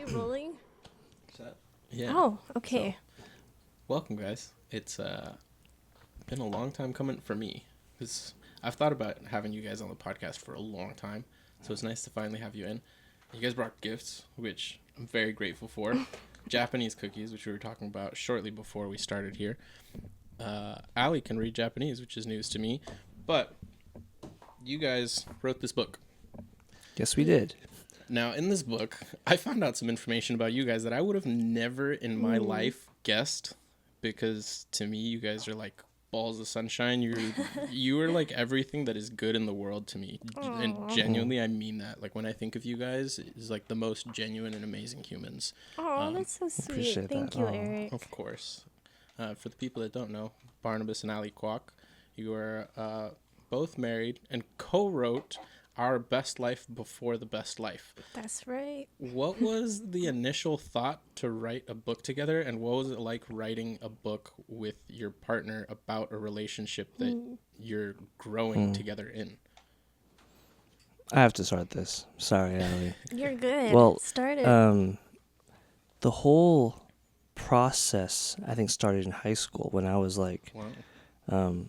we rolling? Set. Yeah. Oh, okay. So, welcome, guys. It's been a long time coming for me because I've thought about having you guys on the podcast for a long time. So it's nice to finally have you in. You guys brought gifts, which I'm very grateful for. Japanese cookies, which we were talking about shortly before we started here. Allie can read Japanese, which is news to me. But you guys wrote this book. Yes, we did. Now, in this book, I found out some information about you guys that I would have never in my life guessed, because to me, you guys are like balls of sunshine. You are like everything that is good in the world to me. And genuinely, I mean that. Like, when I think of you guys, it's like the most genuine and amazing humans. Oh, that's so sweet. appreciate Thank that. you, Aw. Eric. Of course. For the people that don't know, Barnabas and Allie Kwok, you are both married and co-wrote Our Best Life Before the Best Life. That's right. What was the initial thought to write a book together, and what was it like writing a book with your partner about a relationship that you're growing together in? I have to start this. Sorry, Allie. You're good. Well, Started. The whole process, I think, started in high school when I was like, Wow.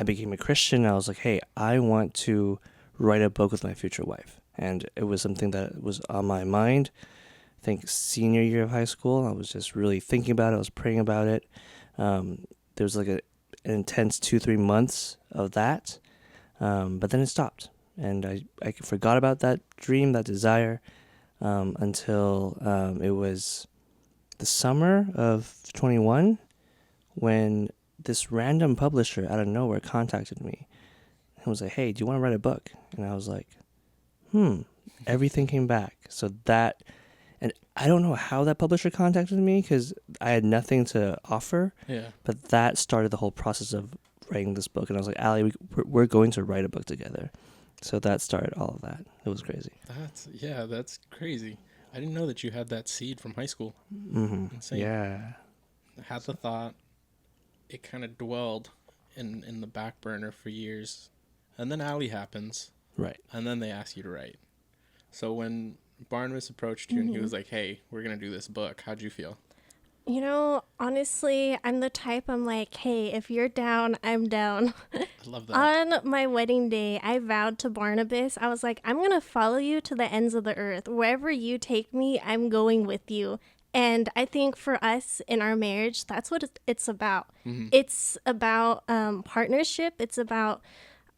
I became a Christian. I was like, hey, I want to write a book with my future wife. And it was something that was on my mind. I think senior year of high school, I was just really thinking about it. I was praying about it. There was like an intense 2-3 months of that. But then it stopped. And I forgot about that dream, that desire, until it was the summer of 21 when this random publisher out of nowhere contacted me and was like, hey, do you want to write a book? And I was like, everything came back. So that, and I don't know how that publisher contacted me because I had nothing to offer, Yeah. but that started the whole process of writing this book. And I was like, Allie, we're going to write a book together. So that started all of that. It was crazy. That's crazy. I didn't know that you had that seed from high school. Mm-hmm. Insane. Yeah. I had the thought. It kind of dwelled in the back burner for years. And then Allie happens. Right. And then they ask you to write. So when Barnabas approached you and he was like, hey, we're going to do this book, how'd you feel? You know, honestly, I'm the type, I'm like, hey, if you're down, I'm down. I love that. On my wedding day, I vowed to Barnabas, I was like, I'm going to follow you to the ends of the earth. Wherever you take me, I'm going with you. And I think for us in our marriage, that's what it's about. It's about partnership. It's about,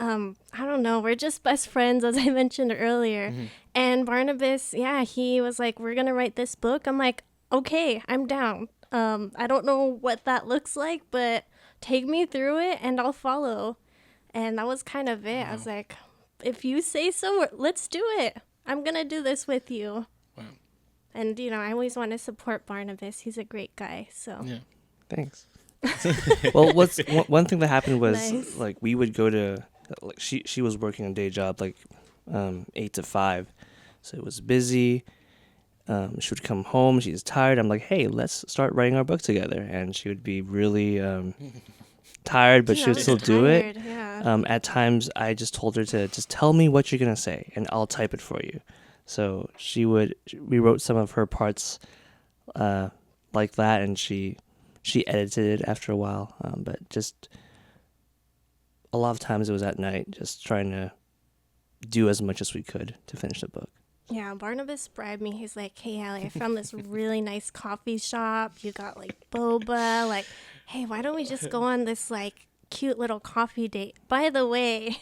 I don't know, we're just best friends, as I mentioned earlier. And Barnabas, yeah, he was like, we're going to write this book. I'm like, okay, I'm down. I don't know what that looks like, but take me through it and I'll follow. And that was kind of it. I was like, if you say so, let's do it. I'm going to do this with you. Wow. And, you know, I always want to support Barnabas. He's a great guy, so. Yeah. Thanks. Well, one thing that happened was Nice. like we would go to like she was working a day job like 8 to 5, so it was busy. She would come home. She's tired. I'm like, hey, let's start writing our book together. And she would be really tired, but You she know, would still do it. tired, yeah. At times, I just told her to just tell me what you're gonna say, and I'll type it for you. So we wrote some of her parts like that, and she edited it after a while. But just a lot of times it was at night, just trying to do as much as we could to finish the book. Yeah, Barnabas bribed me. He's like, hey, Allie, I found this really nice coffee shop. You got, like, boba. Like, hey, why don't we just go on this, like, cute little coffee date? By the way,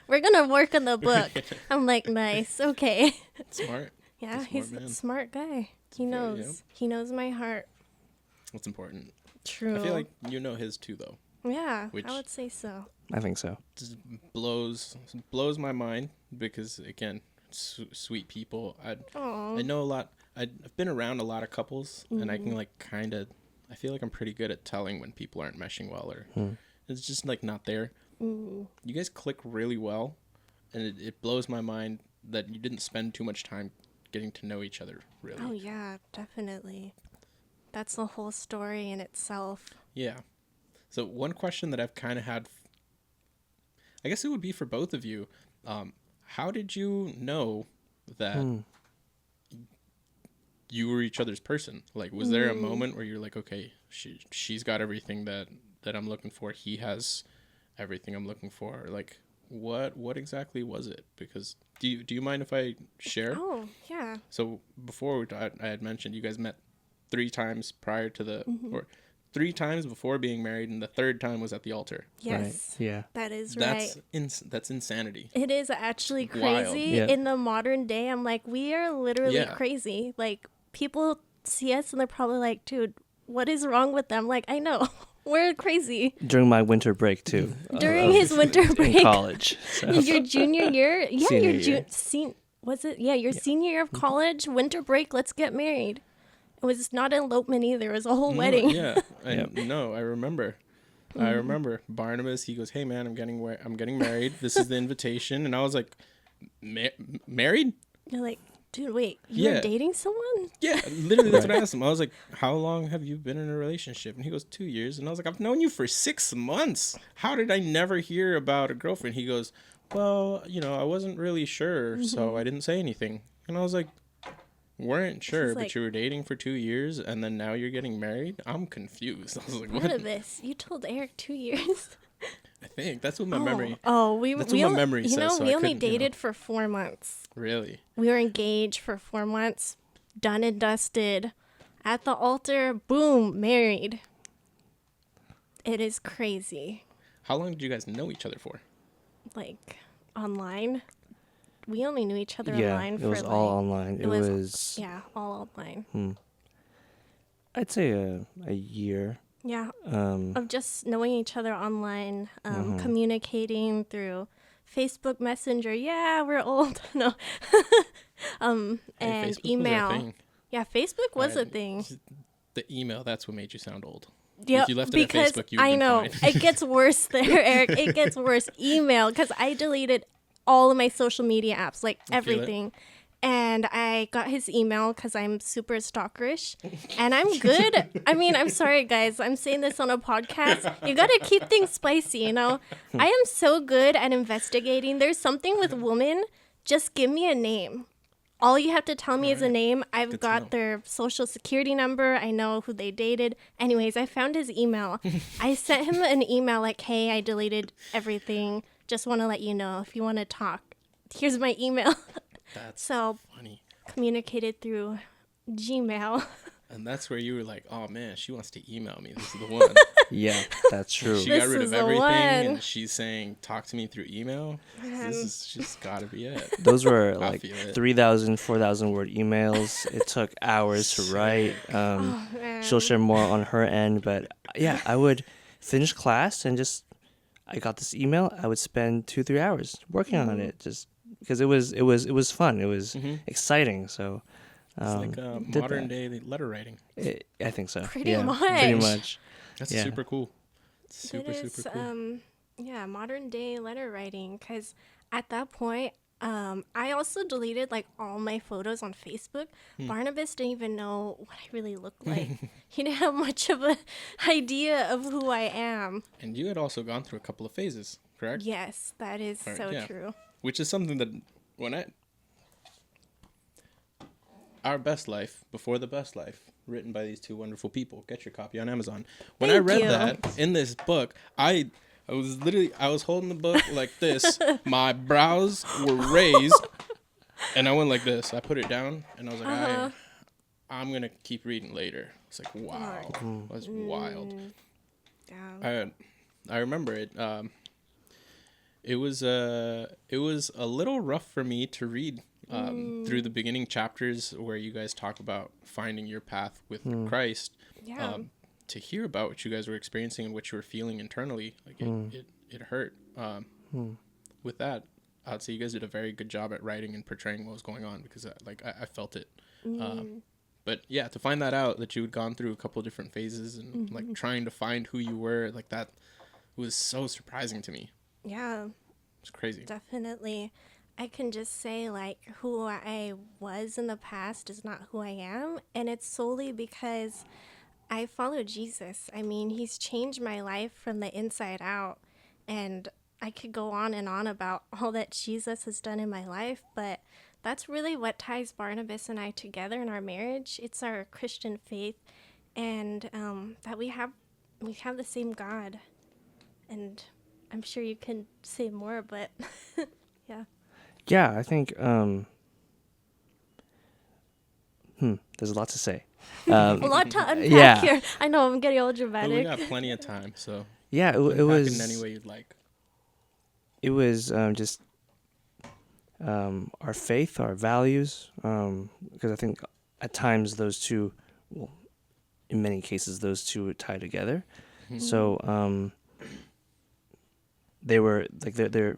we're going to work on the book. I'm like, nice. Okay. Smart. Yeah, Smart he's man. a smart guy. He Very, knows. yep. He knows my heart. What's important? True. I feel like you know his too, though. Yeah, Which- I would say so. I think so. Just blows my mind because, again, sweet people. Oh, I know a lot. I've been around a lot of couples, and I can like kind of. I feel like I'm pretty good at telling when people aren't meshing well, or it's just like not there. You guys click really well, and it blows my mind that you didn't spend too much time getting to know each other. Really. Oh, yeah, definitely. That's the whole story in itself. Yeah. So one question that I've kind of had, I guess it would be for both of you. How did you know that you were each other's person? Like, was there a moment where you're like, okay, she's got everything that I'm looking for. He has everything I'm looking for. Like, what exactly was it? Because do you mind if I share? Oh, yeah. So before I had mentioned you guys met 3 times prior to the or 3 times before being married, and the 3rd time was at the Yes. altar. Right. Yeah. That is right. That's insanity. It is actually Wild. crazy. Yeah. In the modern day, I'm like, we are literally Yeah. crazy. Like, people see us and they're probably like, dude, what is wrong with them? Like, I know. We're crazy. During my winter break too. During his winter in break. college. So. Your junior year? Yeah, Senior your year. was it? Yeah, your senior year of college, winter break, let's get married. It was not an elopement either. It was a whole wedding. Yeah. No, I remember. I remember Barnabas. He goes, "Hey man, I'm getting married. This is the invitation." And I was like, "Married?" You're like, dude, wait, you were Yeah. dating someone? Yeah, literally that's what I asked him. I was like, "How long have you been in a relationship?" And he goes, 2 years. And I was like, "I've known you for 6 months. How did I never hear about a girlfriend?" He goes, "Well, I wasn't really sure, so I didn't say anything." And I was like, "Weren't sure, but like- you were dating for 2 years, and then now you're getting married? I'm confused." I was like, "What?" Barnabas, you told Eric 2 years. I think that's what my memory. Oh, we That's we what my only- memory says, so we I only couldn't, dated for 4 months. Really? We were engaged for 4 months, done and dusted. At the altar, boom, married. It is crazy. How long did you guys know each other for? Like, online. We only knew each other Yeah, online it for was like, all online. It was yeah, all online. I'd say a year. Yeah, Um, of just knowing each other online, communicating through Facebook Messenger. Yeah, we're old. No. And Hey, Facebook was our email. thing. Yeah, Facebook was a Alright, thing. The email, that's what made you sound old. Yeah, If you left it at because Facebook, you would've I been know fine. it gets worse there, Eric. It gets worse. Email, because I deleted all of my social media apps, like I feel it. everything. And I got his email because I'm super stalkerish, and I'm good. I mean, I'm sorry, guys. I'm saying this on a podcast. You gotta keep things spicy, you know. I am so good at investigating. There's something with women. Just give me a name. All you have to tell me is a name. I've Good to know. got their social security number. I know who they dated. Anyways, I found his email. I sent him an email like, hey, I deleted everything. Just want to let you know if you want to talk. Here's my email. That's So funny. communicated through Gmail. And that's where you were like, "Oh man, she wants to email me. This is the one." yeah, that's true. She This got rid is of the everything, one. and she's saying, "Talk to me through email." This is just gotta be it. Those were I like feel it. 3,000, 4,000 word emails. It took hours to write. Man. She'll share more on her end, but yeah, I would finish class and I got this email. I would spend 2-3 hours working on it, just because it was fun. It was exciting. So It's like did modern that. day letter writing. I think so. Pretty yeah, much. Pretty much. That's Yeah. super cool. Super It is, super cool. yeah, modern day letter writing. Because at that point, I also deleted like all my photos on Facebook. Barnabas didn't even know what I really looked like. He didn't have much of an idea of who I am. And you had also gone through a couple of phases, correct? Yes, that is Right, so yeah. true. Which is something that Our Best Life, Before the Best Life, written by these two wonderful people. Get your copy on Amazon. When I Thank read you. that in this book, I was holding the book like this. My brows were raised, and I went like this. I put it down, and I was like, I'm gonna keep reading later. It's like, wow, that's wild. Yeah. I remember it. It was a little rough for me to read through the beginning chapters where you guys talk about finding your path with Christ. Yeah. To hear about what you guys were experiencing and what you were feeling internally, like it hurt. With that, I'd say you guys did a very good job at writing and portraying what was going on, because I felt it. But yeah, to find that out, that you had gone through a couple of different phases and like trying to find who you were, like that was so surprising to me. Yeah. It's crazy. Definitely. I can just say, like, who I was in the past is not who I am. And it's solely because I follow Jesus. I mean, he's changed my life from the inside out. And I could go on and on about all that Jesus has done in my life. But that's really what ties Barnabas and I together in our marriage. It's our Christian faith, and that we have the same God. And I'm sure you can say more, but yeah. Yeah, I think there's a lot to say. A lot to unpack yeah. here. I know I'm getting all But we dramatic. got plenty of time, so Yeah, it unpack was it in any way you'd like. it was just our faith, our values, because I think at times those two, well, in many cases, those two tie together. So they were like they're.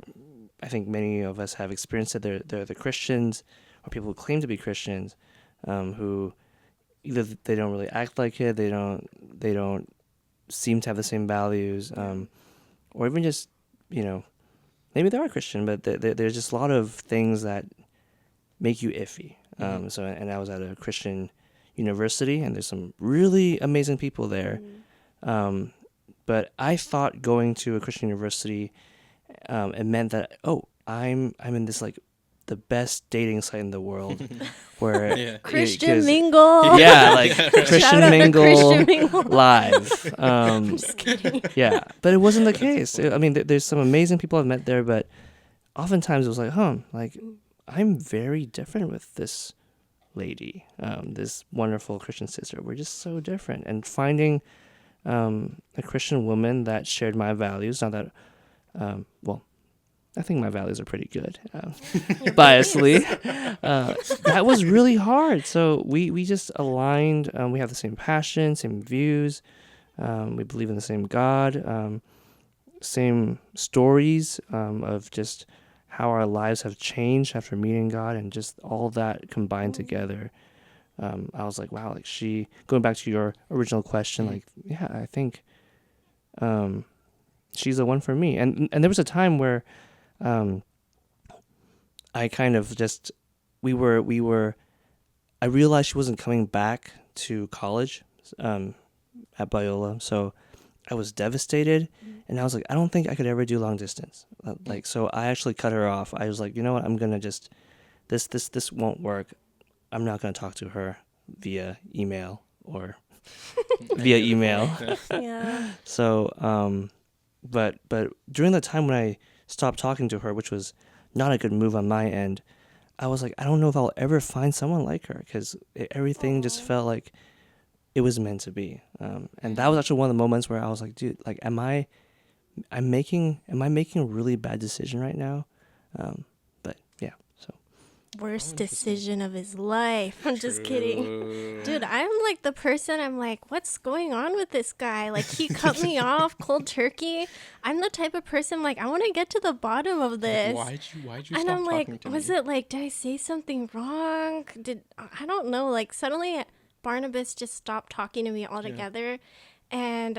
I think many of us have experienced it. They're the Christians, or people who claim to be Christians, who either they don't really act like it, they don't seem to have the same values, or even just maybe they are Christian, but there's just a lot of things that make you iffy. So, and I was at a Christian university, and there's some really amazing people there. But I thought going to a Christian university, it meant that I'm in this like the best dating site in the world, where Yeah. Christian Mingle. yeah, like Shout Christian out to Mingle Christian Mingle. live. Just kidding. Yeah, but it wasn't the That's case. funny. I mean, there's some amazing people I've met there, but oftentimes it was like, like I'm very different with this lady, this wonderful Christian sister. We're just so different. And finding a Christian woman that shared my values, not that, well, I think my values are pretty good, biasly. That was really hard. So we just aligned. We have the same passion, same views. We believe in the same God, same stories of just how our lives have changed after meeting God, and just all that combined together. I was like, wow, like going back to your original question, like, yeah, I think she's the one for me. And there was a time where I kind of just, I realized she wasn't coming back to college at Biola. So I was devastated, and I was like, I don't think I could ever do long distance. So I actually cut her off. I was like, you know what? I'm going to just, this won't work. I'm not going to talk to her via email or via email. Yeah. So, but during the time when I stopped talking to her, which was not a good move on my end, I was like, I don't know if I'll ever find someone like her, because everything just felt like it was meant to be. And that was actually one of the moments where I was like, dude, like, am I making a really bad decision right now? But yeah, so. Worst decision of his life. I'm just kidding. Dude, I'm like the person, I'm like, what's going on with this guy? Like, he cut me off cold turkey. I'm the type of person, like, I want to get to the bottom of this. Why'd you And stop I'm talking like, to was me? it like, did I say something wrong? I don't know. Like, suddenly Barnabas just stopped talking to me altogether. And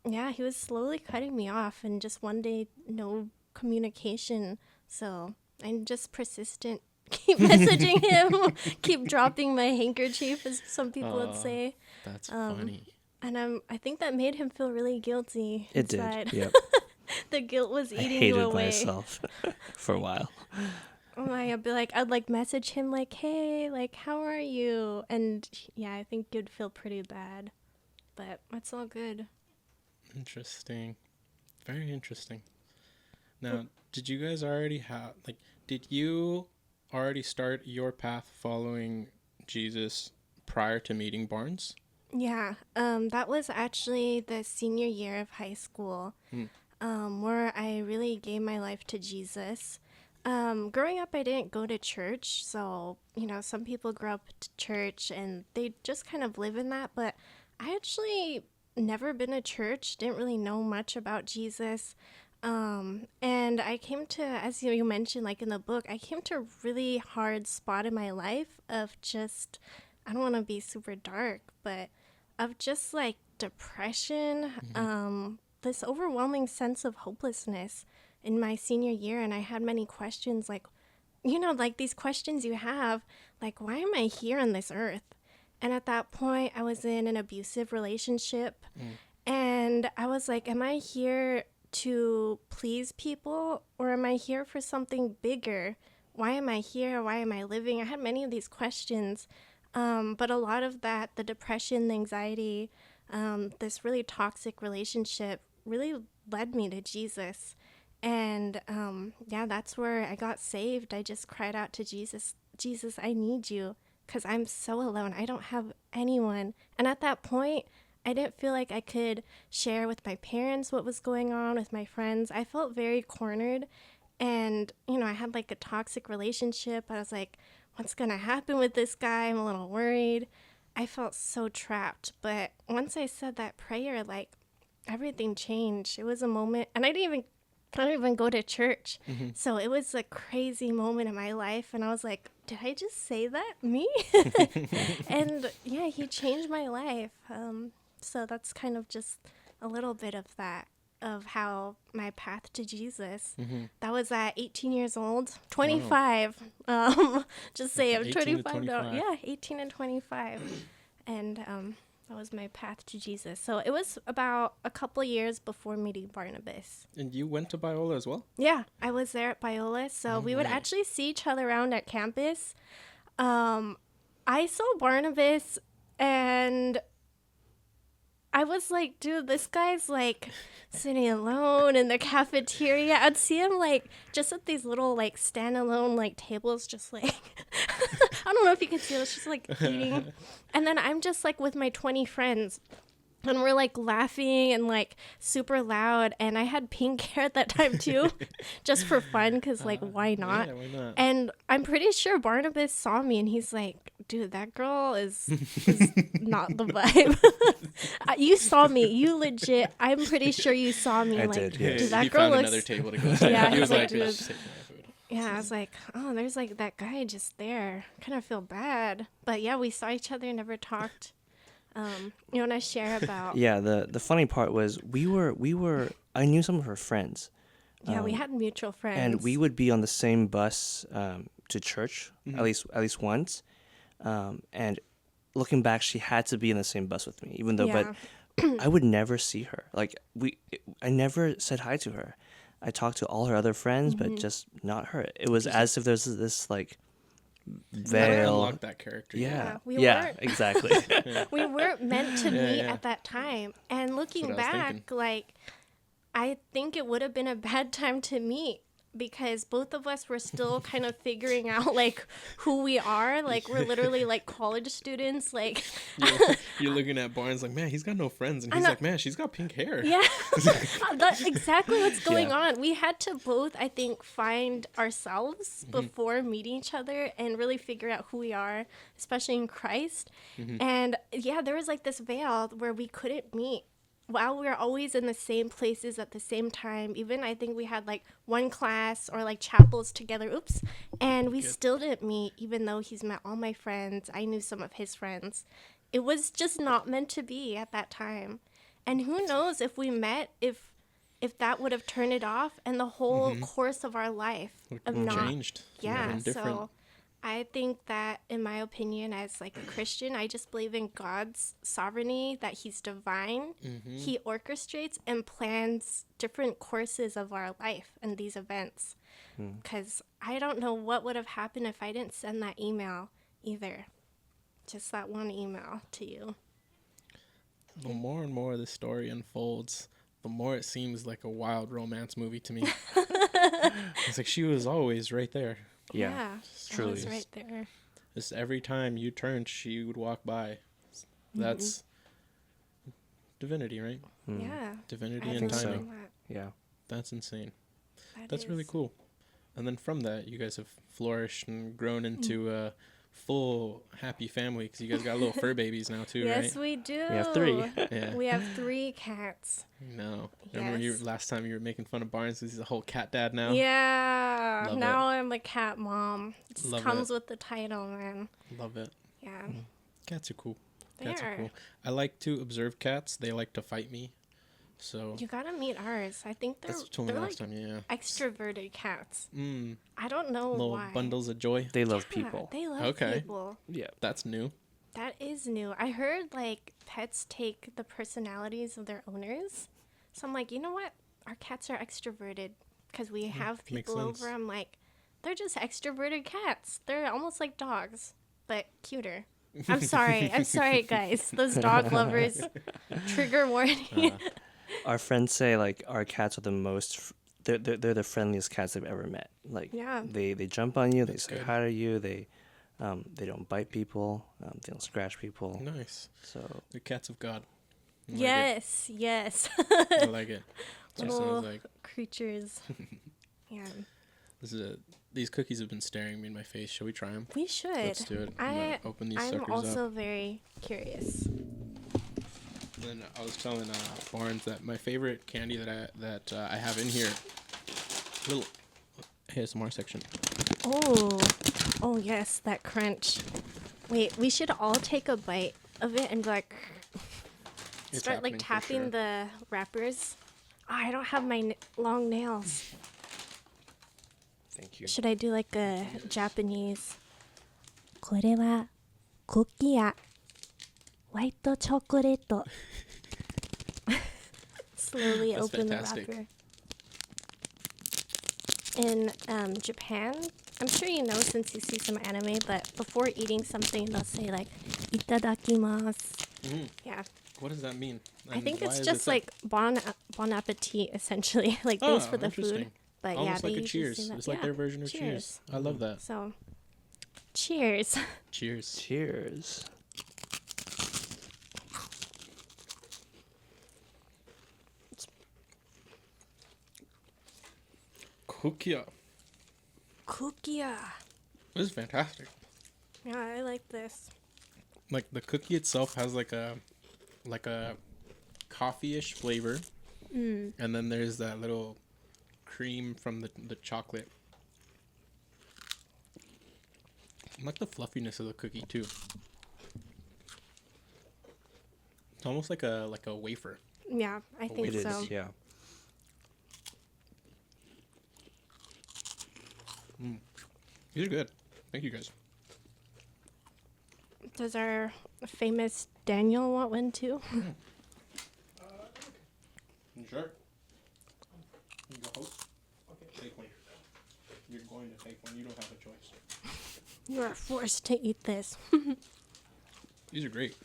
yeah, he was slowly cutting me off, and just one day, no communication. So I'm just persistent. Keep messaging him, keep dropping my handkerchief, as some people would say. That's funny. And I think that made him feel really guilty It inside. did. Yep. The guilt was I eating you hated away. myself for a while. I'd like message him like, hey, like, how are you? And yeah, I think you'd feel pretty bad, but it's all good. Interesting. Very interesting. Now, did you guys already did you already start your path following Jesus prior to meeting Barnes? Yeah, that was actually the senior year of high school, where I really gave my life to Jesus. Growing up, I didn't go to church, so, some people grow up to church and they just kind of live in that, but I actually never been to church, didn't really know much about Jesus. And I came to, as you mentioned, like in the book, I came to a really hard spot in my life of just, I don't want to be super dark, but of just like depression, this overwhelming sense of hopelessness in my senior year. And I had many questions, like, like these questions you have, like, why am I here on this earth? And at that point, I was in an abusive relationship. And I was like, am I here to please people, or am I here for something bigger? why am I here? Why am I living? I had many of these questions. But a lot of that, the depression, the anxiety, this really toxic relationship really led me to Jesus. And yeah, that's where I got saved. I just cried out to Jesus, Jesus, I need you because I'm so alone. I don't have anyone. And at that point, I didn't feel like I could share with my parents what was going on with my friends. I felt very cornered. And, you know, I had like a toxic relationship. I was like, what's going to happen with this guy? I'm a little worried. I felt so trapped. But once I said that prayer, like everything changed. It was a moment. And I don't even go to church. So it was a crazy moment in my life. And I was like, did I just say that? Me? And yeah, he changed my life. So that's kind of just a little bit of that, of how my path to Jesus. That was at 18 years old, 25. Just say I'm 18 to 25 now. 25. Yeah, 18 and 25. And that was my path to Jesus. So it was about a couple years before meeting Barnabas. And you went to Biola as well? Yeah, I was there at Biola. So we would right. actually see each other around at campus. I saw Barnabas and I was like, dude, this guy's like sitting alone in the cafeteria. I'd see him like just at these little like standalone like tables, just like, I don't know if you can see this, just like eating. And then I'm just like with my 20 friends. And we're like laughing and like super loud. And I had pink hair at that time too, just for fun, because like, why not? Yeah, why not? And I'm pretty sure Barnabas saw me and he's like, dude, that girl is not the vibe. You saw me. You legit, I'm pretty sure you saw me. I like, did, yes. dude, that He girl found looks. another table to go to. Yeah, He was like, dude. just take my food. Yeah, I was like, oh, there's like that guy just there. Kind of feel bad. But yeah, we saw each other, never talked. You want to share about? Yeah, the funny part was we were I knew some of her friends. Yeah, we had mutual friends. And we would be on the same bus to church at least once. And looking back, she had to be in the same bus with me, even though. Yeah. But I would never see her. Like I never said hi to her. I talked to all her other friends, but just not her. It was as if there's this like veil. Unlock that character. Yeah, we yeah, weren't- exactly. We weren't meant to meet yeah. at that time. And looking That's what I was back, thinking. like, I think it would have been a bad time to meet because both of us were still kind of figuring out, like, who we are. Like, we're literally, like, college students. Like, You're looking at Barnes like, man, he's got no friends. And I he's know. like, man, she's got pink hair. yeah, that's exactly what's going Yeah. on. We had to both, I think, find ourselves before meeting each other and really figure out who we are, especially in Christ. And yeah, there was like this veil where we couldn't meet. While we were always in the same places at the same time, even I think we had like one class or like chapels together, and we still didn't meet, even though he's met all my friends. I knew some of his friends. It was just not meant to be at that time. And who knows if we met, if that would have turned it off and the whole course of our life of not. Changed. Yeah, Been different. so I think that in my opinion as like a Christian, I just believe in God's sovereignty, that he's divine. He orchestrates and plans different courses of our life and these events. Because I don't know what would have happened if I didn't send that email either. Just that one email to you. The more and more the story unfolds, the more it seems like a wild romance movie to me. It's like she was always right there. Yeah, it truly was is. right there. Just every time you turned, she would walk by. That's divinity, right? Yeah. Divinity I and think so. timing. Yeah. That's insane. That That's really is- cool. And then from that, you guys have flourished and grown into a full happy family because you guys got little fur babies now too, Yes, right? we do. We have 3. Yeah. We have 3 cats. No. Remember you Yes. last time you were making fun of Barnes? He's a whole cat dad now. Yeah. Love Now I'm a cat mom. It just Love comes it. with the title, man. Love it. Yeah. Cats are cool. They Cats are are. cool. I like to observe cats. They like to fight me. So You gotta meet ours. I think that's what you told me they're last like time. Yeah. extroverted cats. Mm. I don't know Little why. bundles of joy. They love Yeah, people. They love Okay. people. Yeah. That's new. That is new. I heard like pets take the personalities of their owners. So I'm like, you know what? Our cats are extroverted because we have makes people sense. over. I'm like, They're just extroverted cats. They're almost like dogs, but cuter. I'm sorry. I'm sorry, guys. Those dog lovers. Trigger warning. Our friends say like our cats are the most. They're the friendliest cats they've ever met. Like Yeah. they jump on you, they That's say good. hi to you, they don't bite people, they don't scratch people. Nice. So The cats of God. I like Yes. Yes. it. I like it. Just Little sounds like creatures. Yeah. these cookies have been staring me in my face. Shall we try them? We should. Let's do it. I'm gonna open these I'm suckers also up. very curious. And then I was telling Barnes that my favorite candy that I have in here, little ASMR section. Oh. Oh yes, that crunch. Wait, we should all take a bite of it and like It's start like happening for tapping sure. the wrappers. Oh, I don't have my long nails. thank you. Should I do like a Japanese? これはクッキーやホワイトチョコレート. Slowly That's open fantastic. the wrapper. In Japan, I'm sure you know since you see some anime, but before eating something, they'll say like "itadakimasu." Mhm. Yeah, What does that mean? I And think why it's is just it like bon appetit, essentially. Like thanks for the food. interesting. But yeah, Almost they like a usually cheers. say that. It's like Yeah, their version of cheers. I love that. So, cheers. Cheers. Cheers. Cookie. Cookia. This is fantastic. Yeah, I like this. Like the cookie itself has like a coffee-ish flavor, and then there's that little cream from the chocolate. I like the fluffiness of the cookie too. It's almost like a wafer. Yeah, I think It is, so. yeah. These are good. Thank you guys. Does our famous Daniel want one too? Sure. You go host. Okay, take one. You're going to take one. You don't have a choice. You are forced to eat this. These are great.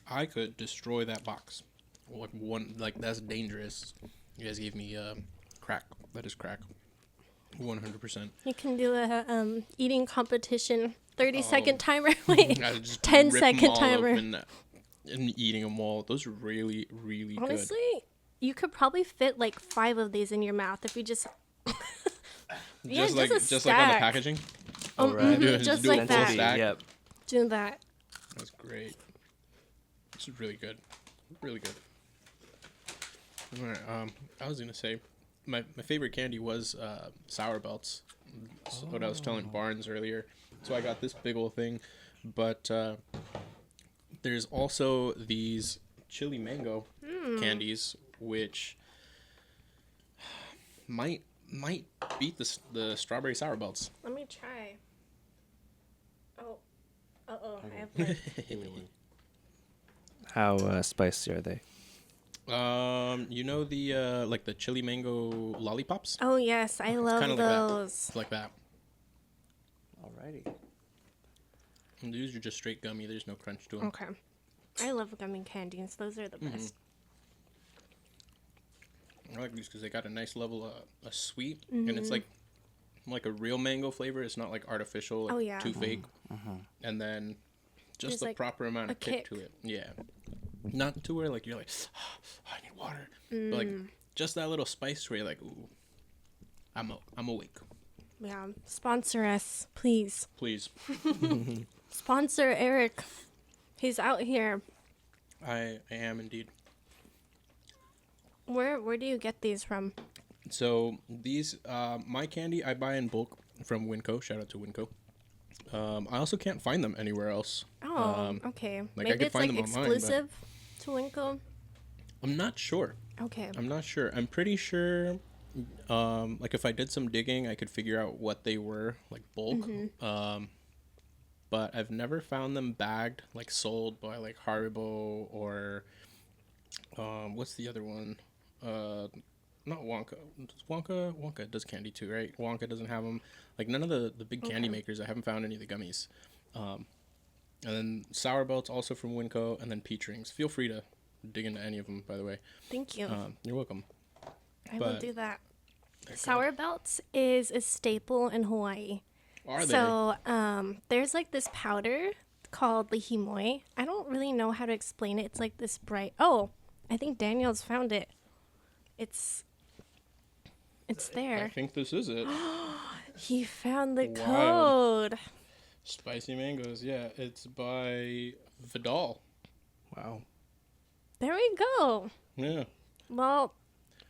I could destroy that box. Like that's dangerous. You guys gave me crack. That is crack. 100%. You can do a eating competition. 30-second Oh. timer. Wait, I just 10-second rip 'em all timer. open and eating them all. Those are really, really good. Honestly, you could probably fit like 5 of these in your mouth if you just. Yeah, Just like a on the stack. packaging. All right. Just do a like full that. stack. Yep. Do that. That's great. This is really good. Really good. All right. I was gonna say, my favorite candy was Sour Belts. That's what I was telling Barnes earlier. So I got this big old thing, but there's also these chili mango candies, which might beat the strawberry Sour Belts. Let me try. Oh. Uh-oh. I have like... Give me one. How spicy are they? You know the like the chili mango lollipops? Oh, yes. I love kinda like that. those. It's like that. Alrighty. And these are just straight gummy. There's no crunch to them. Okay. I love gummy candies. Those are the best. I like these because they got a nice level of sweet, and it's like a real mango flavor. It's not like artificial, like Oh, yeah. too fake. And then just There's, the like, proper amount a of kick to kick. it. Yeah, not to where like you're like, I need water. But like just that little spice where you're like, ooh, I'm awake. Yeah. Sponsor us, please. Please, Sponsor Eric. He's out here. I am indeed. Where do you get these from? So these, my candy I buy in bulk from Winco. Shout out to Winco. I also can't find them anywhere else. Oh, okay. like, I Maybe could it's find like them online, but- exclusive to Winco. I'm not sure. Okay. I'm not sure. I'm pretty sure. Like if I did some digging, I could figure out what they were, like bulk. But I've never found them bagged, like sold by like Haribo or what's the other one? not Wonka. Wonka does candy too, right? Wonka doesn't have them. Like none of the big candy Okay. makers. I haven't found any of the gummies. And then Sour Belts also from Winco, and then Peach Rings. Feel free to dig into any of them, by the way. Thank you. You're welcome. I will but- do that. They're Sour belts is a staple in Hawaii. good. Are they? So, there's like this powder called lihimoi. I don't really know how to explain it. It's like this bright. Oh, I think Daniel's found it. It's I there. think this is it. He found the Wild. code. Spicy mangoes. Yeah, it's by Vidal. Wow. There we go. Yeah. Well,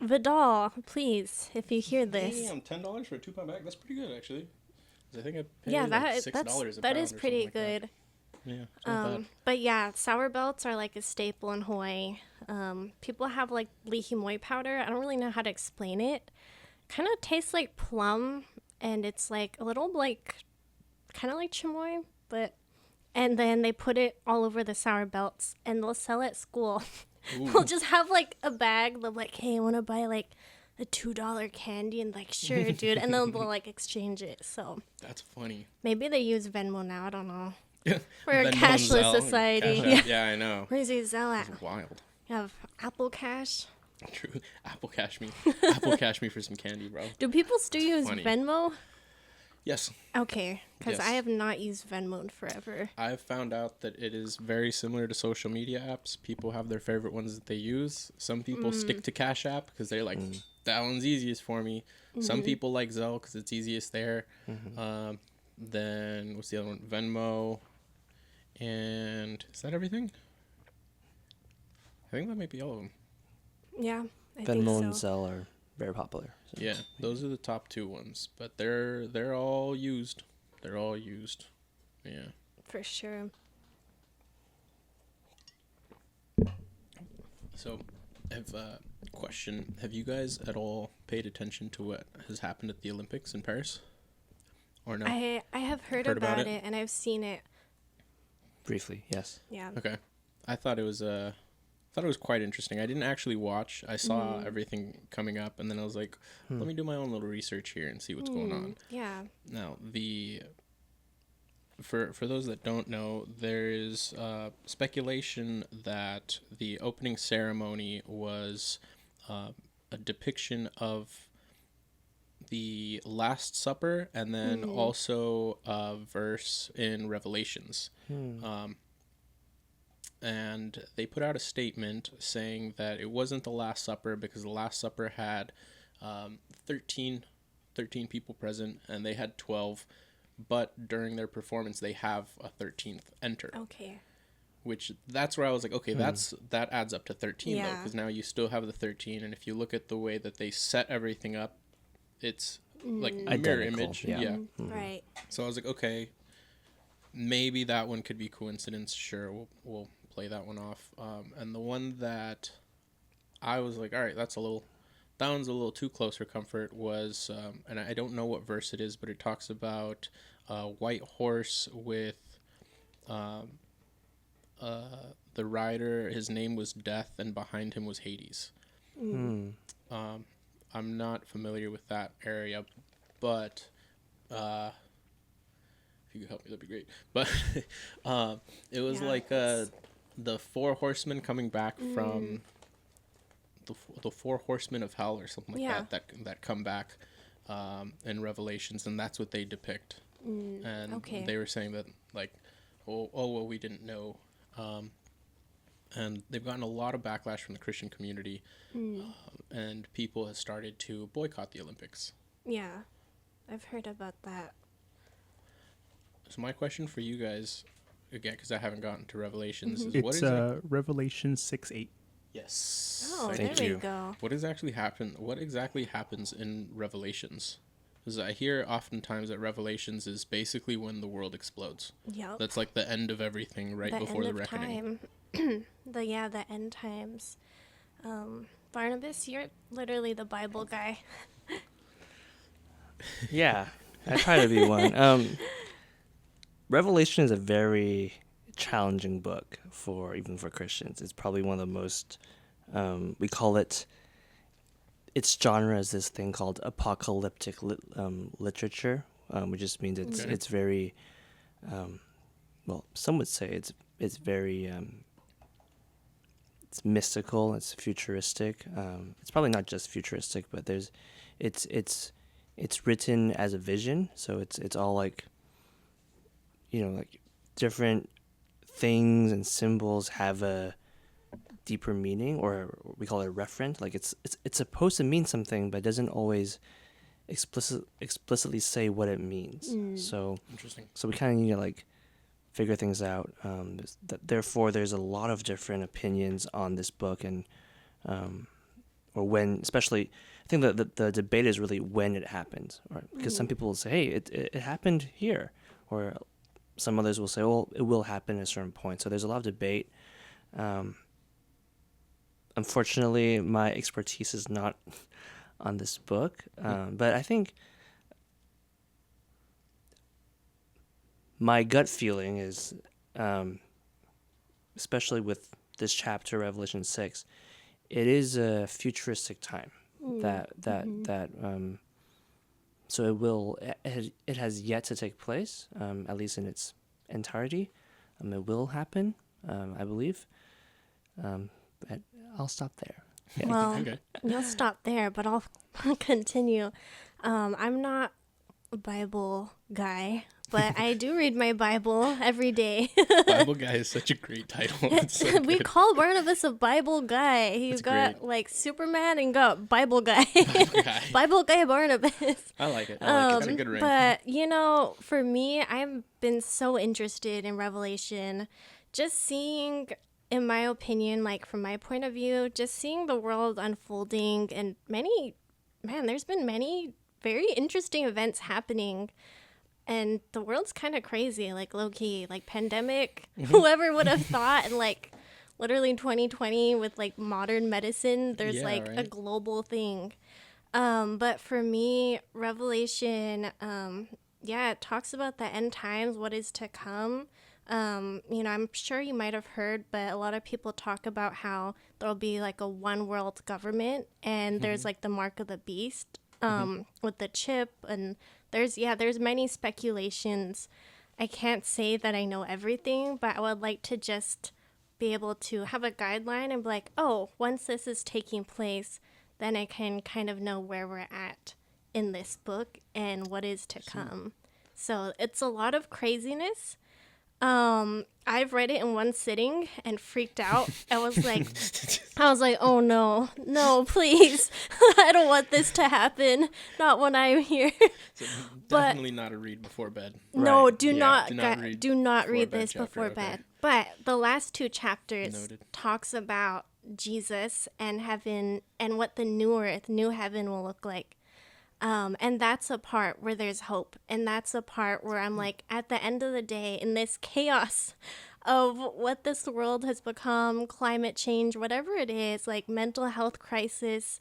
Vidal, please, if you hear this. Damn, $10 for a 2-pound bag. That's pretty good, actually. 'Cause I think I paid Yeah, like that $6 a that pound is or pretty something like that. good. Yeah, it's not bad. But yeah, sour belts are like a staple in Hawaii. People have like lihimoi powder. I don't really know how to explain it. Kind of tastes like plum, and it's like a little like, kind of like chamoy, but. And then they put it all over the sour belts, and they'll sell it at school. They'll Ooh. just have like a bag. They'll be like, "Hey, I want to buy like a $2 candy," and like, "Sure, dude," and then they'll like exchange it. So That's funny. maybe they use Venmo now. I don't know. Venmo We're a and cashless Zelle and society. Cash App. Yeah, I know. Where's your Zelle at? It's wild. You have Apple Cash. True. Apple Cash me. Apple Cash me for some candy, bro. Do people still use funny. Venmo? Yes. Okay, because Yes. I have not used Venmo in forever. I've found out that it is very similar to social media apps. People have their favorite ones that they use. Some people stick to Cash App because they're like, that one's easiest for me. Some people like Zelle because it's easiest there. Then what's the other one? Venmo. And is that everything? I think that might be all of them. Yeah, I Venmo and think so. Zelle are very popular. So. Yeah, those are the top two ones, but they're all used. They're all used. Yeah. For sure. So, I've question: have you guys at all paid attention to what has happened at the Olympics in Paris? Or no? I have heard Heard about about it? it, and I've seen it. Briefly, yes. Yeah. Okay. I thought it was quite interesting. I didn't actually watch. I saw everything coming up, and then I was like, let me do my own little research here and see what's going on. Yeah. Now, for those that don't know, there is speculation that the opening ceremony was a depiction of the Last Supper, and then also a verse in Revelations. And they put out a statement saying that it wasn't the Last Supper because the Last Supper had 13 people present, and they had 12, but during their performance they have a 13th enter. Okay. Which that's where I was like, okay, that adds up to 13 though, Yeah. because now you still have the 13, and if you look at the way that they set everything up, it's like a mirror Identical, image. yeah. Yeah. Right. So I was like, okay, maybe that one could be coincidence. Sure, we'll play that one off. And the one that I was like, all right, that one's a little too close for comfort was, and I don't know what verse it is, but it talks about a white horse with the rider. His name was Death, and behind him was Hades. I'm not familiar with that area, but if you could help me, that'd be great. But it was Yeah, like that's- the four horsemen coming back from the four horsemen of hell or something like Yeah. that come back in Revelations, and that's what they depict. And okay. they were saying that like, oh well, we didn't know. And they've gotten a lot of backlash from the Christian community, and people have started to boycott the Olympics. Yeah. I've heard about that. So my question for you guys, again, because I haven't gotten to Revelations, is what It's is it? Revelation 6:8. Yes. Oh, Thank there you. we go. What exactly happens in Revelations? Because I hear oftentimes that Revelations is basically when the world explodes. Yep. That's like the end of everything, right the before end the of reckoning. time. the end times. Barnabas, you're literally the Bible guy. Yeah, I try to be one. Revelation is a very challenging book even for Christians. It's probably one of the most, we call it, its genre is this thing called apocalyptic literature, which just means Okay. it's very well, some would say it's very it's mystical, it's futuristic. It's probably not just futuristic, but it's it's written as a vision, so it's all like, like different things and symbols have a deeper meaning, or we call it a referent. Like it's supposed to mean something, but it doesn't always explicitly say what it means. So Interesting. we kind of need to like figure things out. Therefore, there's a lot of different opinions on this book, and or when, especially, I think that the debate is really when it happened, or because some people will say, hey, it happened here, or some others will say, well, it will happen at a certain point. So there's a lot of debate. Unfortunately, my expertise is not on this book, but I think my gut feeling is, especially with this chapter, Revelation 6, it is a futuristic time. So it has yet to take place, at least in its entirety. It will happen, I believe. But I'll stop there. Yeah. Well, Okay. you'll stop there, but I'll continue. I'm not a Bible guy, but I do read my Bible every day. Bible guy is such a great title. It's so We good. call Barnabas a Bible guy. He's That's got great. like Superman and got Bible guy. Bible guy. Bible guy Barnabas. I like it. It's a good ring. But for me, I've been so interested in Revelation, just seeing, in my opinion, like from my point of view, just seeing the world unfolding, and there's been many very interesting events happening. And the world's kind of crazy, like low key, like pandemic. Whoever would have thought, and like literally 2020 with like modern medicine, there's Yeah, like a right. global thing. But for me, Revelation, it talks about the end times, what is to come. I'm sure you might have heard, but a lot of people talk about how there'll be like a one world government, and there's like the mark of the beast, with the chip, and there's many speculations. I can't say that I know everything, but I would like to just be able to have a guideline and be like, oh, once this is taking place, then I can kind of know where we're at in this book and what is to come. So it's a lot of craziness. I've read it in one sitting and freaked out. I was like, oh no, please. I don't want this to happen. Not when I'm here. So but- definitely not a read before bed. No, Right. do Yeah, not do not read do not before read bed this chapter, before okay. bed. But the last two chapters Noted. talks about Jesus and heaven and what the new earth, new heaven will look like. And that's a part where there's hope. And that's a part where I'm like, at the end of the day, in this chaos of what this world has become, climate change, whatever it is, like mental health crisis,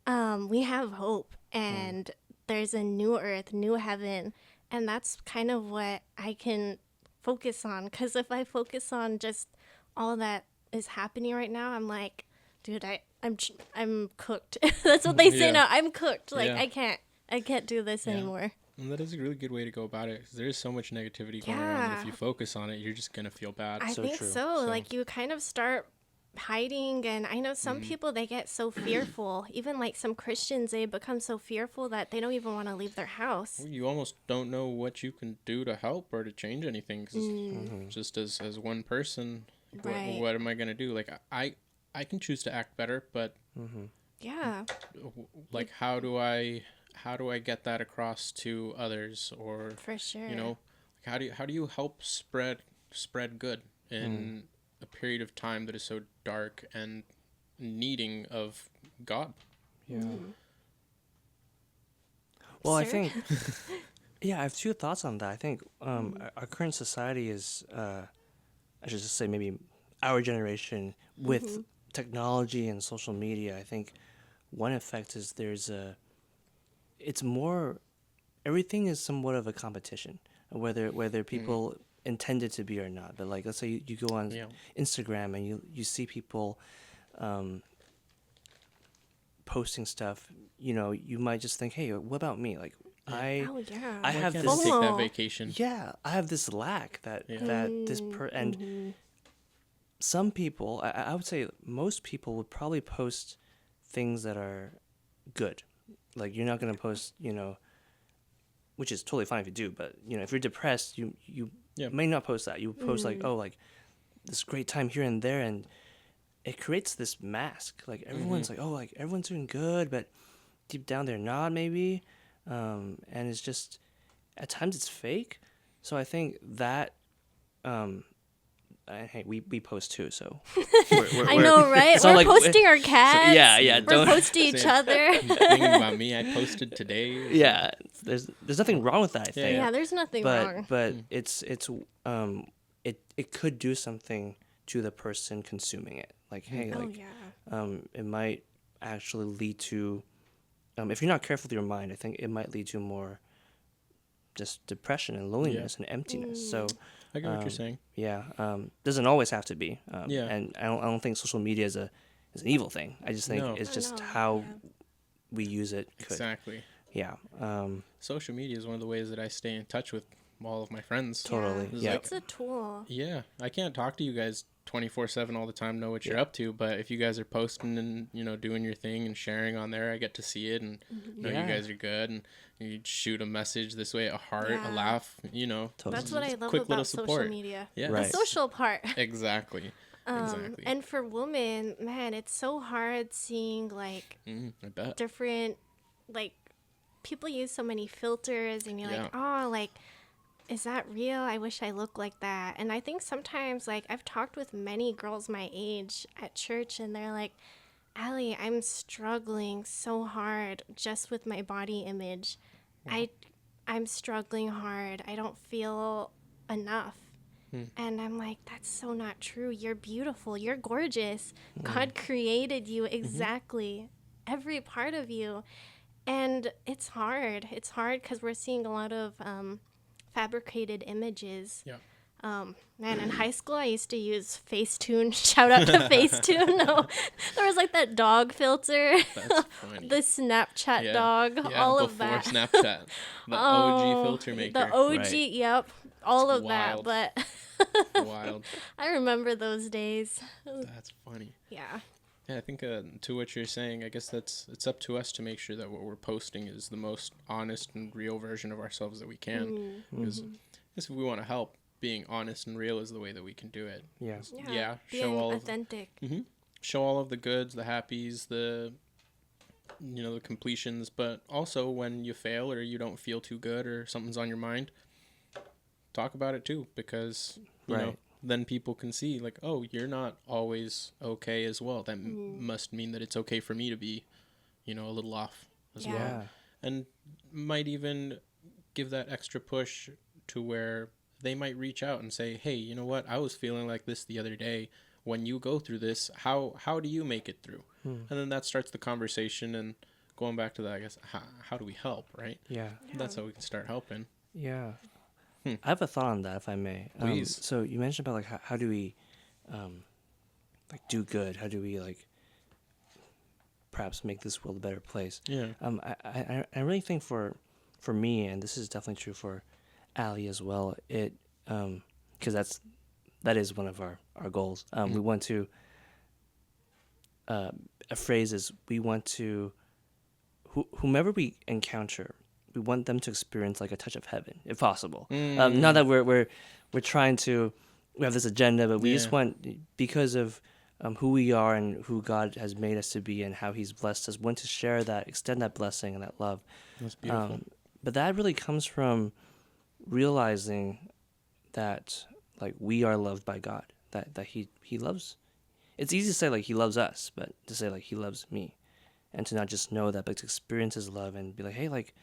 we have hope. And there's a new earth, new heaven. And that's kind of what I can focus on. Because if I focus on just all that is happening right now, I'm like, dude, I'm cooked. That's what they say Yeah. now. I'm cooked. Like Yeah. I can't do this Yeah. anymore. And that is a really good way to go about it, 'cause there is so much negativity going around that if Yeah. you focus on it, you're just gonna feel bad. I So think true. so. So- Like you kind of start hiding, and I know some people, they get so fearful. Even like some Christians, they become so fearful that they don't even want to leave their house. You almost don't know what you can do to help or to change anything, 'cause just as one person, Right. what am I gonna do? Like I can choose to act better, but Yeah. like how do I get that across to others, or For sure. like how do you help spread good in a period of time that is so dark and needing of God? Yeah. Well, I Sir? think, I have two thoughts on that. I think our current society is, I should just say maybe our generation with technology and social media. I think one effect is it's more, everything is somewhat of a competition, whether people intend it to be or not. But like, let's say you go on Yeah. Instagram and you see people posting stuff, you might just think, hey, what about me? Like Oh yeah. I Why have can't this I take that FOMO. vacation? yeah, I have this lack that this and some people, I would say most people would probably post things that are good. Like you're not going to post, which is totally fine if you do, but if you're depressed, you Yeah. may not post that. You post like, oh, like this great time here and there, and it creates this mask. Like everyone's like, oh, like everyone's doing good, but deep down they're not maybe, and it's just at times it's fake. So I think that hey, we post too, so I know, right? it's not We're like- posting our cats. yeah, We're don't posting each Same. other. Thinking about me, I posted today. yeah. There's nothing wrong with that. I think. Yeah, there's nothing wrong. But it's it could do something to the person consuming it. Like hey, Oh like yeah. it might actually lead to if you're not careful with your mind, I think it might lead to more just depression and loneliness and emptiness. So I get what you're saying. yeah, doesn't always have to be. Yeah. And I don't think social media is an evil thing. I just think No. it's I just know, how yeah. we use it. Could. Exactly. Yeah. Social media is one of the ways that I stay in touch with all of my friends. Totally. It's Yeah. like- It's a tool. Yeah, I can't talk to you guys 24/7 all the time, know what you're up to, but if you guys are posting and doing your thing and sharing on there, I get to see it and know Yeah. you guys are good, and you shoot a message this way, a heart, Yeah. a laugh, Totally. That's what I love quick little about social support. media. Yeah. Right. The social part. Exactly. Exactly. And for women, man, it's so hard seeing like I bet. different, like people use so many filters, and you're like, Yeah. oh, like, is that real? I wish I looked like that. And I think sometimes, like, I've talked with many girls my age at church, and they're like, Allie, I'm struggling so hard just with my body image. I'm struggling hard. I don't feel enough. And I'm like, that's so not true. You're beautiful. You're gorgeous. God created you exactly, every part of you. And it's hard. It's hard because we're seeing a lot of fabricated images. Yeah. Man, in high school, I used to use Facetune. Shout out to Facetune. No, there was like that dog filter, That's funny. the Snapchat Yeah. dog, Yeah, all before of that. Snapchat. The OG filter maker. The OG, Right. yep, all It's of wild. that. But Wild. I remember those days. That's funny. Yeah. Yeah, I think to what you're saying, I guess it's up to us to make sure that what we're posting is the most honest and real version of ourselves that we can. Because if we want to help, being honest and real is the way that we can do it. Yeah. Yeah, Being show all authentic. show all of the goods, the happies, the the completions, but also when you fail or you don't feel too good or something's on your mind, talk about it too, because you know Right. then people can see like, oh, you're not always okay as well. That must mean that it's okay for me to be a little off as Yeah. well, Yeah. and might even give that extra push to where they might reach out and say, hey, you know what, I was feeling like this the other day. When you go through this, how do you make it through? And then that starts the conversation, and going back to that, I guess, how do we help, right? Yeah. That's how we can start helping. Yeah. I have a thought on that, if I may. Please. So you mentioned about like how do we, like do good? How do we like perhaps make this world a better place? Yeah. I really think for me, and this is definitely true for Allie as well. It because that is one of our goals. We want to. A phrase is we want to. Whomever we encounter, we want them to experience like a touch of heaven, if possible. Not that we're trying to, we have this agenda, but we just want, because of who we are and who God has made us to be and how He's blessed us, want to share that, extend that blessing and that love. That's beautiful. But that really comes from realizing that like we are loved by God, that He loves. It's easy to say like He loves us, but to say like He loves me, and to not just know that, but to experience His love and be like, hey, like,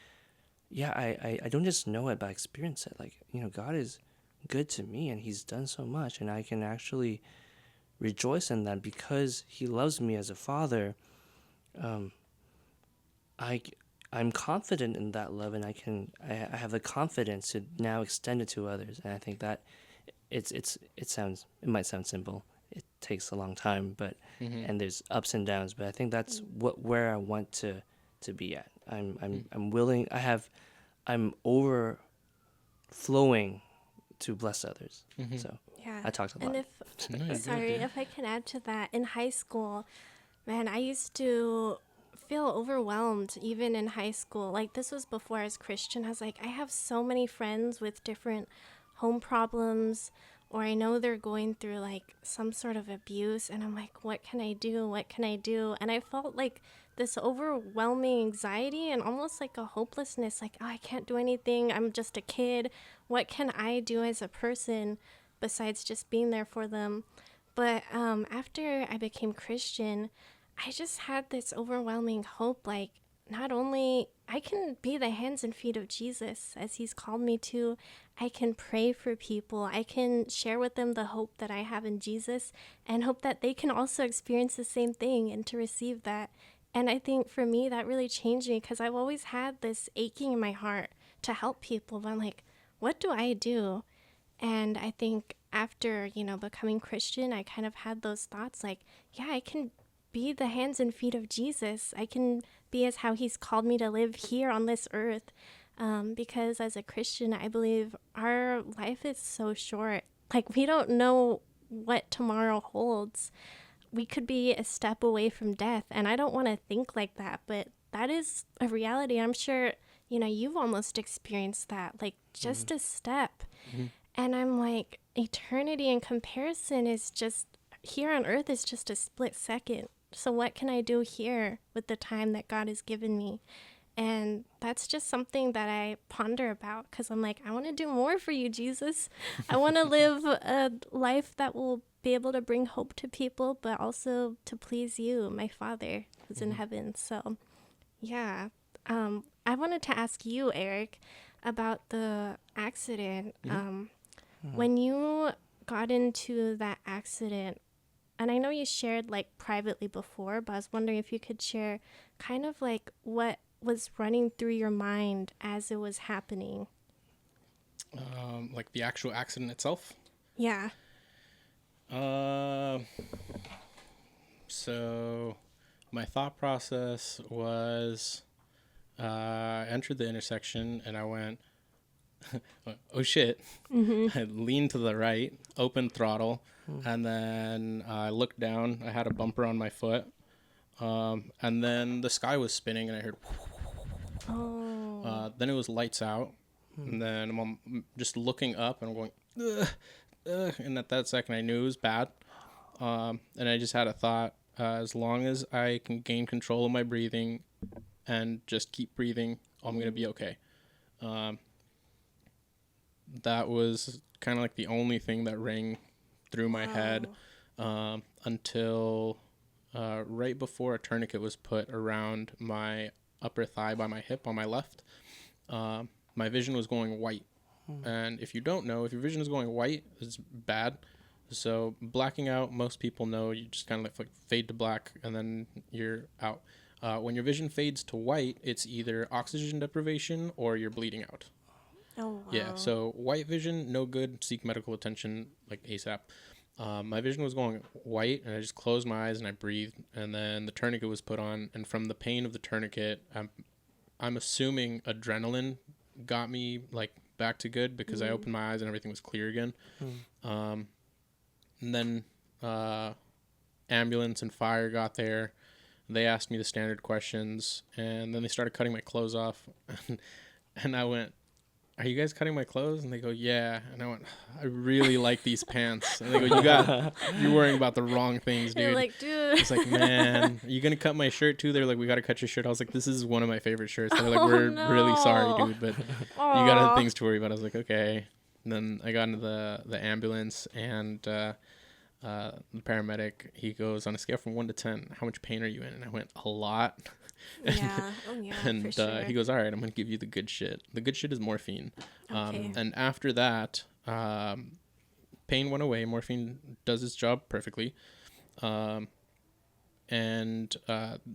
yeah, I don't just know it, but I experience it. Like, God is good to me, and He's done so much, and I can actually rejoice in that because He loves me as a father. I'm confident in that love, and I have the confidence to now extend it to others. And I think that it might sound simple. takes a long time, but Mm-hmm. and there's ups and downs. But I think that's where I want to be at. I'm willing. I'm overflowing to bless others. Mm-hmm. So Yeah. I talked a And lot. if, No, you're sorry, good, dude. if I can add to that, in high school, man, I used to feel overwhelmed even in high school. Like, this was before I was Christian. I was like, I have so many friends with different home problems, or I know they're going through like some sort of abuse, and I'm like, what can I do? What can I do? And I felt like this overwhelming anxiety and almost like a hopelessness, like, oh, I can't do anything. I'm just a kid. What can I do as a person besides just being there for them? But after I became Christian, I just had this overwhelming hope, like, not only I can be the hands and feet of Jesus as he's called me to, I can pray for people, I can share with them the hope that I have in Jesus and hope that they can also experience the same thing and to receive that. And I think for me, that really changed me because I've always had this aching in my heart to help people, but I'm like, what do I do? And I think after, becoming Christian, I kind of had those thoughts like, yeah, I can be the hands and feet of Jesus. I can be as how he's called me to live here on this earth. Because as a Christian, I believe our life is so short. Like, we don't know what tomorrow holds. We could be a step away from death. And I don't want to think like that, but that is a reality. I'm sure, you've almost experienced that, like just a step. Mm-hmm. And I'm like, eternity in comparison is just, here on earth is just a split second. So what can I do here with the time that God has given me? And that's just something that I ponder about because I'm like, I want to do more for you, Jesus. I want to live a life that will be able to bring hope to people, but also to please you, my Father who's in heaven. So, yeah. I wanted to ask you, Eric, about the accident. When you got into that accident, and I know you shared like privately before, but I was wondering if you could share kind of like what was running through your mind as it was happening. Like the actual accident itself. Yeah. So my thought process was, I entered the intersection and I went, oh shit. I leaned to the right, open throttle, and then I looked down. I had a bumper on my foot. And then the sky was spinning and I heard, Oh. then it was lights out. And then I'm just looking up and I'm going, ugh, ugh. And at that second I knew it was bad. And I just had a thought, as long as I can gain control of my breathing and just keep breathing, I'm going to be okay. That was kind of like the only thing that rang through my head until right before a tourniquet was put around my upper thigh by my hip on my left. My vision was going white. And if you don't know, if your vision is going white, it's bad. So blacking out, most people know you just kind of like fade to black and then you're out. When your vision fades to white, it's either oxygen deprivation or you're bleeding out. Oh, wow. Yeah, so white vision, no good. Seek medical attention like ASAP. My vision was going white, and I just closed my eyes and I breathed, and then the tourniquet was put on. And from the pain of the tourniquet, I'm assuming adrenaline got me like back to good because I opened my eyes and everything was clear again. And then ambulance and fire got there. They asked me the standard questions, and then they started cutting my clothes off, and I went, "Are you guys cutting my clothes?" And they go, "Yeah." And I went, "I really like these pants." And they go, "You're worrying about the wrong things, dude." You're like, dude. It's like, "Man, are you gonna cut my shirt too?" They're like, "We gotta cut your shirt." I was like, "This is one of my favorite shirts." They're like, "We're really sorry, dude, but you got other things to worry about." I was like, "Okay." And then I got into the ambulance, and the paramedic, he goes, on a scale from 1 to 10, how much pain are you in? And I went, a lot. Yeah. Oh, yeah. And for sure. he goes, all right, I'm going to give you the good shit. The good shit is morphine. Okay. And after that, pain went away. Morphine does its job perfectly. And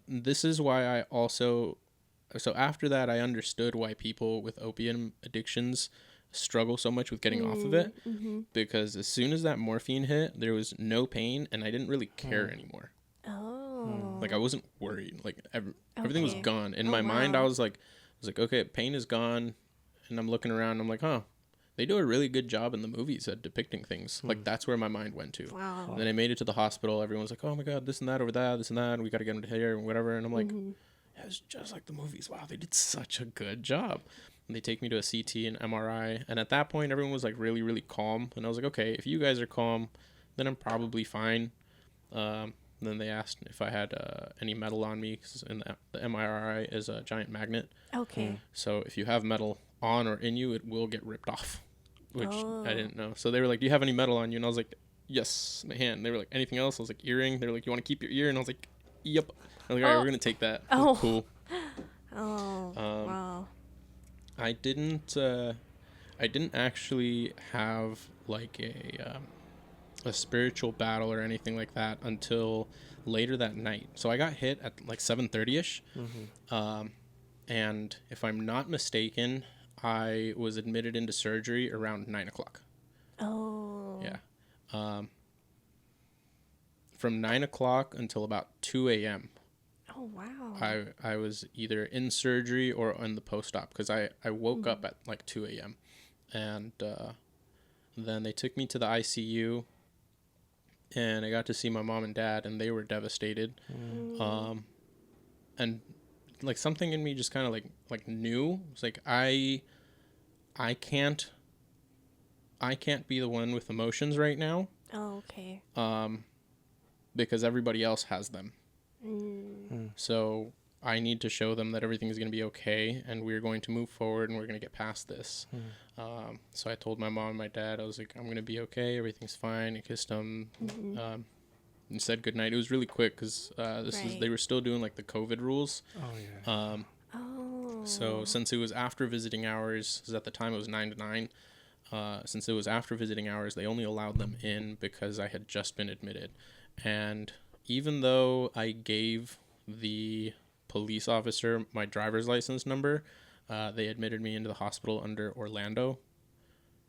this is why I also... So after that, I understood why people with opium addictions struggle so much with getting off of it, because as soon as that morphine hit, there was no pain, and I didn't really care anymore. Like I wasn't worried. Like everything was gone. In my mind, I was like, okay, pain is gone, and I'm looking around. I'm like, huh, they do a really good job in the movies at depicting things. Like that's where my mind went to. Wow. And then I made it to the hospital. Everyone's like, oh my god, this and that over that, this and that, and we got to get him to here and whatever. And I'm like, yeah, it's just like the movies. Wow, they did such a good job. And they take me to a CT and MRI. And at that point, everyone was like really, really calm. And I was like, okay, if you guys are calm, then I'm probably fine. Then they asked if I had any metal on me, because the MRI is a giant magnet. Okay. So if you have metal on or in you, it will get ripped off, which I didn't know. So they were like, do you have any metal on you? And I was like, yes, my hand. They were like, anything else? I was like, earring. They were like, you want to keep your ear? And I was like, yep. I was like, all right, we're going to take that. Oh. Cool. Oh, wow. I didn't actually have like a spiritual battle or anything like that until later that night. So I got hit at like 7:30ish. And if I'm not mistaken, I was admitted into surgery around 9:00. Oh. Yeah. From 9:00 until about 2 a.m. Oh, wow. I was either in surgery or on the post-op, because I woke up at like 2 a.m. And then they took me to the ICU, and I got to see my mom and dad, and they were devastated. And like something in me just kind of like knew. It's like I can't be the one with emotions right now. Oh, okay. Because everybody else has them. So I need to show them that everything is going to be okay, and we're going to move forward, and we're going to get past this. So I told my mom and my dad, I was like, I'm going to be okay. Everything's fine. I kissed them and said goodnight. It was really quick, because they were still doing like the COVID rules. Oh, yeah. So since it was after visiting hours, because at the time it was 9 to 9, since it was after visiting hours, they only allowed them in because I had just been admitted. And even though I gave the police officer my driver's license number, they admitted me into the hospital under Orlando.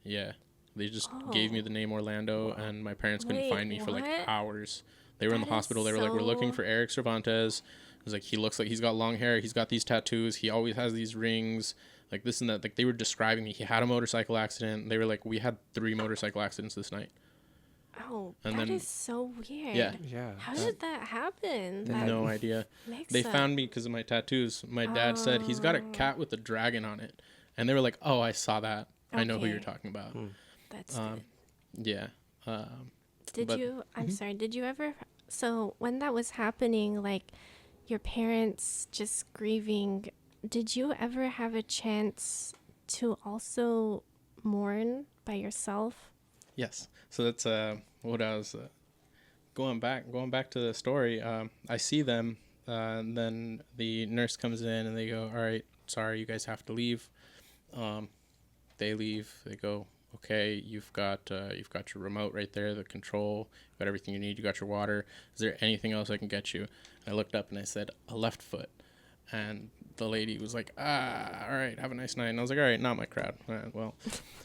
Yeah. They just gave me the name Orlando, and my parents couldn't find me for like hours. They were in the hospital. They were like, we're looking for Eric Cervantes. I was like, he looks like he's got long hair. He's got these tattoos. He always has these rings, like this and that. Like they were describing me. He had a motorcycle accident. They were like, we had 3 motorcycle accidents this night. Oh, and that is so weird. Yeah. How did that happen? No idea. They found me because of my tattoos. My dad said he's got a cat with a dragon on it. And they were like, oh, I saw that. I know who you're talking about. That's good. Yeah. I'm sorry, did you ever, so when that was happening, like your parents just grieving, did you ever have a chance to also mourn by yourself? Yes. So that's what I was going back to the story. I see them, and then the nurse comes in and they go, all right, sorry, you guys have to leave. They leave. They go, okay, you've got your remote right there, the control, you've got everything you need, you got your water. Is there anything else I can get you? I looked up and I said, a left foot. And the lady was like, all right, have a nice night. And I was like, all right, not my crowd. Well,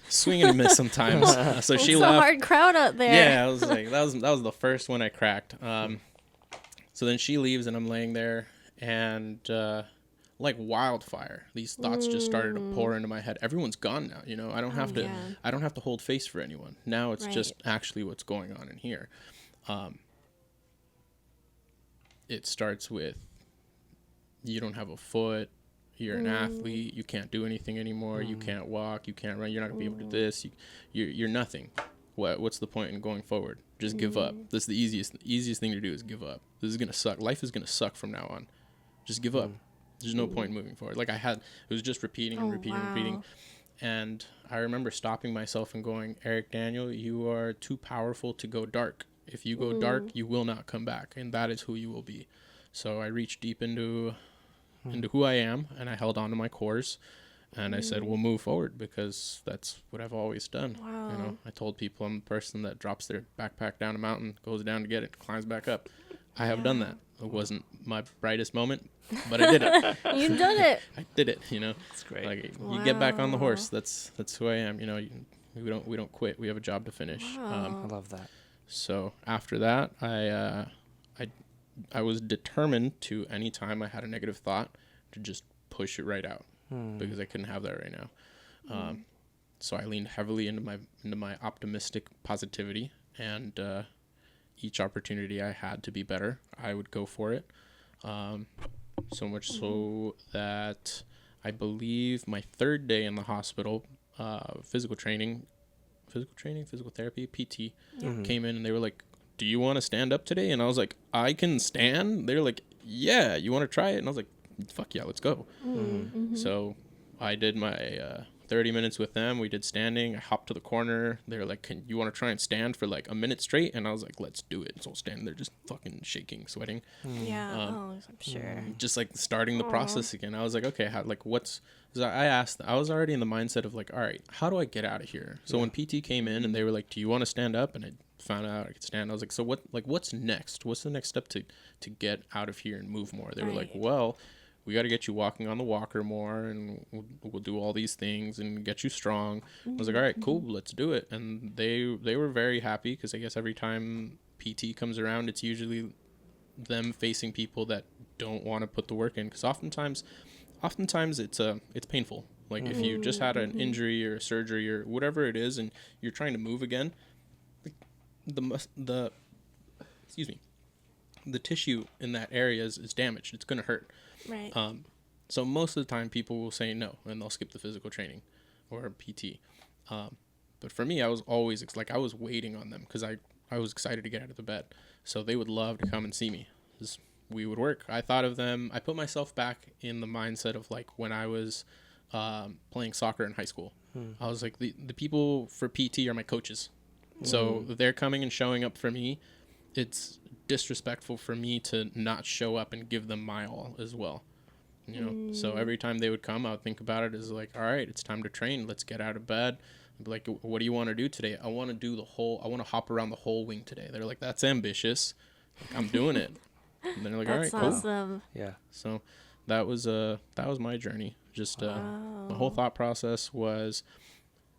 swing and a miss sometimes. So she left. It's a hard crowd out there. Yeah, I was like, that was the first one I cracked. So then she leaves and I'm laying there, and like wildfire, these thoughts just started to pour into my head. Everyone's gone now, you know. I don't have to hold face for anyone. Now it's just actually what's going on in here. It starts with, you don't have a foot, you're an athlete, you can't do anything anymore, you can't walk, you can't run, you're not gonna be able to do this, you're nothing. What's the point in going forward? Just give up. That's the easiest thing to do, is give up. This is gonna suck. Life is gonna suck from now on. Just give up. There's no point in moving forward. Like it was just repeating and repeating. And I remember stopping myself and going, Eric Daniel, you are too powerful to go dark. If you go dark, you will not come back, and that is who you will be. So I reached deep into who I am, and I held on to my cores, and I said, we'll move forward, because that's what I've always done. Wow. You know, I told people I'm the person that drops their backpack down a mountain, goes down to get it, climbs back up. I have done that. It wasn't my brightest moment, but I did it. You did it. I did it. That's great. Like you get back on the Wow. horse. That's who I am. We don't quit. We have a job to finish. Wow. I love that. So after that, I was determined to, anytime I had a negative thought, to just push it right out because I couldn't have that right now. So I leaned heavily into my optimistic positivity, and each opportunity I had to be better, I would go for it. So much so that I believe my third day in the hospital, physical therapy, PT, came in and they were like, "Do you want to stand up today?" And I was like, "I can stand." They were like, "Yeah, you want to try it?" And I was like, "Fuck yeah, let's go." So I did my 30 minutes with them. We did standing. I hopped to the corner. They were like, "Can you want to try and stand for like a minute straight?" And I was like, "Let's do it." So I'll stand there just fucking shaking, sweating. Yeah. I'm sure. Just like starting the process again. I was like, okay, I was already in the mindset of like, all right, how do I get out of here? So when PT came in and they were like, "Do you want to stand up?" And I found out I could stand. I was like, so what's next? What's the next step to get out of here and move more? They were like, Right. well, we got to get you walking on the walker more, and we'll do all these things and get you strong. I was like, all right, cool, let's do it. And they were very happy because I guess every time PT comes around, it's usually them facing people that don't want to put the work in, because oftentimes it's painful. Like if you just had an injury or a surgery or whatever it is and you're trying to move again, the tissue in that area is damaged. It's going to hurt. Right. So most of the time people will say no and they'll skip the physical training or PT. But for me, I was always I was waiting on them because I was excited to get out of the bed. So they would love to come and see me. We would work. I thought of them. I put myself back in the mindset of like when I was playing soccer in high school. I was like, the people for PT are my coaches. So they're coming and showing up for me. It's disrespectful for me to not show up and give them my all as well. So every time they would come, I would think about it as like, all right, it's time to train. Let's get out of bed. I'd be like, what do you want to do today? I want to hop around the whole wing today. They're like, that's ambitious. Like, I'm doing it. And they're like, all right, That's cool. awesome. Yeah. So that was my journey. Just the whole thought process was,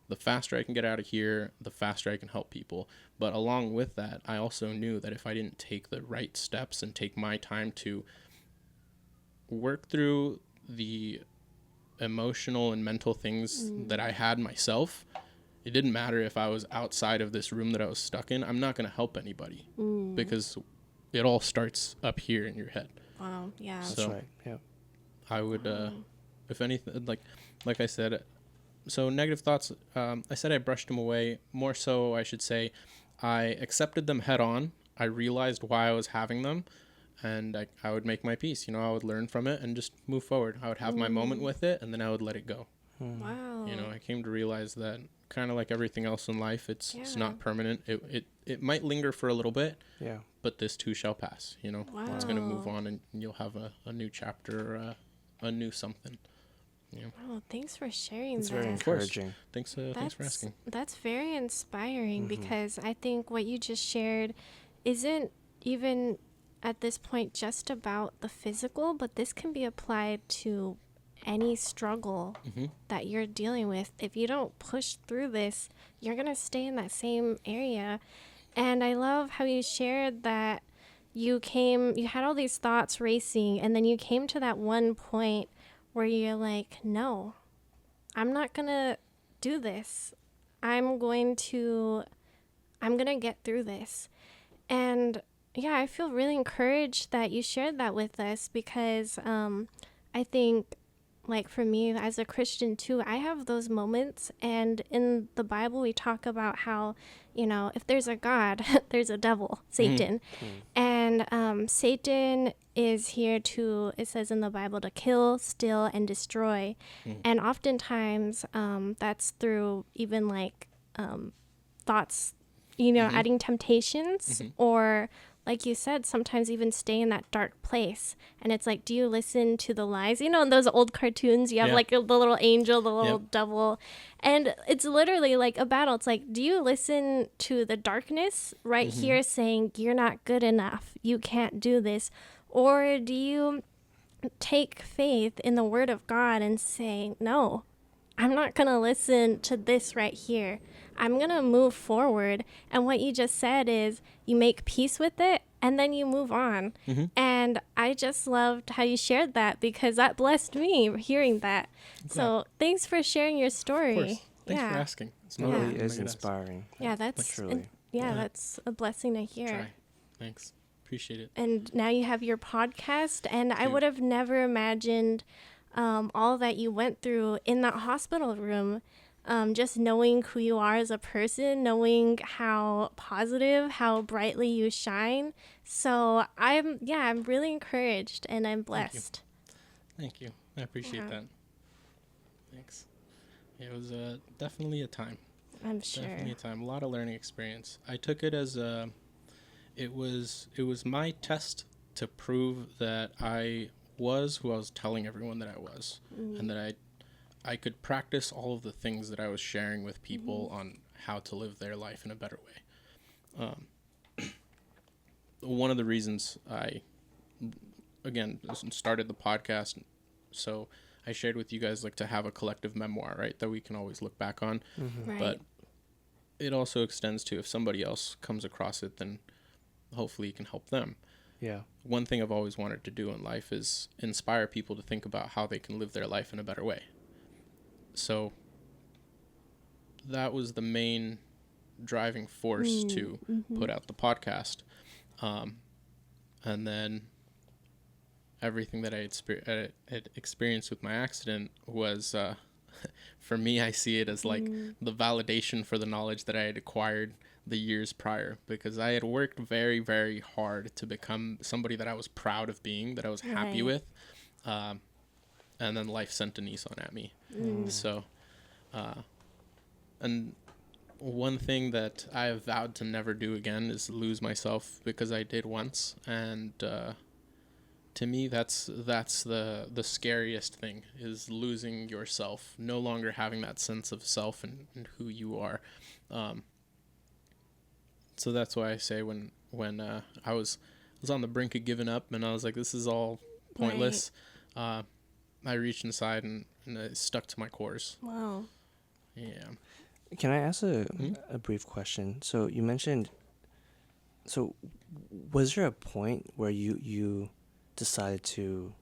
the faster I can get out of here, the faster I can help people. But along with that, I also knew that if I didn't take the right steps and take my time to work through the emotional and mental things that I had myself, it didn't matter if I was outside of this room that I was stuck in. I'm not going to help anybody because it all starts up here in your head. Wow. Yeah. That's So- right. Yeah. I would, if anything, like I said, so negative thoughts, I said I brushed them away. More so, I should say, I accepted them head on. I realized why I was having them, and I would make my peace. I would learn from it and just move forward. I would have my moment with it, and then I would let it go. Wow. I came to realize that kind of like everything else in life, it's Yeah. not permanent. It might linger for a little bit, Yeah. but this too shall pass. It's going to move on, and you'll have a new chapter, a new something. Oh, thanks for sharing It's that. very Of course. encouraging. Thanks for asking. That's very inspiring because I think what you just shared isn't even at this point just about the physical, but this can be applied to any struggle that you're dealing with. If you don't push through this, you're going to stay in that same area. And I love how you shared that you had all these thoughts racing, and then you came to that one point where you're like, no, I'm not going to do this. I'm going to get through this. And yeah, I feel really encouraged that you shared that with us because I think, like for me as a Christian too, I have those moments. And in the Bible, we talk about how, if there's a God, there's a devil, Satan. And Satan is here it says in the Bible, to kill, steal, and destroy. And oftentimes that's through even like thoughts, adding temptations or, like you said, sometimes even stay in that dark place. And it's like, do you listen to the lies? In those old cartoons, you have like the little angel, the little devil. And it's literally like a battle. It's like, do you listen to the darkness right here saying, you're not good enough, you can't do this? Or do you take faith in the word of God and say, no, I'm not going to listen to this right here. I'm going to move forward. And what you just said is you make peace with it and then you move on. Mm-hmm. And I just loved how you shared that because that blessed me hearing that. So thanks for sharing your story. Of course. Thanks for asking. It's It not really really is inspiring. Yeah, that's truly. that's a blessing to hear. Try. Thanks. Appreciate it. And now you have your podcast, and I Dude. would have never imagined all that you went through in that hospital room. Just knowing who you are as a person, knowing how positive, how brightly you shine. So I'm really encouraged and I'm blessed. Thank you. I appreciate Yeah. that. Thanks. It was definitely a time. I'm sure. Definitely a time. A lot of learning experience. I took it as it was my test to prove that I was who I was telling everyone that I was, and that I could practice all of the things that I was sharing with people on how to live their life in a better way. One of the reasons I, again, started the podcast, so I shared with you guys like to have a collective memoir, right, that we can always look back on. Right. But it also extends to if somebody else comes across it, then hopefully you can help them. Yeah. One thing I've always wanted to do in life is inspire people to think about how they can live their life in a better way. So that was the main driving force to put out the podcast. And then everything that I had experienced with my accident was, for me, I see it as like the validation for the knowledge that I had acquired the years prior, because I had worked very, very hard to become somebody that I was proud of being, that I was happy with. And then life sent a Nissan at me. So, and one thing that I have vowed to never do again is lose myself, because I did once. And, to me, that's the scariest thing, is losing yourself, no longer having that sense of self and who you are. So that's why I say when I was on the brink of giving up and I was like, this is all pointless, I reached inside and I stuck to my course. Wow. Yeah. Can I ask a brief question? So you mentioned, so was there a point where you decided to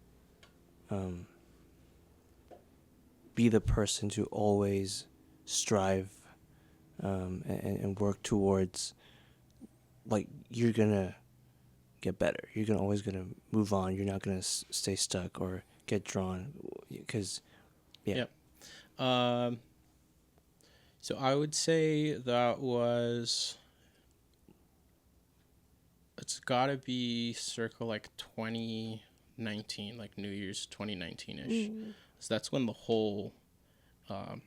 be the person to always strive and work towards, like, you're gonna get better, you're always gonna move on, you're not gonna stay stuck or get drawn, because Yep. So I would say that it's gotta be circa like 2019, like New Year's 2019-ish. So that's when the whole, to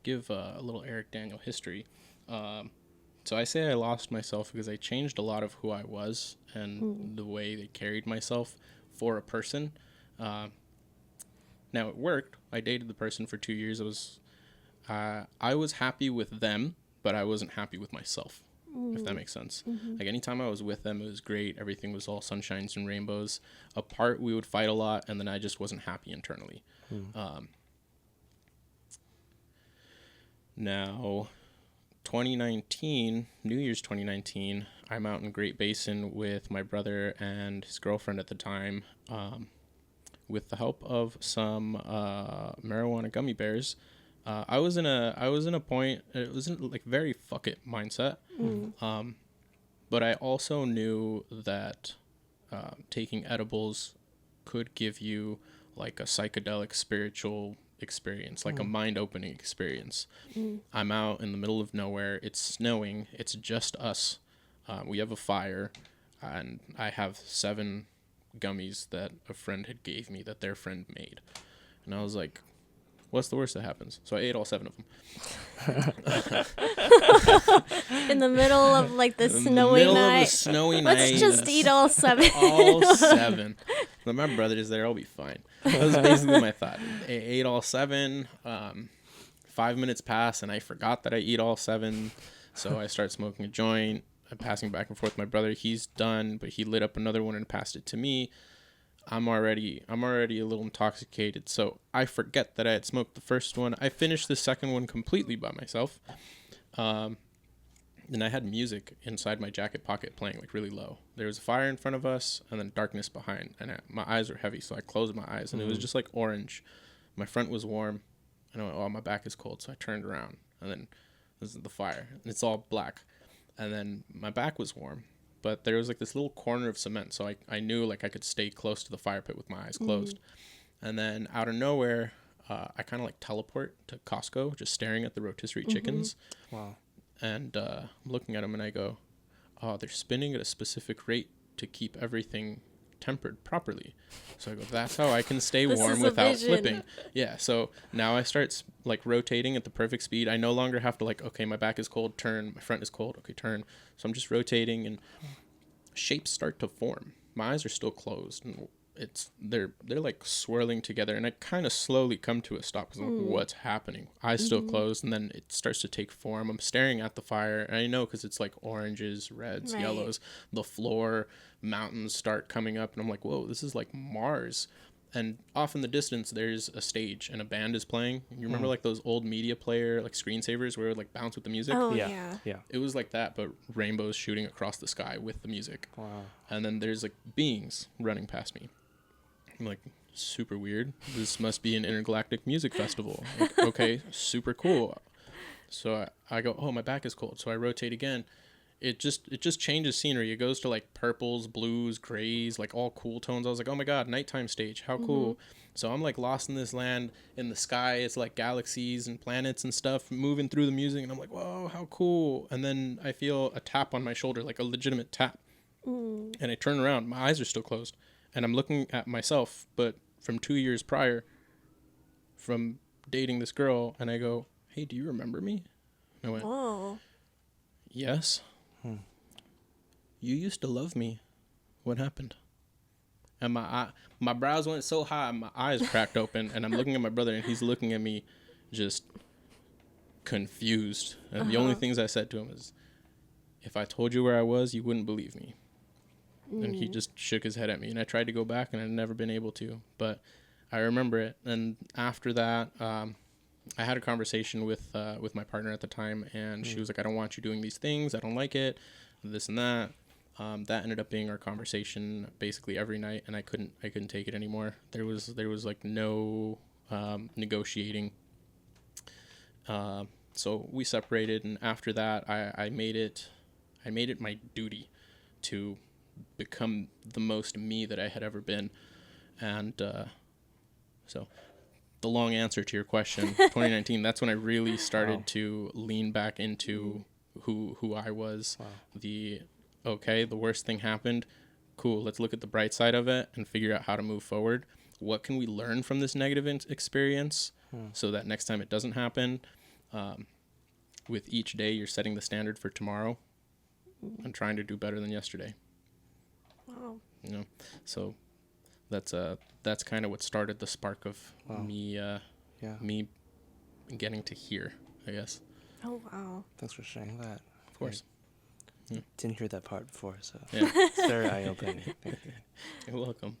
give a little Eric Daniel history, so I say I lost myself because I changed a lot of who I was and the way they carried myself for a person. Now it worked. I dated the person for 2 years. I was happy with them, but I wasn't happy with myself, if that makes sense. Like anytime I was with them, it was great. Everything was all sunshines and rainbows. Apart, we would fight a lot, and then I just wasn't happy internally. Now, 2019, New Year's 2019, I'm out in Great Basin with my brother and his girlfriend at the time, with the help of some marijuana gummy bears. I was in a point, it was in like very fuck it mindset. But I also knew that taking edibles could give you like a psychedelic spiritual experience, like a mind-opening experience. I'm out in the middle of nowhere. It's snowing. It's just us. We have a fire, and I have 7 gummies that a friend had gave me that their friend made. And I was like, what's the worst that happens? So I ate all 7 of them. In the middle of like the snowy night. Let's just eat all 7. All 7. But my brother is there. I'll be fine. That was basically my thought. I ate all 7. 5 minutes pass, and I forgot that I eat all 7. So I start smoking a joint. I'm passing back and forth with my brother. He's done, but he lit up another one and passed it to me. I'm already a little intoxicated, so I forget that I had smoked the first one. I finished the second one completely by myself. And I had music inside my jacket pocket playing like really low. There was a fire in front of us and then darkness behind, and my eyes were heavy, so I closed my eyes, and it was just like orange. My front was warm, and I went, oh, my back is cold, so I turned around, and then this is the fire, and it's all black, and then my back was warm, but there was like this little corner of cement, so I knew like I could stay close to the fire pit with my eyes closed. And then out of nowhere, I kind of like teleport to Costco, just staring at the rotisserie chickens. Wow. And I'm looking at them and I go, oh, they're spinning at a specific rate to keep everything tempered properly. So I go, that's how I can stay warm without flipping. Yeah. So now I start like rotating at the perfect speed. I no longer have to like, okay, my back is cold, turn. My front is cold, okay, turn. So I'm just rotating and shapes start to form. My eyes are still closed and they're like swirling together, and I kind of slowly come to a stop because I'm like, what's happening? Eyes still closed, and then it starts to take form. I'm staring at the fire, and I know because it's like oranges, reds, yellows, the floor, mountains start coming up, and I'm like, whoa, this is like Mars. And off in the distance, there's a stage and a band is playing. You remember like those old media player like screensavers where it would like bounce with the music? Oh, yeah. It was like that, but rainbows shooting across the sky with the music. Wow. And then there's like beings running past me. I'm like, super weird. This must be an intergalactic music festival. Like, okay, super cool. So I go, oh, my back is cold. So I rotate again. It just changes scenery. It goes to like purples, blues, grays, like all cool tones. I was like, oh my God, nighttime stage. How cool. So I'm like lost in this land in the sky. It's like galaxies and planets and stuff moving through the music. And I'm like, whoa, how cool. And then I feel a tap on my shoulder, like a legitimate tap. And I turn around. My eyes are still closed. And I'm looking at myself, but from 2 years prior, from dating this girl. And I go, hey, do you remember me? And I went, Whoa. Yes. You used to love me. What happened? And my brows went so high, my eyes cracked open, and I'm looking at my brother, and he's looking at me just confused. And the only things I said to him is, if I told you where I was, you wouldn't believe me. And he just shook his head at me, and I tried to go back, and I'd never been able to. But I remember it. And after that, I had a conversation with my partner at the time, and she was like, I don't want you doing these things. I don't like it, this and that. That ended up being our conversation basically every night, and I couldn't take it anymore. There was like no negotiating. So we separated, and after that, I made it my duty to become the most me that I had ever been. And so the long answer to your question, 2019, that's when I really started to lean back into who I was. Wow. The worst thing happened. Cool, let's look at the bright side of it and figure out how to move forward. What can we learn from this negative experience so that next time it doesn't happen? With each day, you're setting the standard for tomorrow and trying to do better than yesterday. Wow. You know, so that's kind of what started the spark of me getting to here, I guess. Oh, wow. Thanks for sharing that. Of course. Didn't hear that part before, so yeah. It's very eye-opening. Thank you. You're welcome.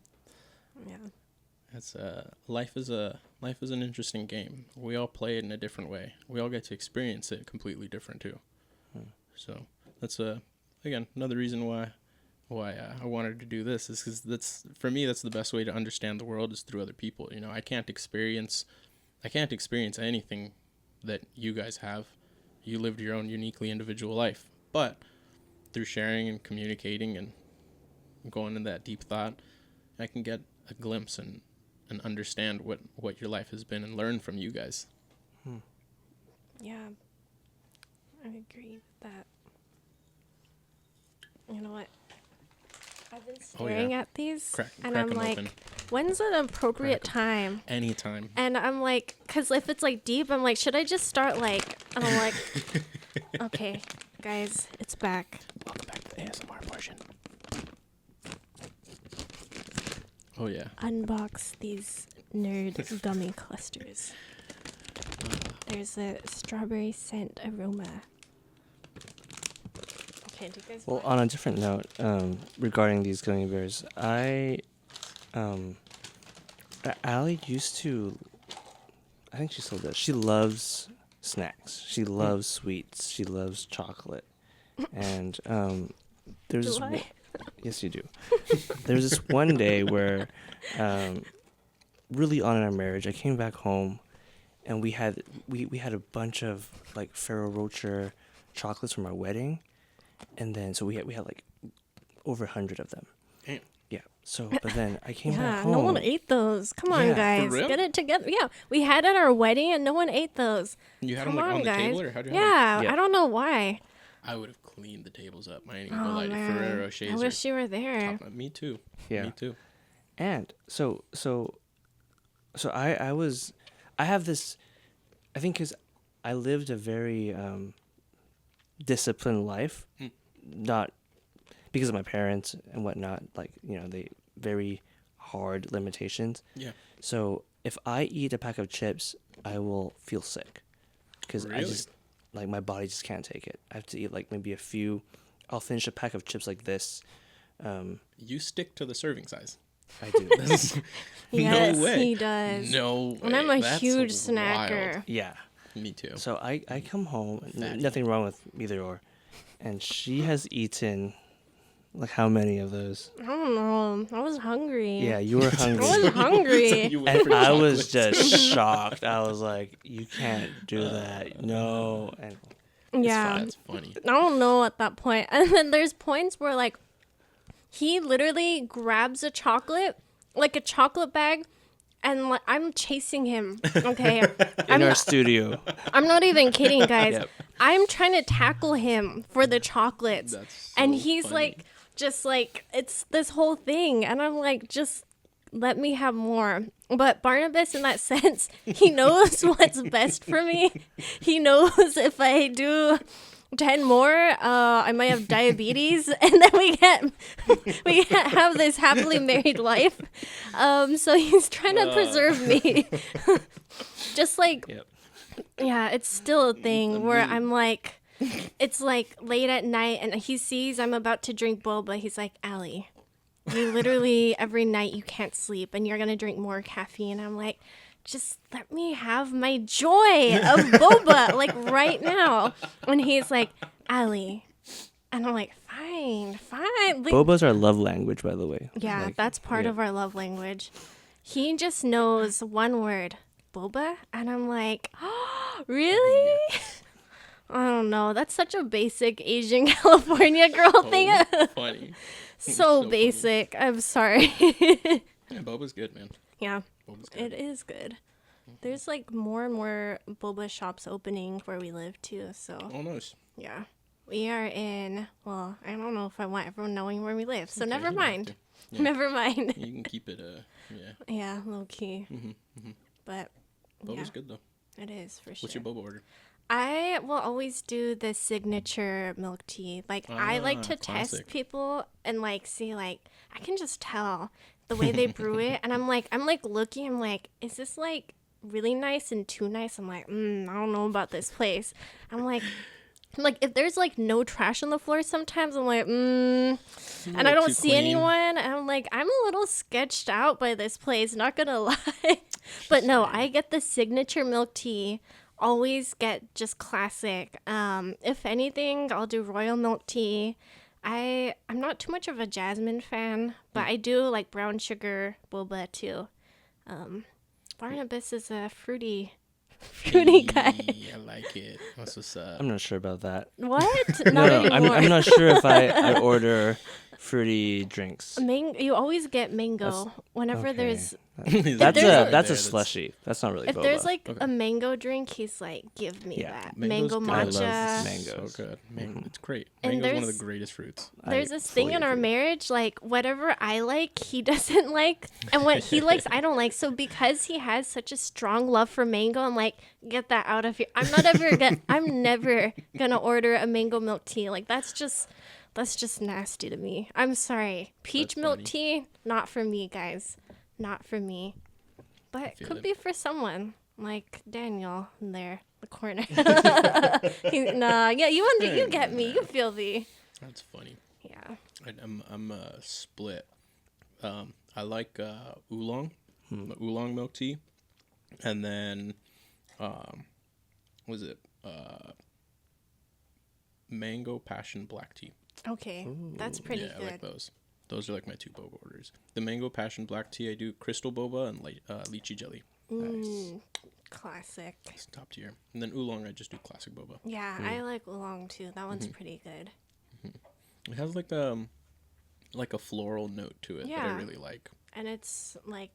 Yeah. It's life is an interesting game. We all play it in a different way. We all get to experience it completely different too. So that's again another reason why I wanted to do this is because that's the best way to understand the world is through other people. You know, I can't experience anything that you guys have. You lived your own uniquely individual life, but through sharing and communicating and going into that deep thought, I can get a glimpse and understand what your life has been and learn from you guys. Yeah, I agree with that. You know what? I've been staring at these, and I'm like, open. When's an appropriate time? Anytime. And I'm like, because if it's like deep, I'm like, should I just start like, and I'm like, okay, guys, it's back. Welcome back to the ASMR portion. Oh, yeah. Unbox these nerd gummy clusters. There's a strawberry scent aroma. Okay, do you guys Well, want- on a different note, regarding these gummy bears, Allie used to, I think she still does. She loves snacks. She loves sweets. She loves chocolate. And there's Do this I? yes, you do. There's this one day where, really on in our marriage, I came back home, and we had a bunch of like Ferrero Rocher chocolates from our wedding, and then so we had like over 100 of them. Damn. Yeah. So, but then I came back Yeah, home. no one ate those. Come on, Yeah. guys, For real? get it together. Yeah, we had at our wedding, and no one ate those. You had Come them like on the guys. table, or how'd you have Yeah, Yeah. I don't know why. them? I would have cleaned the tables up. I ain't even Oh gonna lie to you. man, Ferrero I Rochers. wish you were there. Me too. Yeah. Me too. And so I have this, I think, because I lived a very disciplined life, not because of my parents and whatnot, like, they very hard limitations. Yeah. So if I eat a pack of chips, I will feel sick because I Really? just, like, my body just can't take it. I have to eat like maybe a few. I'll finish a pack of chips like this. You stick to the serving size. I do. Yes, no way. he does. No way. And I'm a That's huge wild. snacker. Yeah. Me too. So I come home, Fatty. nothing wrong with either or, and she has eaten, like, how many of those? I don't know. I was hungry. Yeah, you were I hungry. was hungry. You went And for I was chocolates. just shocked. I was like, you can't do that. No. And Yeah. That's funny. I don't know at that point. And then there's points where, like, he literally grabs a chocolate, like a chocolate bag, and like, I'm chasing him. Okay. in our studio. I'm not even kidding, guys. Yep. I'm trying to tackle him for the chocolates. That's And so he's funny. like, just like, it's this whole thing. And I'm like, just let me have more. But Barnabas, in that sense, he knows what's best for me. He knows if I do 10 more, I might have diabetes, and then we can't have this happily married life. So he's trying to preserve me. Just like, Yep. yeah, it's still a thing where I'm like, it's like late at night, and he sees I'm about to drink boba. He's like, Allie, you literally every night you can't sleep, and you're gonna drink more caffeine. I'm like, just let me have my joy of boba, like right now. And he's like, Allie. And I'm like, fine. Like, Boba's our love language, by the way. yeah, Like, that's part yeah. of our love language. He just knows one word, boba. And I'm like, oh, really? I don't know. That's such a basic Asian California girl thing. Funny. So funny. basic. I'm sorry. Yeah, boba's good, man. Yeah. Boba's good. It is good. There's like more and more boba shops opening where we live too. So Oh, nice. yeah, we are in. Well, I don't know if I want everyone knowing where we live. So Okay, never you don't have mind. to. Yeah. Never mind. You can keep it, yeah. Yeah, low key. But Boba's yeah, good, though. it is for sure. What's your boba order? I will always do the signature milk tea. Like I like to test classic. people and like see like I can just tell the way they brew it, and I'm like looking. I'm like, is this like really nice and too nice? I'm like, I don't know about this place. I'm like if there's like no trash on the floor, sometimes I'm like, and I don't see anyone, and I'm like, I'm a little sketched out by this place. Not gonna lie, but no, I get the signature milk tea. Always get just classic. If anything, I'll do royal milk tea. I'm not too much of a jasmine fan, but I do like brown sugar boba too. Barnabas is a fruity guy. I like it. That's what's up. I'm not sure about that. What? No, Not I'm anymore. not sure if I order fruity drinks. You always get mango whenever Okay. there's That's there's a that's a slushy. That's not really if boba. there's like Okay. a mango drink, he's like, give me Yeah, that Mango's mango good. I love matcha. mangoes. So good. Man, it's great. And Mango's one of there's- the greatest fruits. There's I this thing fully in our agree. marriage, like whatever I like, he doesn't like, and what he likes, I don't like. So because he has such a strong love for mango, I'm like, get that out of here. I'm never gonna order a mango milk tea. Like that's just nasty to me. I'm sorry. Peach That's milk funny. tea, not for me, guys. Not for me. But Feel could it. be for someone like Daniel in there, the corner. Yeah, you get me. You feel me. That's funny. Yeah. I'm split. I like oolong, oolong milk tea, and then was it mango passion black tea. Okay. That's pretty Yeah, good. I like those. Those are like my two boba orders. The mango passion black tea, I do crystal boba and lychee jelly. Classic. It's top tier. And then oolong, I just do classic boba. Yeah, I like oolong too. That one's pretty good. It has like a floral note to it that I Yeah. really like. And it's like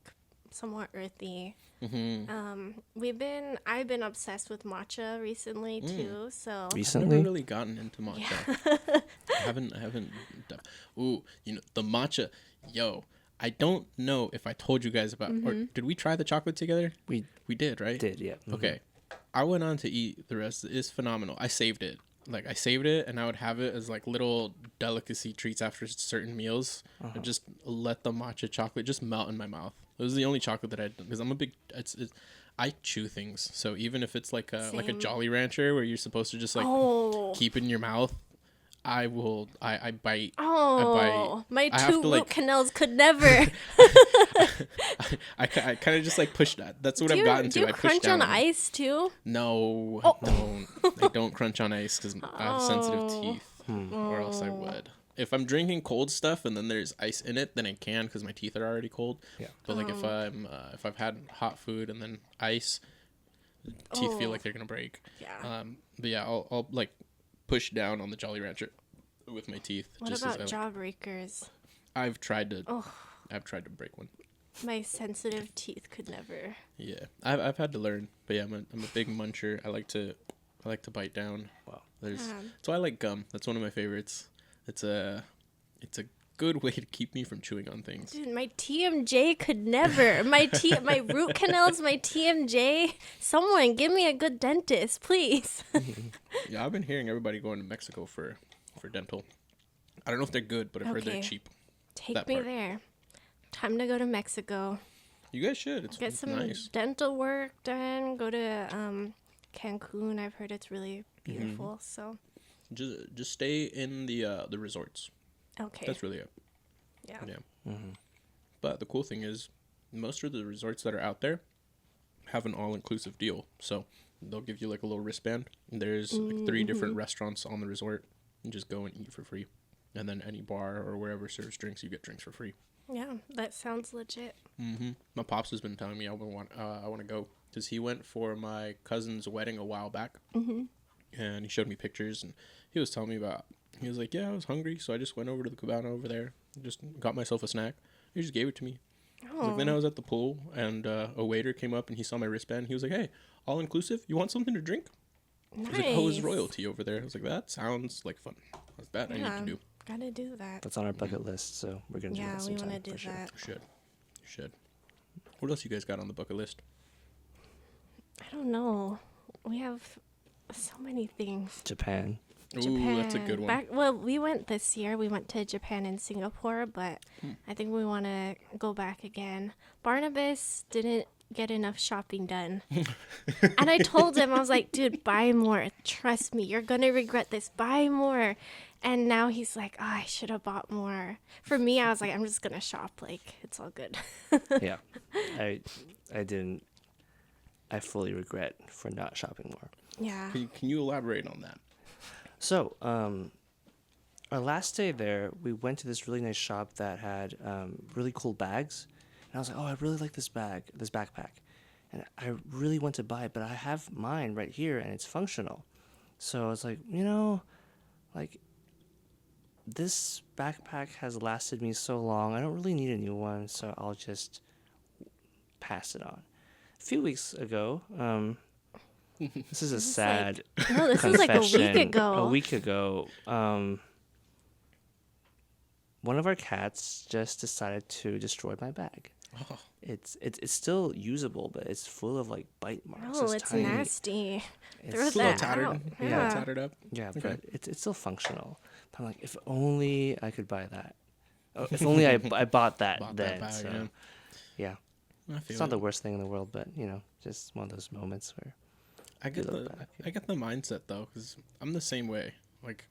somewhat earthy. Mm-hmm. I've been obsessed with matcha recently too. So I've never Recently, really gotten into matcha. I haven't done. Ooh, the matcha. Yo, I don't know if I told you guys about, or did we try the chocolate together? we We did, right? did, yeah. Okay. I went on to eat the rest. It's phenomenal. I saved it. Like, I saved it, and I would have it as, like, little delicacy treats after certain meals. And just let the matcha chocolate just melt in my mouth. It was the only chocolate that I had, because I'm a big, I chew things. So even if it's like a Same. Jolly Rancher where you're supposed to just, like, oh, keep it in your mouth, I bite. oh, my I have two to, root like- canals could never. I kind of just, like, push that. That's what do I've you, gotten do to. you I push crunch down on on it. ice too? No, no, I don't crunch on ice because I have sensitive teeth, or else I would. If I'm drinking cold stuff and then there's ice in it, then I can because my teeth are already cold. Yeah. But like if I've had hot food and then ice, teeth feel like they're gonna break. Yeah. But yeah, I'll like push down on the Jolly Rancher with my teeth. What just about as I, jawbreakers? I've tried to break one. My sensitive teeth could never. Yeah, I've had to learn. But yeah, I'm a big muncher. I like to bite down. Wow. So I like gum. That's one of my favorites. It's a good way to keep me from chewing on things. Dude, my TMJ could never. My root canals, my TMJ. Someone give me a good dentist, please. Yeah, I've been hearing everybody going to Mexico for dental. I don't know if they're good, but I've heard they're Okay. cheap. Take That me part. there. Time to go to Mexico. You guys should. It's Get some nice. dental work done. Go to Cancun. I've heard it's really beautiful. So Just stay in the resorts. okay. That's really it. Yeah. Yeah. But the cool thing is, most of the resorts that are out there have an all-inclusive deal. So they'll give you like a little wristband. There's like 3 different restaurants on the resort. You just go and eat for free. And then any bar or wherever serves drinks, you get drinks for free. Yeah, that sounds legit. My pops has been telling me I want to go because he went for my cousin's wedding a while back, and he showed me pictures and he was telling me about. He was like, "Yeah, I was hungry, so I just went over to the cabana over there, just got myself a snack. He just gave it to me. Like, then I was at the pool and a waiter came up and he saw my wristband. He was like, "Hey, all inclusive. You want something to drink?" Nice. I was like, "Oh, it's royalty over there." I was like, "That sounds like fun. That's that I need to do." Gotta do that. That's on our bucket list, so we're gonna do Yeah, that we sometime want to do for sure. that. You should. What else you guys got on the bucket list? I don't know. We have so many things. Japan. Ooh, that's a good one. We went this year. We went to Japan and Singapore, but I think we want to go back again. Barnabas didn't get enough shopping done. And I told him, I was like, dude, buy more. Trust me, you're going to regret this. Buy more. And now he's like, oh, I should have bought more. For me, I was like, I'm just going to shop. Like, it's all good. Yeah. I didn't. I fully regret for not shopping more. Yeah. Can you elaborate on that? So, our last day there, we went to this really nice shop that had really cool bags. And I was like, oh, I really like this backpack. And I really want to buy it, but I have mine right here and it's functional. So I was like, like, this backpack has lasted me so long. I don't really need a new one, so I'll just pass it on. A few weeks ago, this is a sad No, this is like a week confession. ago. A week ago, one of our cats just decided to destroy my bag. Oh. It's still usable, but it's full of like bite marks. Oh, it's tiny. nasty. It's Throw It's a little that tattered. out. Yeah, Yeah. tattered up. Yeah, Okay. but it's still functional. But I'm like, if only I could buy that. Oh, if only I bought that Bought then. that bag, So, yeah. I It's feel not it. the worst thing in the world, but just one of those moments where I get look the back, I get the mindset though, because I'm the same way. Like,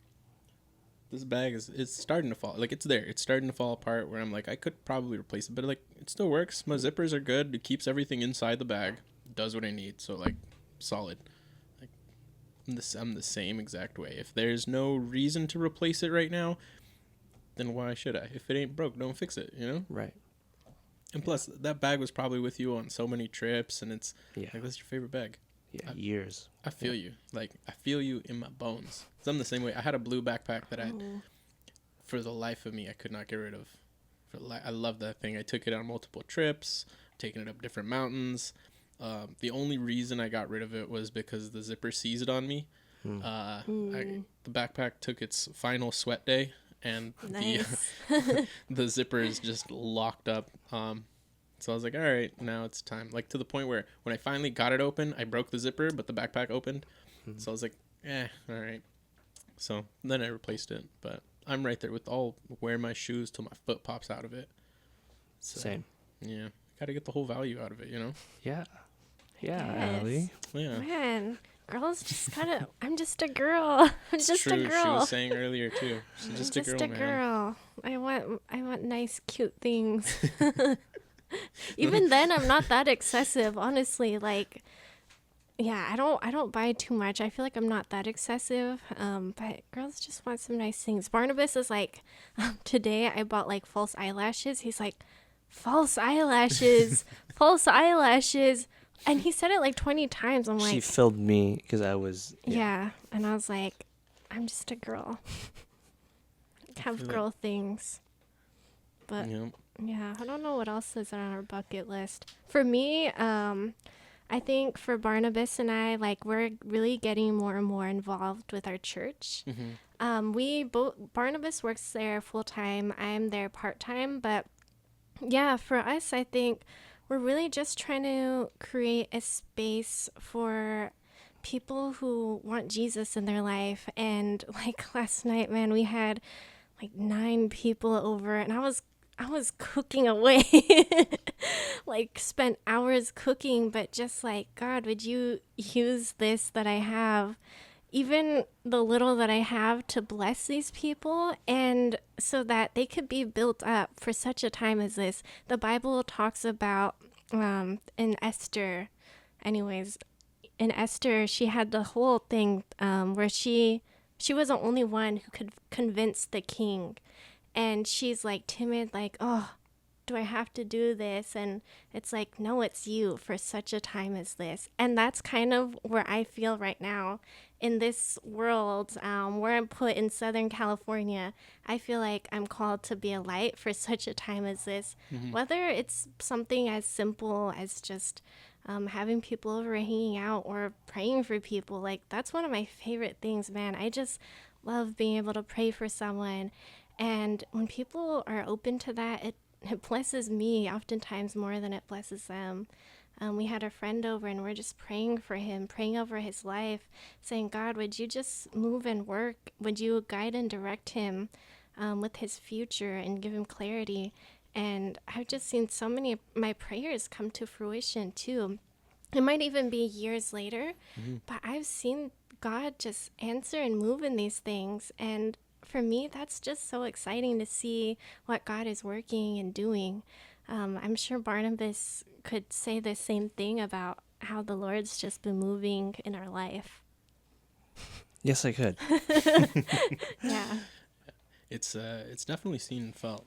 this bag is it's starting to fall. Like, it's there. It's starting to fall apart where I'm like, I could probably replace it, but like it still works. My zippers are good. It keeps everything inside the bag. Does what I need. So like solid. Like I'm the same exact way. If there's no reason to replace it right now, then why should I? If it ain't broke, don't fix it, you know? Right. And plus that bag was probably with you on so many trips, and it's Yeah. like, that's your favorite bag. Yeah. Years. I feel you. Like, I feel you in my bones. 'Cause I'm the same way. I had a blue backpack that for the life of me, I could not get rid of. I love that thing. I took it on multiple trips, taking it up different mountains. The only reason I got rid of it was because the zipper seized on me. The backpack took its final sweat day, and Nice. the zipper is just locked up. So I was like, all right, now it's time. Like, to the point where when I finally got it open, I broke the zipper, but the backpack opened. So I was like, all right. So then I replaced it. But I'm right there with wear my shoes till my foot pops out of it. So, Same. Yeah. Got to get the whole value out of it, you know? Yeah. Yeah, Yes. Allie. Yeah. Man, girls just gotta. I'm just a girl. I'm It's just true. a girl. She was saying earlier, too. She's I'm just a girl, man. girl. I want nice, cute things. Even then, I'm not that excessive, honestly. Like, yeah, I don't buy too much. I feel like I'm not that excessive. But girls just want some nice things. Barnabas is like, today I bought like false eyelashes. He's like, false eyelashes, false eyelashes. And he said it like 20 times. I'm She like, filled me because I was. yeah. And I was like, I'm just a girl. Have feel girl things. But Yeah. yeah, I don't know what else is on our bucket list. For me, I think for Barnabas and I, like, we're really getting more and more involved with our church. Barnabas works there full time. I'm there part time. But yeah, for us, I think we're really just trying to create a space for people who want Jesus in their life. And like last night, man, we had like 9 people over, and I was cooking away. Like, spent hours cooking, but just like, God, would you use this that I have, even the little that I have, to bless these people, and so that they could be built up for such a time as this. The Bible talks about in Esther, anyways, in Esther, she had the whole thing where she was the only one who could convince the king. And she's like timid, like, oh, do I have to do this? And it's like, no, it's you for such a time as this. And that's kind of where I feel right now in this world, where I'm put in Southern California. I feel like I'm called to be a light for such a time as this. Whether it's something as simple as just having people over and hanging out, or praying for people. Like, that's one of my favorite things, man. I just love being able to pray for someone. And when people are open to that, it blesses me oftentimes more than it blesses them. We had a friend over, and we're just praying for him, praying over his life, saying, God, would you just move and work? Would you guide and direct him with his future and give him clarity? And I've just seen so many of my prayers come to fruition too. It might even be years later, but I've seen God just answer and move in these things. And for me, that's just so exciting to see what God is working and doing. I'm sure Barnabas could say the same thing about how the Lord's just been moving in our life. Yes, I could. Yeah. It's definitely seen and felt.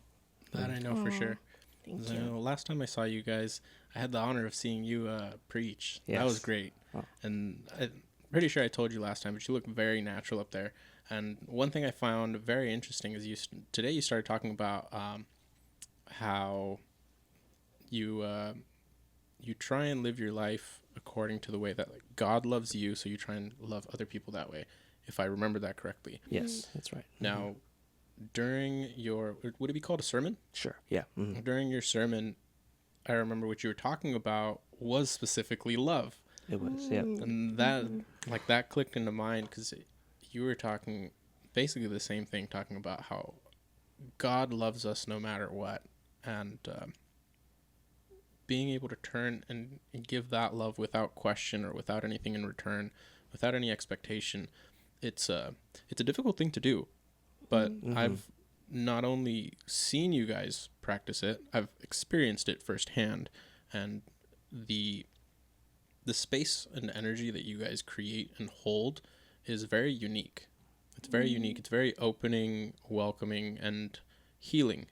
That I know for sure. Thank 'Cause I you. know last time I saw you guys, I had the honor of seeing you preach. Yes. That was great. Oh. And I'm pretty sure I told you last time, but you look very natural up there. And one thing I found very interesting is today you started talking about how you try and live your life according to the way that, like, God loves you, so you try and love other people that way, if I remember that correctly. Yes, that's right. Now, during your, would it be called a sermon? Sure. Yeah. During your sermon, I remember what you were talking about was specifically love. It was. Yeah. And that clicked into mind, because you were talking basically the same thing, talking about how God loves us no matter what. And being able to turn and give that love without question or without anything in return, without any expectation, it's a difficult thing to do. but I've not only seen you guys practice it, I've experienced it firsthand, and the space and energy that you guys create and hold is very unique. It's very unique. It's very opening, welcoming, and healing.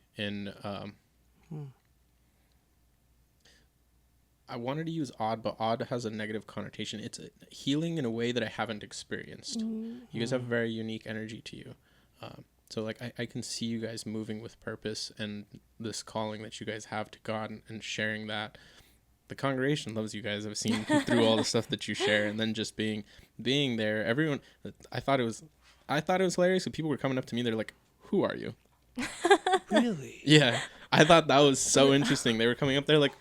I wanted to use odd, but odd has a negative connotation. It's healing in a way that I haven't experienced. You guys have a very unique energy to you. So like I can see you guys moving with purpose and this calling that you guys have to God, and sharing that. The congregation loves you guys. I've seen through all the stuff that you share, and then just being there. Everyone, I thought it was hilarious. And people were coming up to me. They're like, "Who are you?" Really? Yeah, I thought that was so interesting. They were coming up there like,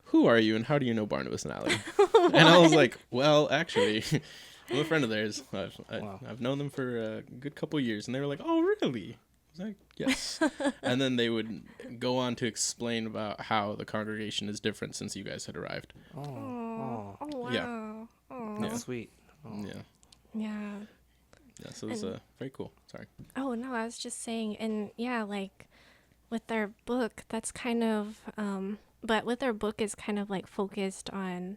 "Who are you, and how do you know Barnabas and Allie?" And I was like, "Well, actually, I'm a friend of theirs. I've known them for a good couple years." And they were like, "Oh, really?" I was like, "Yes." And then they would go on to explain about how the congregation is different since you guys had arrived. Oh, wow. Yeah. Oh. That's sweet. Oh. Yeah. Yeah. Yeah. So it was very cool. Sorry. Oh, no, I was just saying, and yeah, like with our book, that's kind of, but with our book is kind of like focused on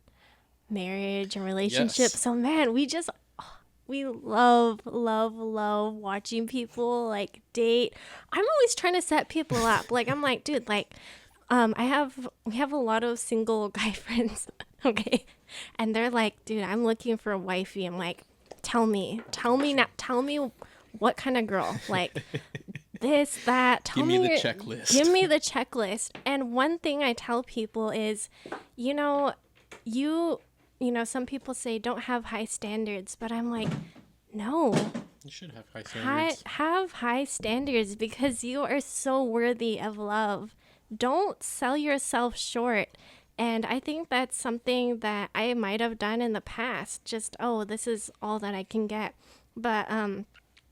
marriage and relationships. Yes. So man, we love watching people like date. I'm always trying to set people up. Like I'm like, dude, like we have a lot of single guy friends, okay? And they're like, dude, I'm looking for a wifey. I'm like, tell me now, tell me what kind of girl, like this, that, tell Give me the your- checklist. Give me the checklist. And one thing I tell people is, you know, some people say don't have high standards, but I'm like, no, You should have high standards. have high standards because you are so worthy of love. Don't sell yourself short. And I think that's something that I might have done in the past. Just, oh, this is all that I can get. But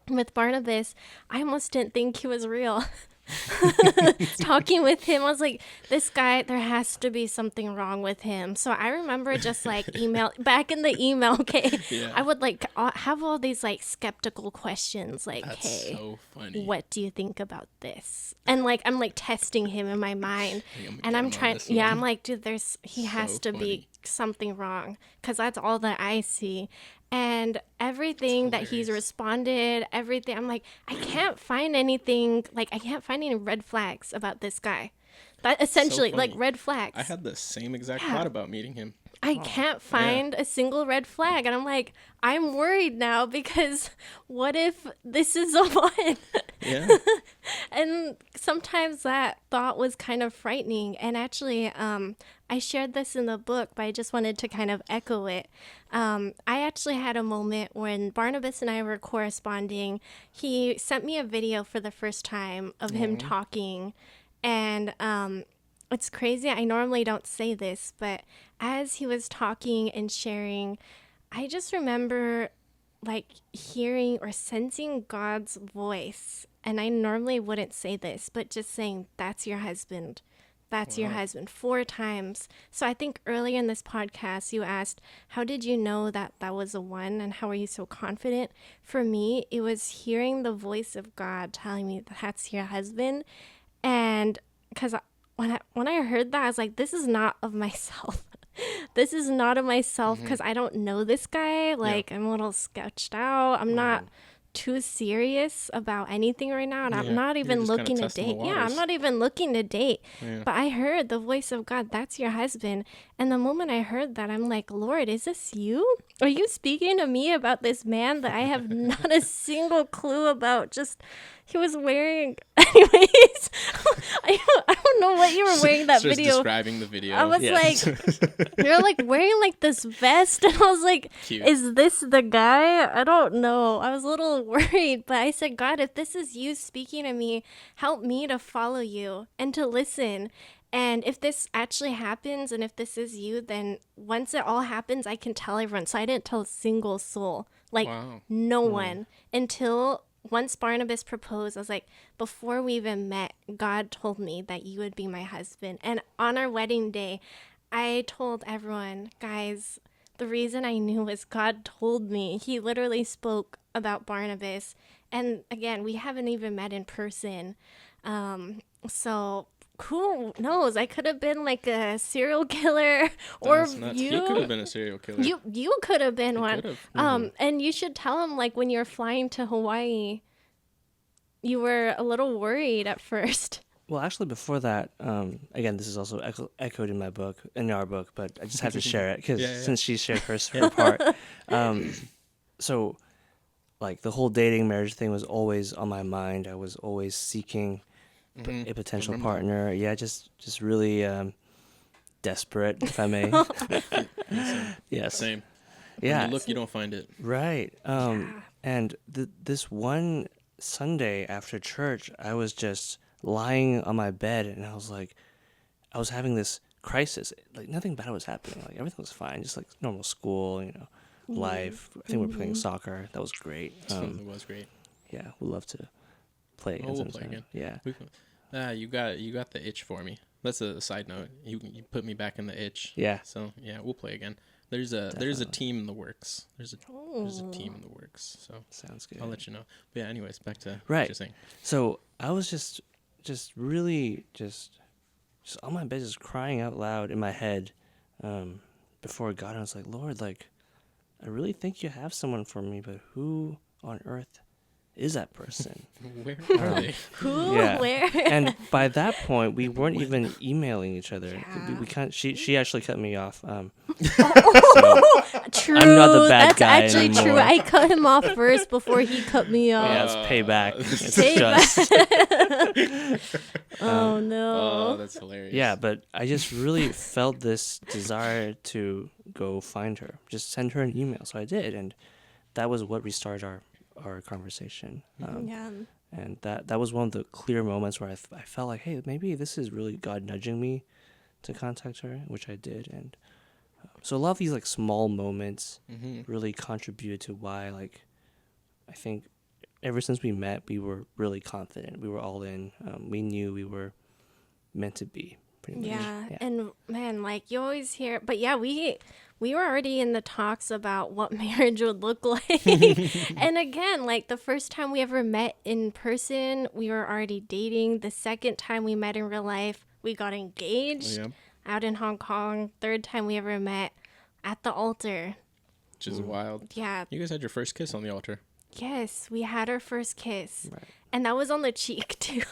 with Barnabas, I almost didn't think he was real. Talking with him, I was like, this guy, there has to be something wrong with him. So I remember just like back in the email, okay, Yeah. I would like have all these like skeptical questions like, That's hey, so funny. what do you think about this? And like I'm like testing him in my mind, I'm and I'm on trying, this yeah, one. I'm like, dude, he has So to be funny. something wrong, because that's all that I see. And everything that he's hilarious. responded, everything, I'm like, I can't find anything, like I can't find any red flags about this guy. That essentially, like funny. red flags. I had the same exact Yeah. thought about meeting him. I can't find a single red flag. And I'm like, I'm worried now because what if this is the one? Yeah. And sometimes that thought was kind of frightening. And actually, I shared this in the book, but I just wanted to kind of echo it. I actually had a moment when Barnabas and I were corresponding. He sent me a video for the first time of him talking. And it's crazy. I normally don't say this, but as he was talking and sharing, I just remember like hearing or sensing God's voice. And I normally wouldn't say this, but just saying, that's your husband. That's your husband 4 times. So I think earlier in this podcast, you asked, how did you know that that was a one? And how are you so confident? For me, it was hearing the voice of God telling me that's your husband. And because when I heard that, I was like, this is not of myself. This is not of myself because I don't know this guy. Like, I'm a little sketched out. I'm not too serious about anything right now. And I'm not You're even just kinda looking to testing the date. Yeah, I'm waters. not even looking to date. Yeah. But I heard the voice of God, that's your husband. And the moment I heard that, I'm like, Lord, is this you? Are you speaking to me about this man that I have not a single clue about? Just, he was wearing, anyways, I don't know what you were wearing that Just video. describing the video. I was like, you're like wearing like this vest. And I was like, Cute. is this the guy? I don't know. I was a little worried, but I said, God, if this is you speaking to me, help me to follow you and to listen. And if this actually happens and if this is you, then once it all happens, I can tell everyone. So I didn't tell a single soul, like Wow. no one, until once Barnabas proposed. I was like, before we even met, God told me that you would be my husband. And on our wedding day, I told everyone, guys, the reason I knew was God told me. He literally spoke about Barnabas. And again, we haven't even met in person. So who knows? I could have been like a serial killer, or That's nuts. He could have been a serial killer. you could have been He one. could have. And you should tell him, like, when you're flying to Hawaii, you were a little worried at first. Well, actually, before that, again, this is also echoed in our book, but I just have to share it because since she shared her part. So, like, the whole dating marriage thing was always on my mind. I was always seeking a potential partner. Yeah, just really desperate, if I may. Yes. Same. Yeah. When you look, you don't find it. Right. And this one Sunday after church, I was just lying on my bed, and I was having this crisis. Like, nothing bad was happening. Like, everything was fine, just like normal school, life. I think we were playing soccer. That was great. It was great. Yeah, we'd love to play again. We'll play again. Yeah. You got the itch for me. That's a side note. You put me back in the itch. Yeah. So yeah, we'll play again. There's a team in the works. There's a team in the works. So Sounds good. I'll let you know. But yeah, anyways, back to Right. what you're saying. So I was just really just on my bed, just crying out loud in my head before God. And I was like, Lord, like, I really think you have someone for me, but who on earth is that person? Where are they? Who? Yeah. Where? And by that point, we weren't even emailing each other. Yeah. We can't. She actually cut me off. True. I'm not the bad That's guy actually anymore. true. I cut him off first before he cut me off. Yeah, it's payback. It's Payback. just. Oh no. Oh, that's hilarious. Yeah, but I just really felt this desire to go find her, just send her an email. So I did, and that was what restarted our conversation. Yeah. And that was one of the clear moments where I felt like, hey, maybe this is really God nudging me to contact her, which I did. And so a lot of these like small moments really contributed to why, like, I think ever since we met, we were really confident. We were all in. We knew we were meant to be. Pretty much. Yeah. And man, like, you always hear, but yeah, we were already in the talks about what marriage would look like. And again, like, the first time we ever met in person, we were already dating. The second time we met in real life, we got engaged out in Hong Kong. Third time we ever met at the altar. Which is wild. Yeah. You guys had your first kiss on the altar. Yes, we had our first kiss. Right. And that was on the cheek too.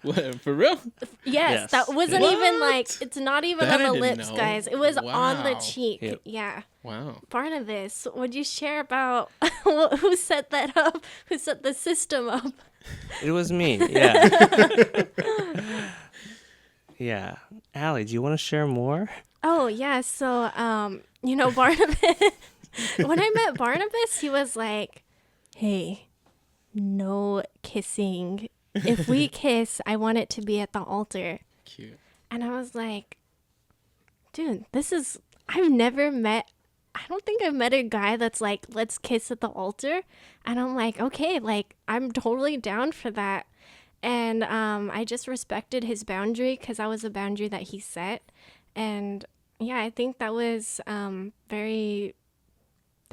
What, for real? Yes, that wasn't What? even like, it's not even That on I the didn't lips, know. guys. It was on the Wow. cheek. Yep. Yeah. Wow. Barnabas, would you share about who set that up? Who set the system up? It was me. Yeah. Yeah. Allie, do you want to share more? Oh, yeah. So, Barnabas, when I met Barnabas, he was like, hey, no kissing. If we kiss, I want it to be at the altar. Cute. And I was like, dude, I've never met, I don't think I've met a guy that's like, let's kiss at the altar. And I'm like, okay, like, I'm totally down for that. And I just respected his boundary because that was a boundary that he set. And yeah, I think that was that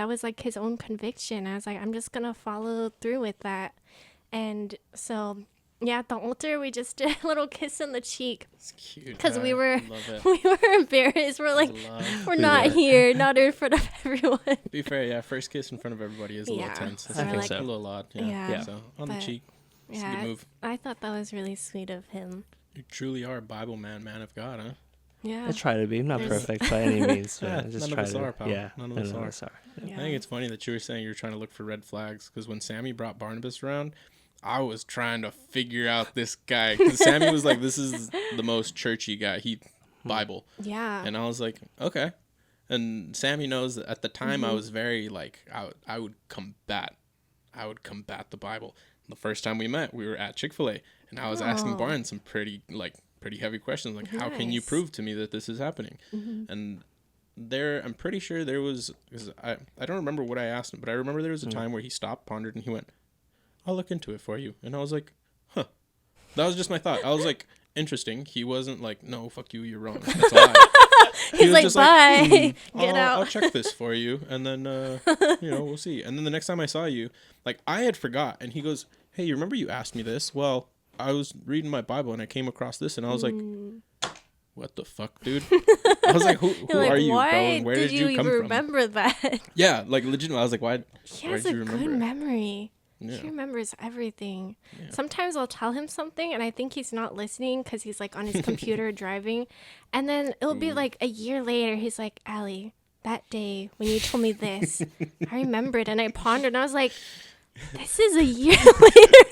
was like his own conviction. I was like, I'm just going to follow through with that. And so, yeah, at the altar, we just did a little kiss on the cheek. It's cute. Because we I were love it. we were embarrassed. We're like, Love. we're not here, not in front of everyone. To be fair, yeah, first kiss in front of everybody is a little Yeah. tense. So I think like, so. A little odd. Yeah. Yeah. So on the But- cheek. It's a Yeah, good move. I thought that was really sweet of him. You truly are a Bible man of God, huh? Yeah. I try to be. I'm not There's- perfect by any means. But Yeah, I just none of try us to. are, pal. Yeah. None of us are. Yeah. I think it's funny that you were saying you're trying to look for red flags because when Sammy brought Barnabas around, I was trying to figure out this guy because Sammy was like, "This is the most churchy guy. He Bible," Yeah. and I was like, "Okay." And Sammy knows that at the time I was very like I would combat the Bible. The first time we met, we were at Chick-fil-A, and I was asking Oh. Barnes some pretty heavy questions like, "How can you Nice. prove to me that this is happening?" And I'm pretty sure there was, because I don't remember what I asked him, but I remember there was a time where he stopped, pondered, and he went, "I'll look into it for you." And I was like, "Huh." That was just my thought. I was like, interesting. He wasn't like, "No, fuck you, you're wrong. That's a lie." He's was like, just bye, get I'll out. check this for you, and then we'll see. And then the next time I saw you, like I had forgot, and he goes, "Hey, you remember you asked me this? Well, I was reading my Bible and I came across this, and I was like, what the fuck, dude? I was like, who You're like, are you, bro? why And where did you even come from? remember that? Yeah, like legitimately, I was like, why? He Why has did a you good remember? memory. Yeah. He remembers everything. Yeah. Sometimes I'll tell him something and I think he's not listening because he's like on his computer driving. And then it'll be like a year later, he's like, Allie, that day when you told me this, I remembered and I pondered and I was like, this is a year later.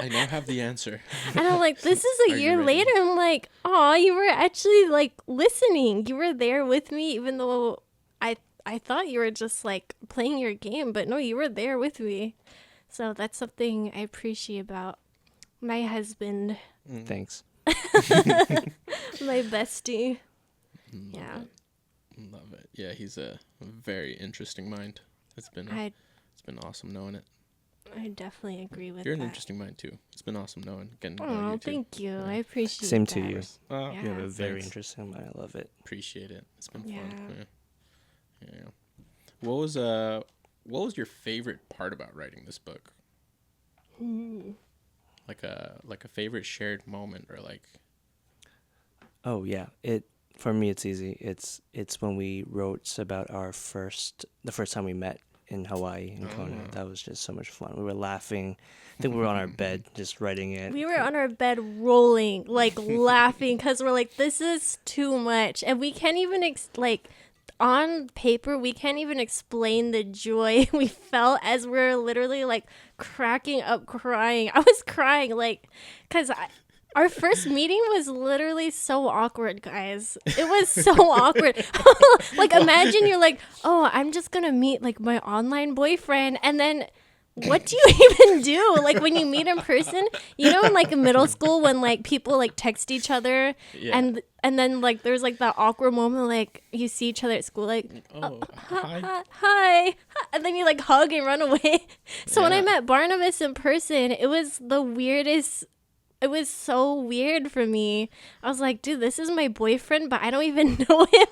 I now have the answer. And I'm like, this is Are a you year ready? later. I'm like, oh, you were actually like listening. You were there with me, even though I thought you were just like playing your game, but no, you were there with me. So that's something I appreciate about my husband, Thanks. my bestie. Love Yeah. it. Love it. Yeah, he's a very interesting mind. It's been awesome knowing it. I definitely agree with You're an that. interesting mind too. It's been awesome getting to know Oh, you too. thank you. Yeah. I appreciate Same that. to you. Oh, Yeah. You have a very Thanks. interesting mind. I love it. Appreciate it. It's been Yeah. fun. Yeah. What was your favorite part about writing this book? Like a favorite shared moment or like. Oh yeah, for me it's easy. It's when we wrote about the first time we met in Hawaii in Kona. That was just so much fun. We were laughing. I think we were on our bed just writing it. We were on our bed rolling, like laughing, because we're like, this is too much. And we can't even, on paper, we can't even explain the joy we felt as we're literally, like, cracking up crying. I was crying, like, because our first meeting was literally so awkward, guys. It was so awkward. Like, imagine you're like, oh, I'm just going to meet, like, my online boyfriend. And then what do you even do? Like, when you meet in person, you know, in, like, middle school when, like, people, like, text each other. Yeah. And then, like, there's, like, that awkward moment, like, you see each other at school, like, Oh, hi. hi. And then you, like, hug and run away. So when I Yeah. met Barnabas in person, it was the weirdest. It was so weird for me. I was like, dude, this is my boyfriend, but I don't even know him.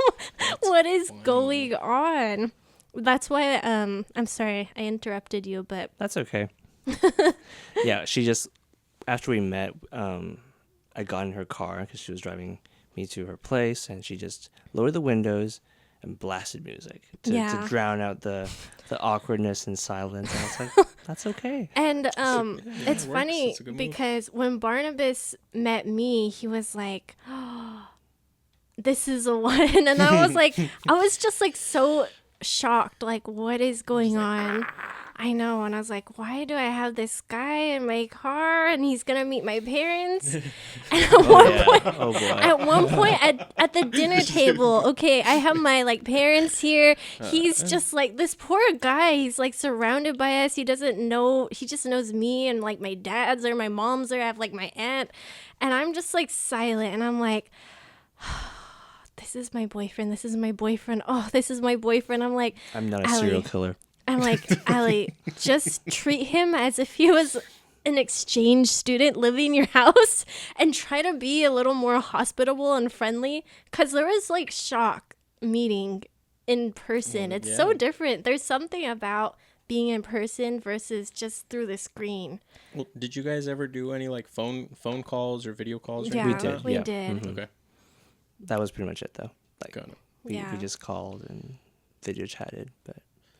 What is funny. going on? That's why, I'm sorry, I interrupted you, but That's okay. Yeah, she just after we met, I got in her car because she was driving me to her place, and she just lowered the windows and blasted music to Yeah. drown out the awkwardness and silence. And I was like, that's okay. And it it's works. funny It's a good move. because when Barnabas met me, he was like, oh, this is the one. And I was like, I was just like so shocked, like, what is going on? I know. And I was like, why do I have this guy in my car and he's going to meet my parents? And Oh boy. at one point at the dinner table, okay, I have my like parents here. He's just like this poor guy. He's like surrounded by us. He doesn't know. He just knows me and like my dad's or my mom's or I have like my aunt, and I'm just like silent. And I'm like, this is my boyfriend. This is my boyfriend. Oh, this is my boyfriend. I'm like, I'm not a Allie. serial killer. I'm like, Allie, just treat him as if he was an exchange student living in your house and try to be a little more hospitable and friendly. Because there was like shock meeting in person. It's so yeah. different. There's something about being in person versus just through the screen. Well, did you guys ever do any like phone calls or video calls? Or Yeah, anything like did, we yeah. did. Mhm. Okay, That was pretty much it, though. Like got it. we Yeah. just called and video chatted, but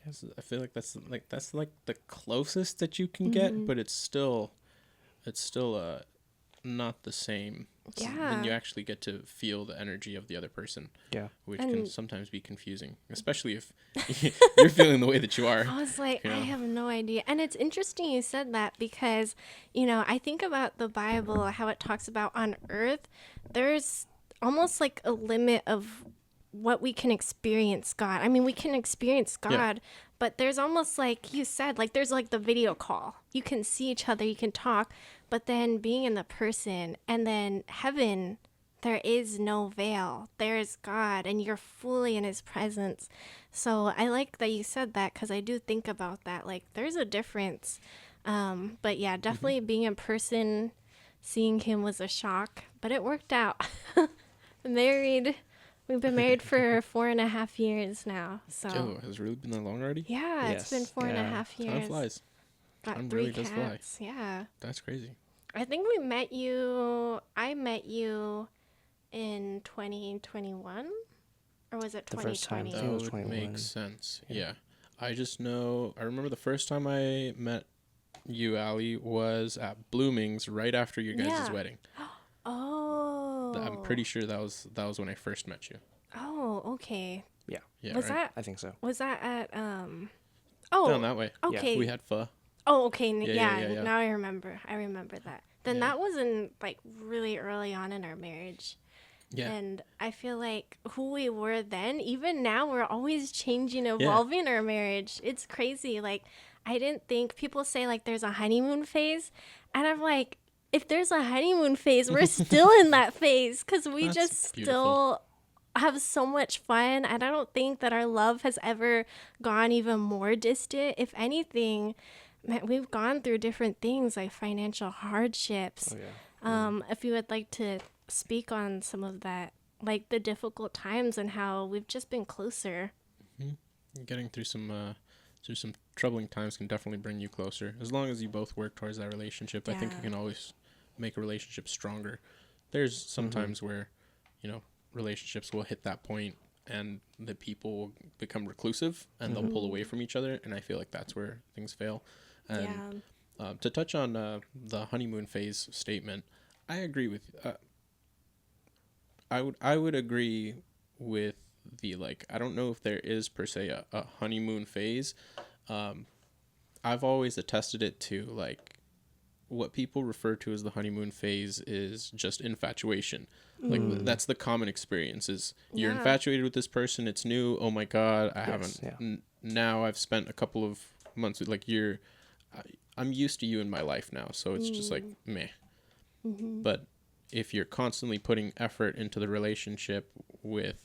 I feel like that's like the closest that you can get, but it's still not the same. Yeah. When you actually get to feel the energy of the other person, yeah. which can And- sometimes be confusing, especially if you're feeling the way that you are. I was like, Yeah. I have no idea. And it's interesting you said that because, you know, I think about the Bible, how it talks about on earth, there's almost like a limit of what we can experience God. I mean, we can experience God, but there's almost like you said, like there's like the video call. You can see each other, you can talk, but then being in the person and then heaven, there is no veil. There's God and you're fully in his presence. So I like that you said that because I do think about that. Like there's a difference. But yeah, definitely being in person, seeing him was a shock, but it worked out. Married We've been married for 4.5 years now. So Oh, has it really been that long already? yeah, it's been Yes. four and a Yeah. half years. Time flies. Got Time 3 really does fly. cats. Yeah. That's crazy. I think I met you in 2021, or was it The first time. 2020? I think it was That would 21. make sense. Yeah. Yeah. I remember the first time I met you, Allie, was at Blooming's right after your guys' Yeah. wedding. Oh. I'm pretty sure that was when I first met you. Oh, okay. Yeah, Yeah, Was right? I think so. that at Down Oh, that way. okay. We had pho. Oh, okay. Yeah. Now I remember. I remember that. Then Yeah. that wasn't like really early on in our marriage. Yeah. And I feel like who we were then, even now, we're always changing, evolving our marriage. It's crazy. Like, I didn't think people say like there's a honeymoon phase. And I'm like, if there's a honeymoon phase, we're still in that phase because we That's just beautiful. still have so much fun. And I don't think that our love has ever gone even more distant. If anything, man, we've gone through different things like financial hardships. Oh yeah. If you would like to speak on some of that, like the difficult times and how we've just been closer. Getting through some troubling times can definitely bring you closer. As long as you both work towards that relationship, I think you Yeah. can always make a relationship stronger. There's some times where, relationships will hit that point and the people will become reclusive and they'll pull away from each other, and I feel like that's where things fail. And to touch on the honeymoon phase statement, I agree with I would agree with the, like, I don't know if there is per se a honeymoon phase. I've always attested it to, like, what people refer to as the honeymoon phase is just infatuation. Like, that's the common experience is you're Yeah. infatuated with this person. It's new. Oh my God. I Yes, haven't. yeah. Now I've spent a couple of months with, like, I'm used to you in my life now. So it's just like, meh. But if you're constantly putting effort into the relationship with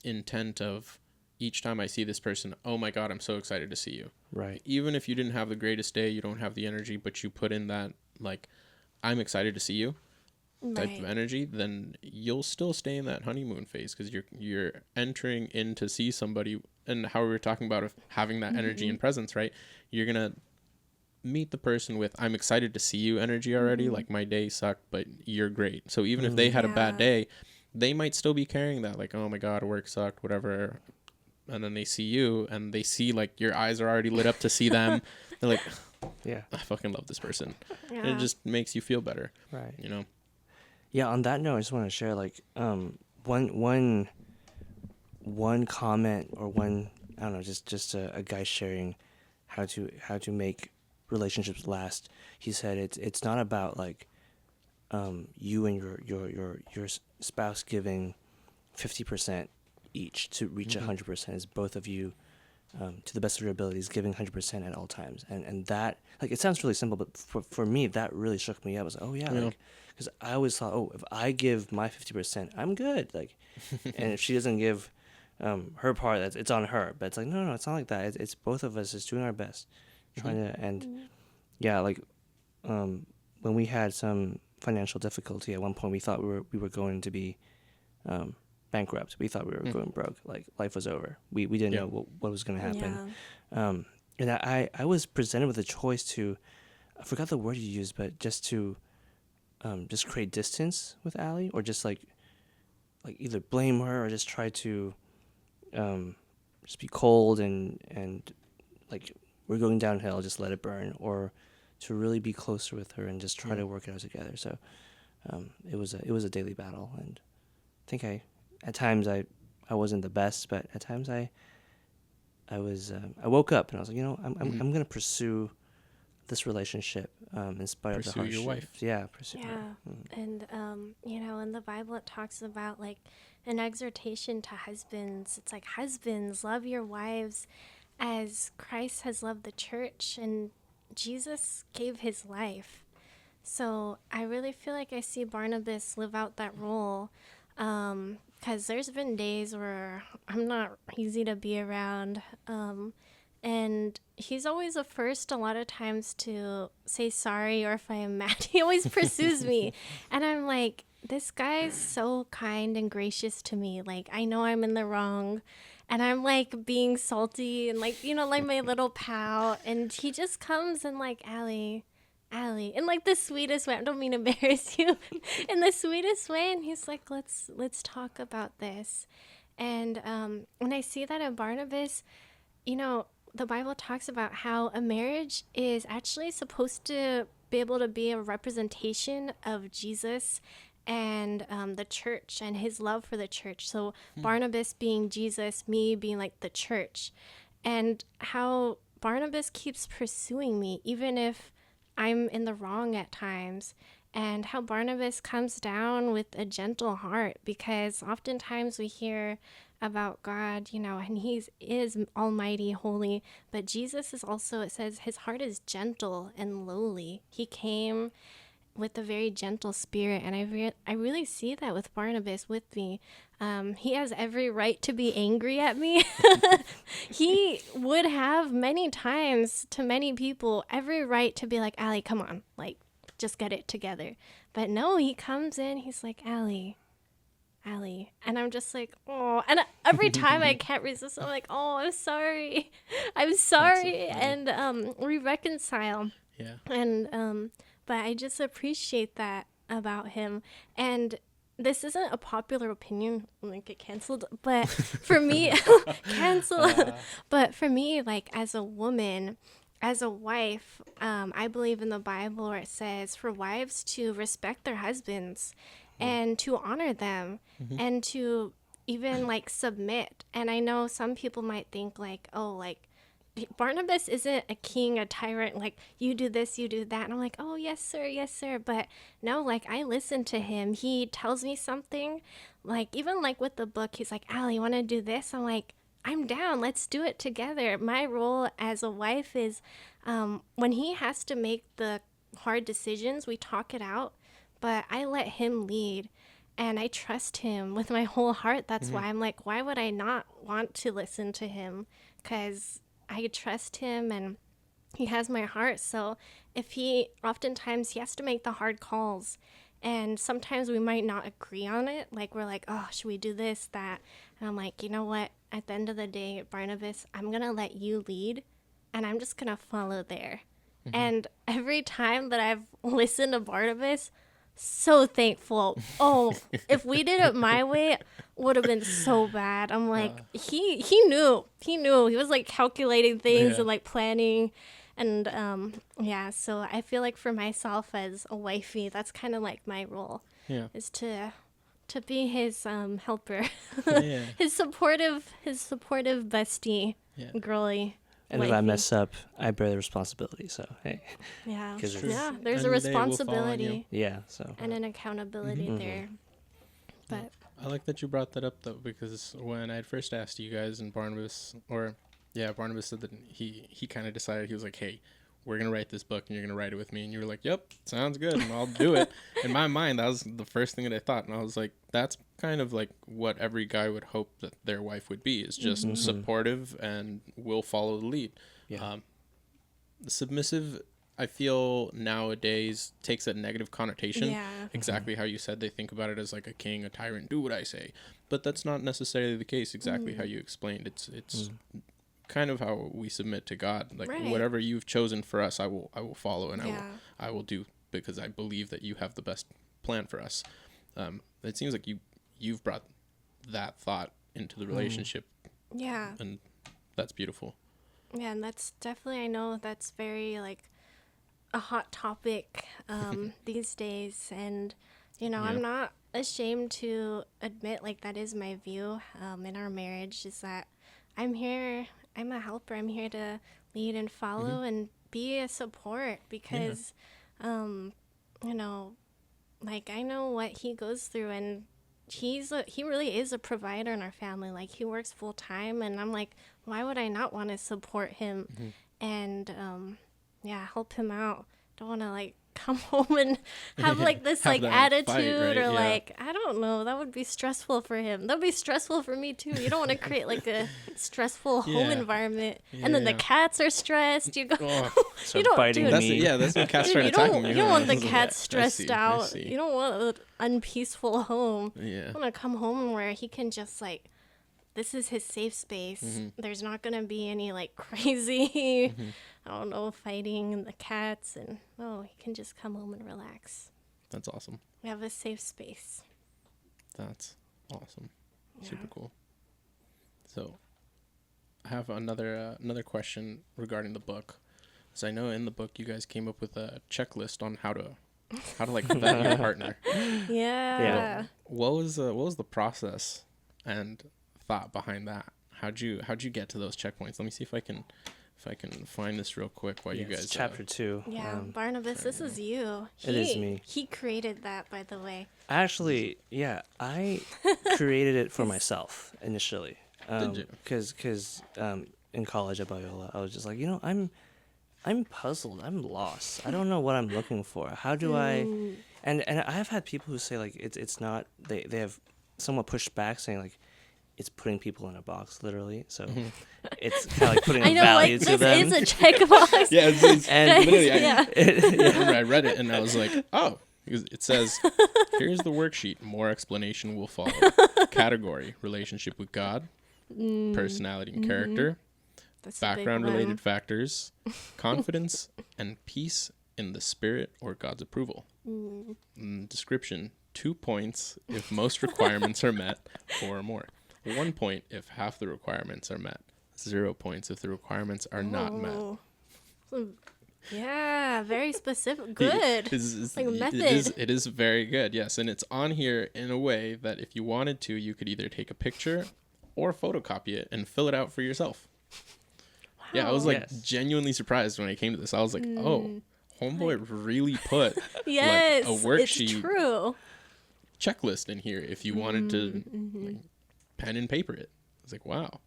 intent of each time I see this person, oh my God, I'm so excited to see you. Right. Even if you didn't have the greatest day, you don't have the energy, but you put in that, like, I'm excited to see you type of energy, then you'll still stay in that honeymoon phase because you're entering in to see somebody. And how we were talking about of having that energy and presence, right? You're gonna meet the person with I'm excited to see you energy already. Like, my day sucked, but you're great. So even if they had a bad day, they might still be carrying that, like, oh my God, work sucked, whatever. And then they see you and they see, like, your eyes are already lit up to see them. They're like, Yeah. I fucking love this person. Yeah. And it just makes you feel better, Right. you know? Yeah, on that note, I just want to share like one comment or one, I don't know, just a guy sharing how to make relationships last. He said it's not about like you and your spouse giving 50% each to reach 100%. It's both of you to the best of your abilities giving 100% at all times. And that, like, it sounds really simple, but for me that really shook me up. I was like, oh yeah. Like, because I always thought, oh, if I give my 50%, I'm good. Like, and if she doesn't give her part, it's on her. But it's like, no, it's not like that. It's both of us just doing our best, trying to. And yeah, like when we had some financial difficulty at one point, we thought we were going to be bankrupt. We thought we were going broke. Like, life was over. We didn't know what was going to happen. And I was presented with a choice to, I forgot the word you used, but just to just create distance with Allie, or just like either blame her or just try to just be cold and like, we're going downhill, just let it burn, or to really be closer with her and just try to work it out together. So it was a daily battle, and I think at times I wasn't the best, but at times I woke up and I was like, I'm gonna pursue this relationship in spite of the Pursue hardships. your wife. Yeah, pursue her. Yeah. And, in the Bible, it talks about like an exhortation to husbands. It's like, husbands, love your wives as Christ has loved the church, and Jesus gave his life. So I really feel like I see Barnabas live out that role. Because there's been days where I'm not easy to be around. And he's always the first a lot of times to say sorry, or if I am mad, he always pursues me. And I'm like, this guy's so kind and gracious to me. Like, I know I'm in the wrong and I'm like being salty and like, like my little pal. And he just comes and like, Allie, in like the sweetest way. I don't mean to embarrass you, in the sweetest way. And he's like, let's talk about this. And when I see that in Barnabas, the Bible talks about how a marriage is actually supposed to be able to be a representation of Jesus and the church and his love for the church. So Barnabas being Jesus, me being like the church, and how Barnabas keeps pursuing me, even if I'm in the wrong at times, and how Barnabas comes down with a gentle heart, because oftentimes we hear about God, and he is almighty, holy, but Jesus is also, it says his heart is gentle and lowly. He came with a very gentle spirit, and I really see that with Barnabas with me. He has every right to be angry at me. He would have many times, to many people, every right to be like, Allie, come on, like, just get it together. But no, he comes in, he's like, Allie. And I'm just like, oh, and every time I can't resist, I'm like, oh, I'm sorry. I'm sorry. And we reconcile. Yeah. And but I just appreciate that about him. And this isn't a popular opinion, like get canceled, but for me, cancel. But for me, like as a woman, as a wife, I believe in the Bible where it says for wives to respect their husbands and to honor them and to even like submit. And I know some people might think like, oh, like Barnabas isn't a king, a tyrant, like you do this, you do that. And I'm like, oh, yes, sir. Yes, sir. But no, like I listen to him. He tells me something, like even like with the book, he's like, Allie, you want to do this? I'm like, I'm down. Let's do it together. My role as a wife is when he has to make the hard decisions, we talk it out, but I let him lead. And I trust him with my whole heart. That's why I'm like, why would I not want to listen to him? Because I trust him and he has my heart. So if oftentimes he has to make the hard calls, and sometimes we might not agree on it. Like we're like, oh, should we do this, that? And I'm like, you know what? At the end of the day, Barnabas, I'm going to let you lead and I'm just going to follow there. And every time that I've listened to Barnabas, so thankful. Oh, if we did it my way, would have been so bad. I'm like, he knew. He was like calculating things and like planning. And so I feel like for myself as a wifey, that's kind of like my role. Yeah. Is to be his helper. Yeah. his supportive bestie, girly. And if I mess up, I bear the responsibility. So hey, Yeah, 'Cause it's- yeah. There's End a of the day, it will fall on you. responsibility yeah. So and an accountability there. But I like that you brought that up though, because when I had first asked you guys and Barnabas said that he kind of decided, he was like, hey, we're going to write this book and you're going to write it with me. And you were like, yep, sounds good. And I'll do it. In my mind, that was the first thing that I thought. And I was like, that's kind of like what every guy would hope that their wife would be, is just supportive and will follow the lead. yeah. Submissive, I feel nowadays takes a negative connotation. yeah, Exactly how you said. They think about it as like a king, a tyrant, do what I say. But that's not necessarily the case, exactly how you explained. It's kind of how we submit to God. Like whatever you've chosen for us, I will follow, and I will do, because I believe that you have the best plan for us. It seems like you've brought that thought into the relationship. Yeah. And that's beautiful. Yeah, and that's definitely, I know that's very like a hot topic these days, and I'm not ashamed to admit like that is my view in our marriage, is that I'm a helper. I'm here to lead and follow and be a support, because like I know what he goes through, and he really is a provider in our family. Like he works full time, and I'm like, why would I not want to support him and help him out? Don't want to like come home and have like this Have like that attitude fight, right? or Yeah. like I don't know, that would be stressful for him. That would be stressful for me too. You don't want to create like a stressful home Yeah. environment, Yeah, and then the yeah. cats are stressed. You go, Oh, So don't biting do that's me. that's when cats dude, start you attacking don't you. you don't huh? want the Yeah, cats I stressed see, I out. see. You don't want an unpeaceful home. Yeah. I want to come home where he can just like, this is his safe space. Mm-hmm. There's not gonna be any like crazy, I don't know, fighting and the cats, and he can just come home and relax. That's awesome. We have a safe space. That's awesome. Super cool. So, I have another question regarding the book. So I know in the book you guys came up with a checklist on how to like vet your partner. Yeah. What was the process and thought behind that? How'd you get to those checkpoints? Let me see if I can find this real quick while you guys chapter 2. Yeah, Barnabas, this is you. It is me. He created that, by the way. Actually, yeah, I created it for myself initially. Did you? Because in college at Biola, I was just like, I'm puzzled. I'm lost. I don't know what I'm looking for. How do I? And I've had people who say like it's not. They have somewhat pushed back, saying like it's putting people in a box, literally. So it's kind of like putting I a know, value like, to them. this is a checkbox. Yeah, it's And literally. Yeah. I remember I read it and I was like, oh, it says, here's the worksheet. More explanation will follow. Category: relationship with God, personality and character, That's a big background one. related factors, confidence, and peace in the spirit or God's approval. Description: 2 points if most requirements are met, 4 or more. 1 point if half the requirements are met. 0 points if the requirements are not met. Oh. Yeah, very specific. Good. Like a method. It is very good, yes. And it's on here in a way that if you wanted to, you could either take a picture or photocopy it and fill it out for yourself. Yeah, I was like Yes. genuinely surprised when I came to this. I was like, oh, homeboy really put Yes, like a worksheet it's true. checklist in here if you wanted to like, pen and paper it. I was like, wow.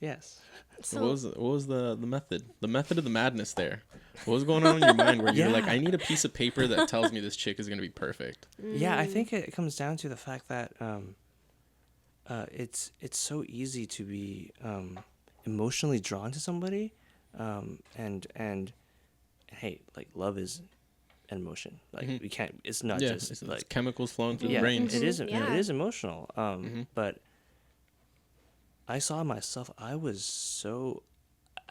Yes. So what was the method? The method of the madness there. What was going on in your mind where you're like, I need a piece of paper that tells me this chick is gonna be perfect? Yeah, I think it comes down to the fact that it's so easy to be emotionally drawn to somebody, and hey, like love is an emotion. Like we can't. It's not just it's like chemicals flowing through the yeah, brain. it is. Yeah. It is emotional. But I saw myself. I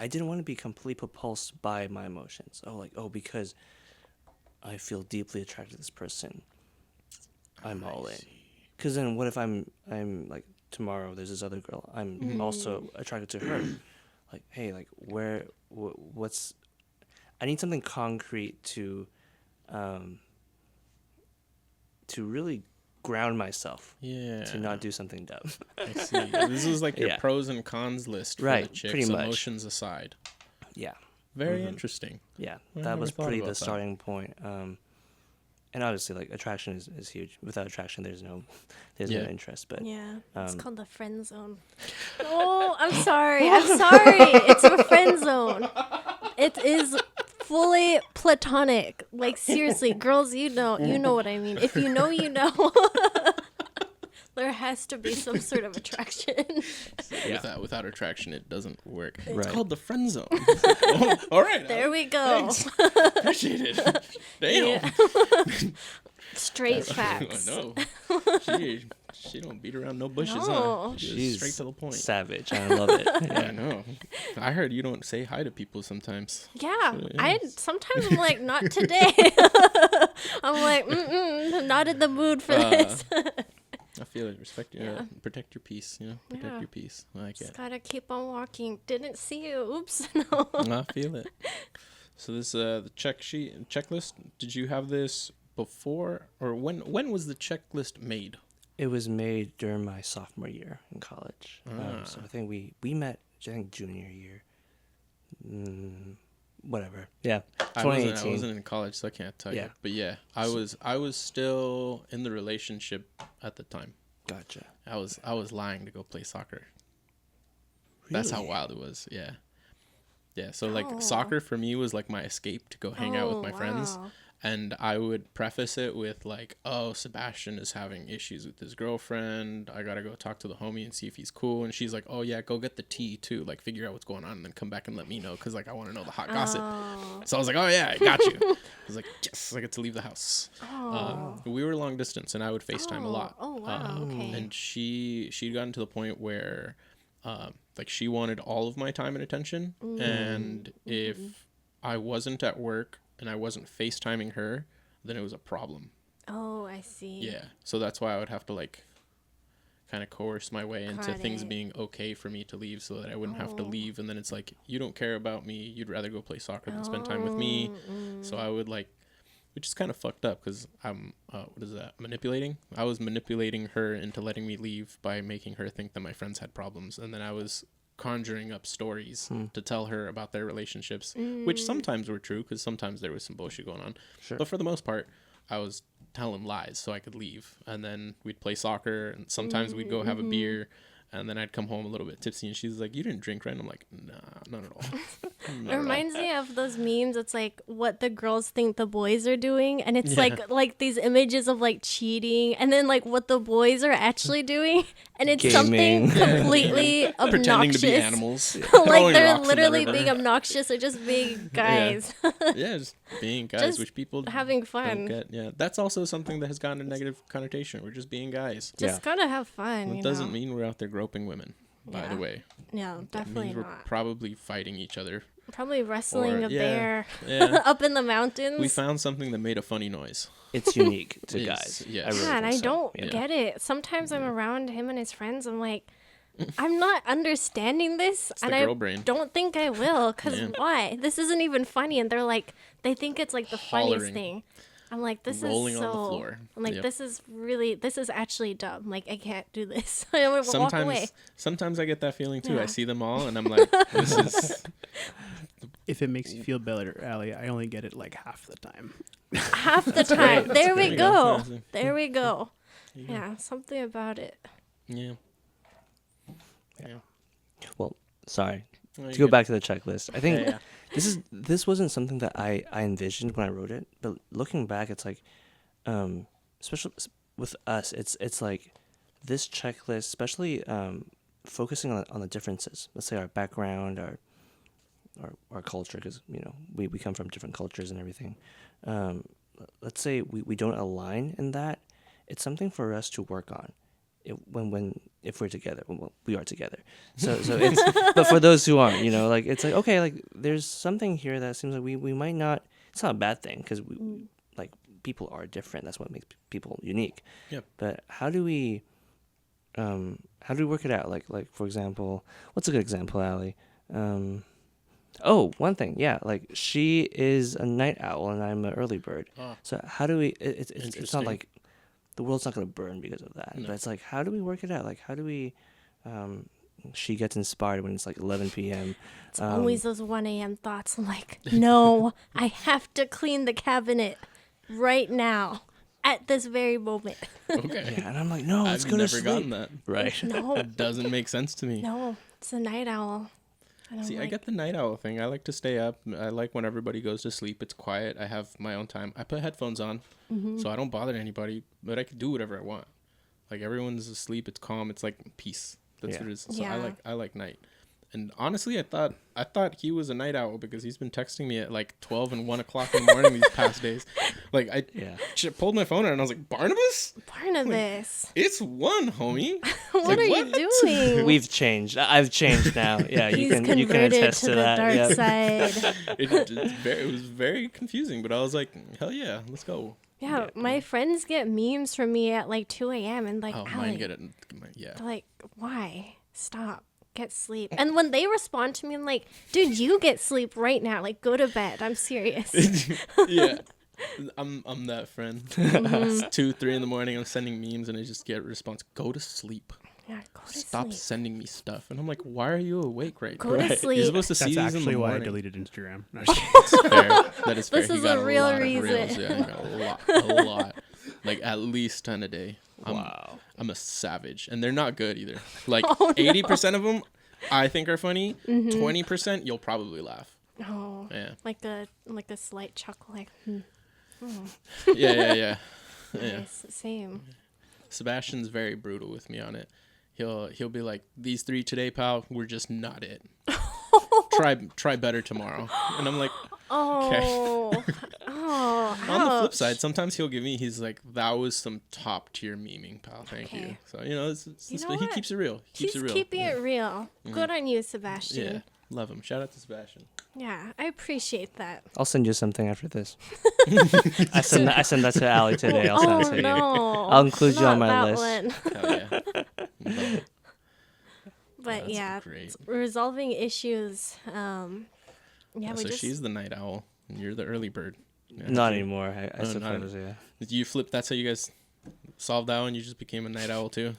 didn't want to be completely propulsed by my emotions. Because I feel deeply attracted to this person, I'm all in. Because then what if I'm like tomorrow there's this other girl I'm also attracted to her. Like, hey, like what's I need something concrete to really ground myself. Yeah. To not do something dumb. I see. This is like your Yeah. pros and cons list for Right, the chicks, pretty much. emotions aside. Yeah. Very interesting. Yeah. I That never was thought pretty about the that. starting point. And obviously like attraction is huge. Without attraction there's no Yeah. interest. But Yeah, it's Um, called the friend zone. Oh, I'm sorry. It's a friend zone. It is fully platonic. Like seriously, girls, you know what I mean. If you know, you know. There has to be some sort of attraction. Yeah. Without attraction, it doesn't work. It's Right. called the friend zone. All right. There we go. Thanks. Appreciate it. Damn. Yeah. Straight facts. I know. She don't beat around no bushes, No. huh? She's She's straight to the point. savage. I love it. Yeah, I know. I heard you don't say hi to people sometimes. Yeah, So, sometimes I'm like, not today. I'm like, not in the mood for this. I feel it. Respect, protect your peace. Protect Yeah. your peace. I like Just it. gotta keep on walking. Didn't see you. Oops. No. I feel it. So this the checklist. Did you have this before or when was the checklist made? It was made during my sophomore year in college. So I think we met, I think, junior year. Whatever. Yeah. I 2018. wasn't in college, so I can't tell Yeah. you. But yeah, I was still in the relationship at the time. Gotcha. I was lying to go play soccer. That's how Really? wild it was. Yeah. Yeah, so like soccer for me was like my escape to go hang out with my friends. Wow. And I would preface it with like, oh, Sebastian is having issues with his girlfriend. I gotta go talk to the homie and see if he's cool. And she's like, oh yeah, go get the tea too. Like figure out what's going on and then come back and let me know because like I want to know the hot gossip. So I was like, oh yeah, I got you. I was like, yes, I get to leave the house. We were long distance and I would FaceTime a lot. Oh wow. Okay. And she'd gotten to the point where like she wanted all of my time and attention. And if I wasn't at work and I wasn't FaceTiming her, then it was a problem. Oh, I see. Yeah. So that's why I would have to like kind of coerce my way into things being okay for me to leave so that I wouldn't have to leave. And then it's like, you don't care about me. You'd rather go play soccer than spend time with me. So I would like, which is kind of fucked up because I'm, what is that, manipulating? I was manipulating her into letting me leave by making her think that my friends had problems. And then I was conjuring up stories to tell her about their relationships, which sometimes were true because sometimes there was some bullshit going on. Sure. But for the most part, I was telling lies so I could leave. And then we'd play soccer and sometimes we'd go have a beer. And then I'd come home a little bit tipsy and she's like, you didn't drink, right? And I'm like, nah, not at all. It reminds me of those memes. It's like what the girls think the boys are doing. And it's like these images of like cheating and then like what the boys are actually doing. And it's Gaming. something completely obnoxious. Pretending to be animals. Like Throwing they're rocks in the literally river. being obnoxious or just being guys. Yeah, just being guys, Just which people having don't fun. get. Yeah, that's also something that has gotten a negative connotation. We're just being guys. Just gotta have fun. It doesn't mean we're out there groping women, by the Yeah. way. No, It definitely means we're not. probably fighting each other. Probably wrestling Or- a yeah, bear Yeah. up in the mountains. We found something that made a funny noise. It's unique to Yes, guys. yes. I really Yeah, and I think so. don't Yeah. get it. Sometimes I'm around him and his friends. I'm like, I'm not understanding this, It's and the I girl brain. don't think I will. Cause Yeah. why? This isn't even funny, and they're like, they think it's like the funniest Hollering. thing. I'm like, this Rolling is so. on the floor. I'm like, Yep. this is actually dumb. Like, I can't do this. I would walk away. Sometimes I get that feeling too. Yeah. I see them all and I'm like, this is If it makes you feel better, Allie, I only get it like half the time. Half the time. great. There That's we great. go. Yeah. There we go. Yeah, something about it. yeah. Well, sorry. Well, To you go get- back to the checklist, I think Yeah. this wasn't something that I envisioned when I wrote it, but looking back, it's like, especially with us, it's like this checklist, especially focusing on the differences. Let's say our background, our culture, because we come from different cultures and everything. Let's say we don't align in that. It's something for us to work on. If we're together, well, we are together. So it's but for those who aren't, like it's like okay, like there's something here that seems like we might not. It's not a bad thing because we like people are different. That's what makes people unique. Yep. But how do we work it out? Like for example, what's a good example, Allie? One thing, yeah, like she is a night owl and I'm an early bird. Oh. So how do we? It's not Interesting. like the world's not going to burn because of that. No. But it's like, how do we work it out? Like, how do we? She gets inspired when it's like 11 p.m. It's always those 1 a.m. thoughts. I'm like, no, I have to clean the cabinet right now at this very moment. Okay. Yeah, and I'm like, no, let's I've go to never sleep. gotten that. Right. No, It doesn't make sense to me. no, it's a night owl. And I'm See, I like, get the night owl thing. I like to stay up. I like when everybody goes to sleep. It's quiet. I have my own time. I put headphones on, so I don't bother anybody, but I can do whatever I want. Like everyone's asleep. It's calm. It's like peace. That's Yeah. what it is. So Yeah. I like night. And honestly, I thought he was a night owl because he's been texting me at like 12 and 1 o'clock in the morning these past days. Like I Yeah. pulled my phone out and I was like, Barnabas, Barnabas, it's 1, homie. what like, are what? you doing? We've changed. I've changed now. Yeah, you He's can converted attest to to the that. dark Yep. side. It was very confusing, but I was like, hell yeah, let's go. Yeah, my friends get memes from me at like 2 a.m. and like, Oh, Allie, mine get it. Yeah. they're like, why? Stop. Get sleep. And when they respond to me, I'm like, dude, you get sleep right now. Like, go to bed. I'm serious. Yeah. I'm that friend. It's 2, 3 in the morning. I'm sending memes and I just get a response. Go to sleep. Yeah, go to Stop sleep. sending me stuff. And I'm like, why are you awake right Go now? to sleep. You're supposed to see That's these in actually the why I morning. deleted Instagram. No, That's fair. That is fair. This He is got a real lot of reason. reels. Yeah, he got a lot. Like at least 10 a day. Wow. I'm a savage. And they're not good either. Like Oh, no. 80% of them, I think are funny. 20% you'll probably laugh. Oh, Yeah. like a slight chuckle, like Yeah. nice, same. Sebastian's very brutal with me on it. He'll be like, these 3 today, pal, we're just not it. Try better tomorrow. And I'm like, Oh, on the flip ouch. side, sometimes he's like, that was some top tier memeing, pal. Thank you. Okay. So You know he what? keeps it real. He's keeping it real. Good on you, Sebastian. Yeah, love him. Shout out to Sebastian. Yeah, I appreciate that. I'll send you something after this. I send that to Allie today. I'll send Oh it to you. no! I'll include you on my Not list. that one. Hell yeah. Love it. But That's yeah, great. resolving issues. Yeah, we So just. she's the night owl, and you're the early bird. Yeah, Not you- anymore. I No, suppose, yeah. Did you flip? That's how you guys solved that one. You just became a night owl too.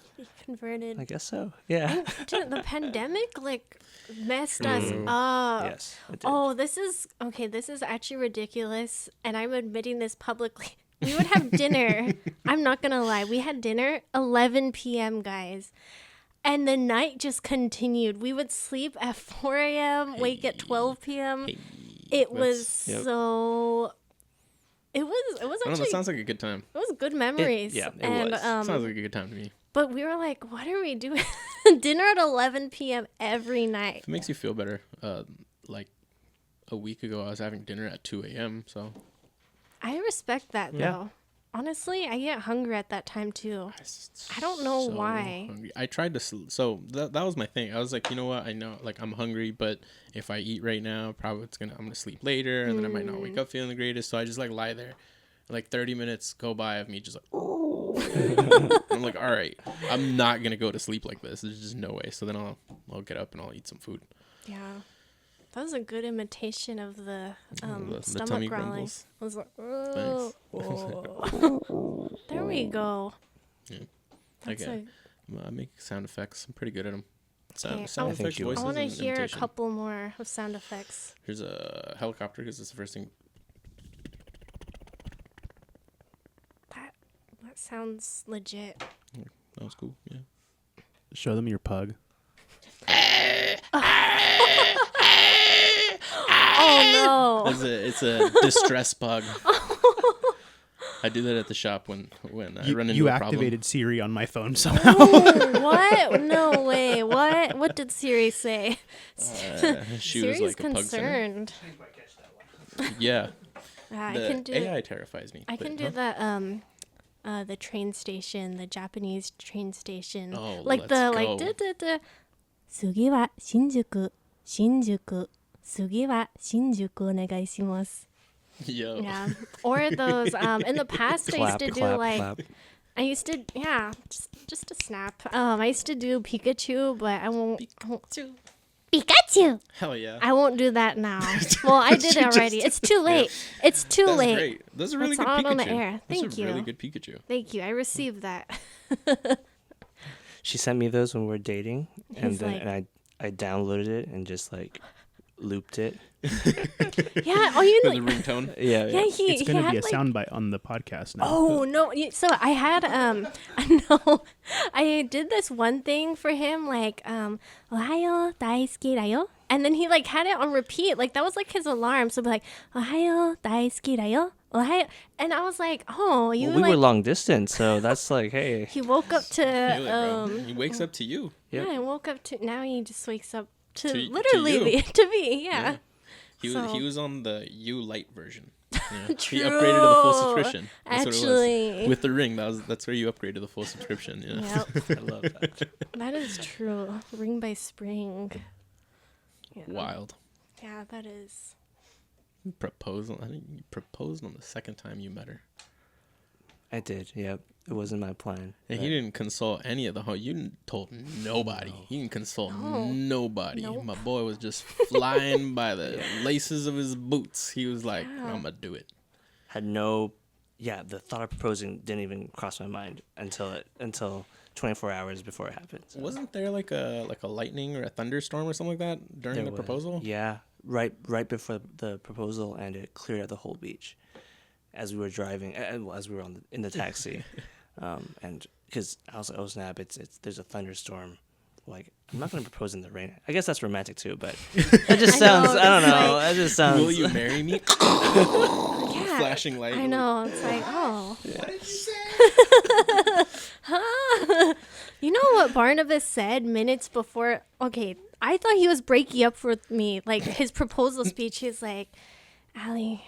Converted. I guess so. Yeah. Dude, the pandemic messed us True. up. Yes. It did. Oh, this is actually ridiculous, and I'm admitting this publicly. We would have dinner. I'm not gonna lie. We had dinner 11 p.m., guys. And the night just continued. We would sleep at 4 a.m., wake at 12 p.m. Hey, It was Yep. so. It was I don't know. actually That sounds like a good time. it was good memories. yeah, it and was. Sounds like a good time to me. but we were like, what are we doing? Dinner at 11 p.m. every night. If it makes you feel better, like a week ago, I was having dinner at 2 a.m. So I respect that Yeah. though. Honestly, I get hungry at that time too. I don't know why. Hungry. I tried to. So that was my thing. I was like, you know what? I know, like, I'm hungry, but if I eat right now, probably I'm gonna sleep later, and then I might not wake up feeling the greatest. So I just lie there. Like 30 minutes go by of me just I'm like, all right, I'm not gonna go to sleep like this. There's just no way. So then I'll get up and I'll eat some food. Yeah. That was a good imitation of the The stomach tummy growling. grumbles. I was like, Nice. oh. There we go. Yeah. That's Okay. I make sound effects. I'm pretty good at them. Okay, Sound I effects, think you voices, I want to and hear imitation. a couple more of sound effects. Here's a helicopter because it's the first thing. That sounds legit. That was cool. Yeah. Show them your pug. Oh no! It's a distress bug. I do that at the shop when I run into You a problem. activated Siri on my phone somehow. Oh, what? No way. What? What did Siri say? She Siri's was like a pug center. concerned. Yeah. I The can do. AI terrifies me. I but, can do the train station, the Japanese train station. Oh, like let's the go. like. 次は新宿、新宿、次は新宿お願いします. Yo. Yeah. Or those in the past I used Clap, to do clap, like clap. I used to just a snap. I used to do Pikachu, but I won't Pikachu. Hell yeah. I won't do that now. Well, I did it already. It's too late. It's too That's late. great. That's a really It's good on Pikachu. the air. Thank That's a you. really good Pikachu. Thank you. I received that. She sent me those when we were dating, and He's then like- and I downloaded it and just looped it. Yeah. Oh, you With know. the ringtone. Yeah, It's yeah. He going to had be a like, soundbite on the podcast now. Oh no! So I had no, I did this one thing for him like Ohayo daisuki da yo, and then he like had it on repeat, like that was like his alarm. So I'd be like Ohayo daisuki da yo, Ohayo, and I was like, oh, you Well, we like were long distance, so that's like, hey. he woke up to Feel it, bro. He wakes up to you. Yep. yeah, I woke up to now he just wakes up to To literally you. to me, yeah. He So- was on the U Lite version. Yeah. True. He upgraded to the full subscription. That's what it Actually. was. With the ring, that's where you upgrade to the full subscription. Yeah. Yep. I love that. That is true. Ring by spring. Yeah. Wild. Yeah, that is. Proposal. I think you proposed on the second time you met her. I did, yep. It wasn't my plan. And he didn't consult any of the whole. You told nobody. He didn't consult nobody. Nope. My boy was just flying by the laces of his boots. He was like, "I'm gonna do it." Had no, the thought of proposing didn't even cross my mind until 24 hours before it happened. So. Wasn't there like a lightning or a thunderstorm or something like that during There the was. proposal? Yeah, right before the proposal, and it cleared out the whole beach as we were driving, as we were in the taxi, and because I was like, oh snap, it's there's a thunderstorm like, I'm not going to propose in the rain. I guess that's romantic too, but that just sounds, I don't know. That just sounds. Will you marry me? Yeah. Flashing light. I know. It's like, oh. What did you say? You know what Barnabas said minutes before? Okay, I thought he was breaking up with me. Like his proposal speech, he's like, Allie,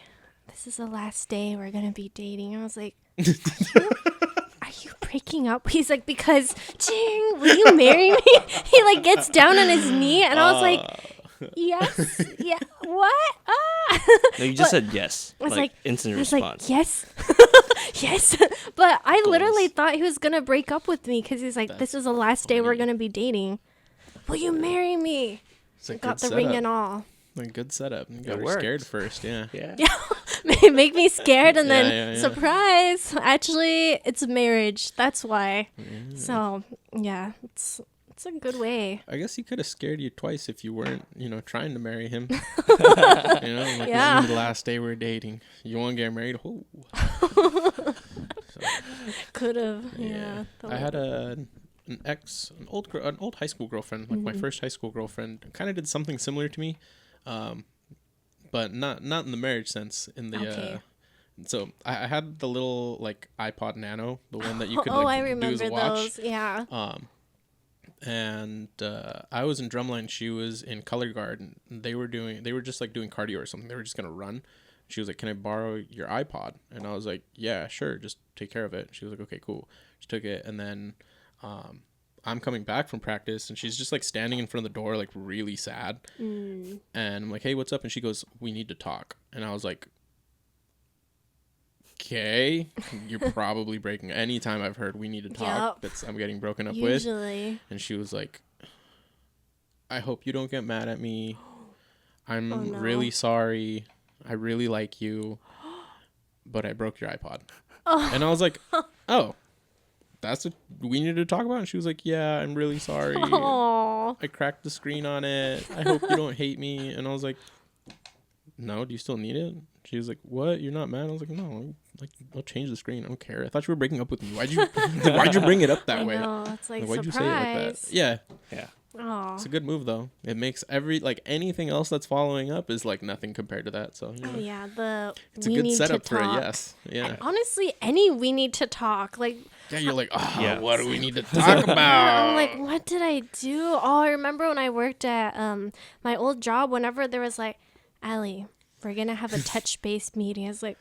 this is the last day we're going to be dating. I was like, are you breaking up? He's like, because, Ching, will you marry me? He like gets down on his knee and I was like, yes, yeah, what? No, you just said yes. I was like, instant I was response. like, yes, yes. But I literally thought he was going to break up with me because he's like, this is the last day we're funny. going to be dating. Will you marry me? It's a Got good the ring setup. and all. A good setup. You got her works. scared first, yeah. Yeah. Yeah, make me scared and then Yeah. surprise. Actually, it's marriage. That's why. So yeah, it's a good way. I guess he could have scared you twice if you weren't, trying to marry him. Like, Yeah. this is the last day we're dating. You want to get married? Oh. Could have. Yeah. I had an old high school girlfriend, like my first high school girlfriend, kind of did something similar to me, but not in the marriage sense. In the Okay. so I had the little like iPod Nano, the one that you could I do remember as a watch. those. Yeah. And I was in drumline. She was in color guard. And they were just like doing cardio or something. They were just gonna run. She was like, "Can I borrow your iPod?" And I was like, "Yeah, sure. Just take care of it." She was like, "Okay, cool." She took it, and then I'm coming back from practice, and she's just like standing in front of the door, like really sad. And I'm like, "Hey, what's up?" And she goes, "We need to talk." And I was like, "Okay, you're probably breaking." Anytime I've heard "we need to talk," Yup. I'm getting broken up with. Usually. And she was like, "I hope you don't get mad at me. I'm Oh, no. really sorry. I really like you, but I broke your iPod." Oh. And I was like, "Oh, that's what we needed to talk about?" And she was like, "Yeah, I'm really sorry. Oh. I cracked the screen on it. I hope you don't hate me." And I was like, "No, do you still need it?" She was like, "What? You're not mad?" I was like, "No, like I'll change the screen. I don't care. I thought you were breaking up with me. Why'd you bring it up that I way? know. It's like Why'd you say surprise. it like that?" Yeah. Yeah. Oh. It's a good move though. It makes anything else that's following up is like nothing compared to that. So Oh yeah, the it's a we good need setup to for a talk. yes. Yeah. And honestly, any we need to talk. Like Yeah, you're like, "Oh, Yeah. what do we need to talk about?" I'm like, what did I do? Oh, I remember when I worked at my old job. Whenever there was like, Allie, we're gonna have a touch base meeting. I was like,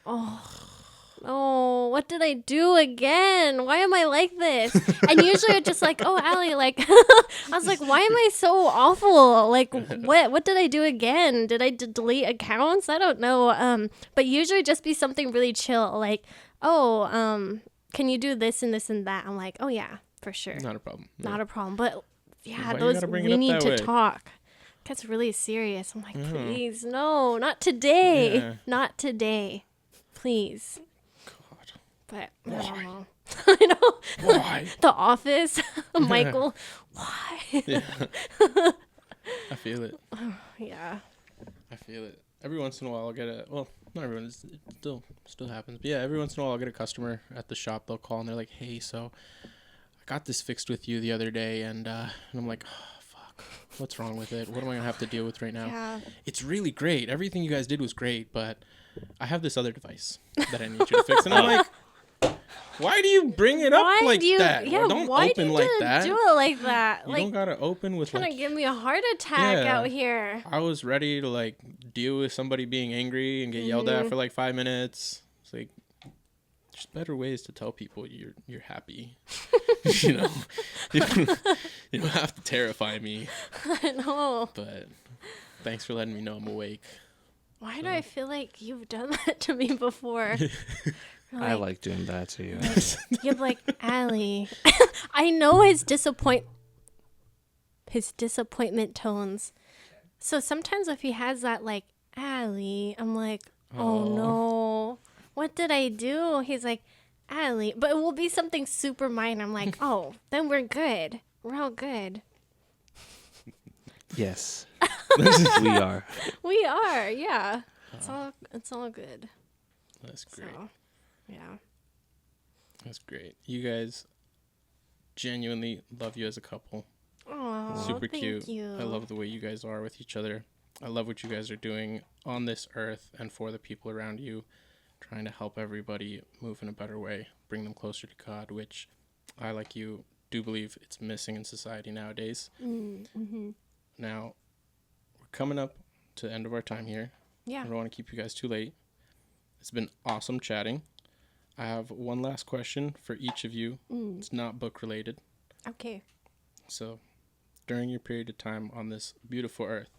oh, what did I do again? Why am I like this? And usually it's just like, oh, Allie, like, I was like, why am I so awful? Like, what did I do again? Did I delete accounts? I don't know. But usually just be something really chill, like, can you do this and this and that? I'm like, oh yeah, for sure, Not a problem. not a problem. But yeah, Why you those gotta bring it we up need that to way? talk. Gets really serious. I'm like, please, no, not today, Yeah. not today, please. God. But I don't know. I know. Why? The Office, Michael. Why? Yeah. I feel it. Yeah. I feel it. Every once in a while I'll get not everyone, it still happens. But yeah, every once in a while I'll get a customer at the shop. They'll call and they're like, "Hey, so I got this fixed with you the other day," and I'm like, "Oh, fuck. What's wrong with it? What am I gonna have to deal with right now?" Yeah. "It's really great. Everything you guys did was great, but I have this other device that I need you to fix." And I'm like, "Why do you bring it up Why like do you? that? Yeah. Don't Why open do you like that. do it like that? You Like, don't gotta open with trying like." to give me a heart attack Yeah. out here. I was ready to like deal with somebody being angry and get yelled at for like 5 minutes. It's like there's better ways to tell people you're happy. you know, you don't have to terrify me. I know. But thanks for letting me know I'm awake. Why do I feel like you've done that to me before? I like doing that to you. You're like, Allie. I know his disappointment tones. So sometimes if he has that like, Allie, I'm like, oh no. What did I do? He's like, Allie. But it will be something super minor. I'm like, oh, then we're good. We're all good. Yes. We are. We are, yeah. It's all good. That's great. So, yeah. That's great. You guys genuinely love you as a couple. Oh, Oh, Super thank cute. you. I love the way you guys are with each other. I love what you guys are doing on this earth and for the people around you, trying to help everybody move in a better way, bring them closer to God, which I, like you, do believe it's missing in society nowadays. Mm-hmm. Now, we're coming up to the end of our time here. Yeah. I don't want to keep you guys too late. It's been awesome chatting. I have one last question for each of you. It's not book related. Okay. So, during your period of time on this beautiful earth,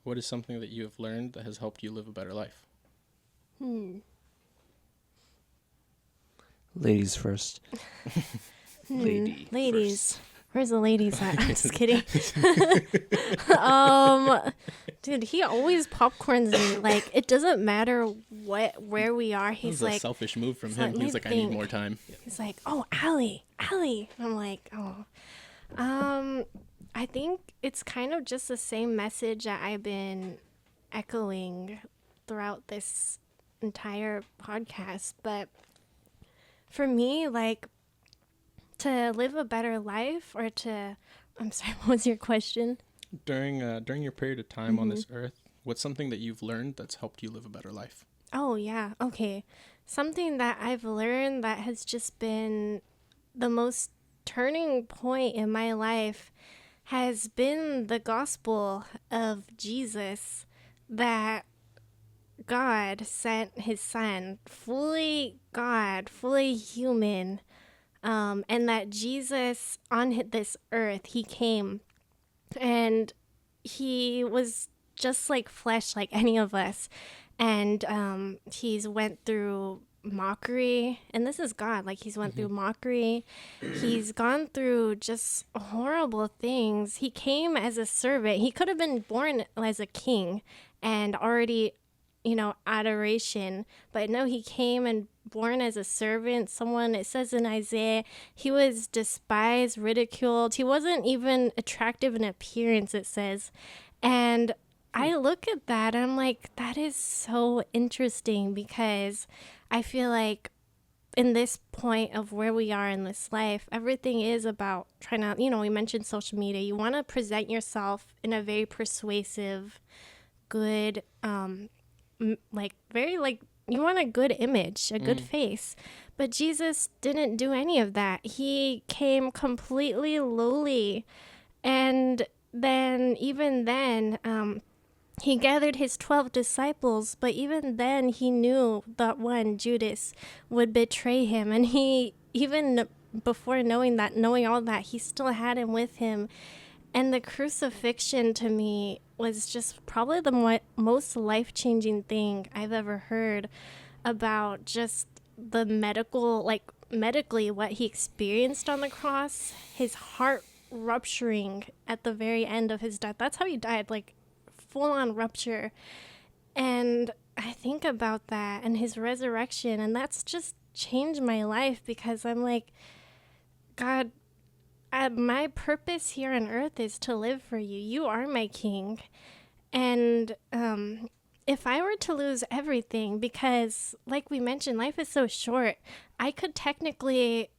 what is something that you have learned that has helped you live a better life? Ladies first. Lady Ladies. first. Where's the ladies at? I'm just kidding. Dude, he always popcorns me. Like, it doesn't matter where we are. That He's was a like, selfish move from he's him. like, He was "Let like, me I need think." more time. he's like, oh, Allie. And I'm like, oh. I think it's kind of just the same message that I've been echoing throughout this entire podcast. But for me, like, to live a better life or to, I'm sorry, what was your question? During your period of time on this earth, what's something that you've learned that's helped you live a better life? Oh, yeah. Okay. Something that I've learned that has just been the most turning point in my life has been the gospel of Jesus, that God sent his son, fully God, fully human, and that Jesus on this earth, he came and he was just like flesh, like any of us. And he's went through mockery, and this is God. Like, he's went through mockery. He's gone through just horrible things. He came as a servant. He could have been born as a king and already, adoration, but no, he came and born as a servant. Someone, it says in Isaiah, he was despised, ridiculed. He wasn't even attractive in appearance, it says. And I look at that and I'm like, that is so interesting, because I feel like in this point of where we are in this life, everything is about trying to, we mentioned social media. You want to present yourself in a very persuasive, good, you want a good image, a good face. But Jesus didn't do any of that. He came completely lowly. And then, even then, he gathered his 12 disciples, but even then he knew that one, Judas, would betray him. And he, even before knowing all that, he still had him with him. And the crucifixion to me was just probably the most life-changing thing I've ever heard about just the medically what he experienced on the cross, his heart rupturing at the very end of his death. That's how he died, like full-on rupture. And I think about that and his resurrection, and that's just changed my life, because I'm like, God, my purpose here on earth is to live for you. You are my king. And if I were to lose everything, because like we mentioned, life is so short, I could technically,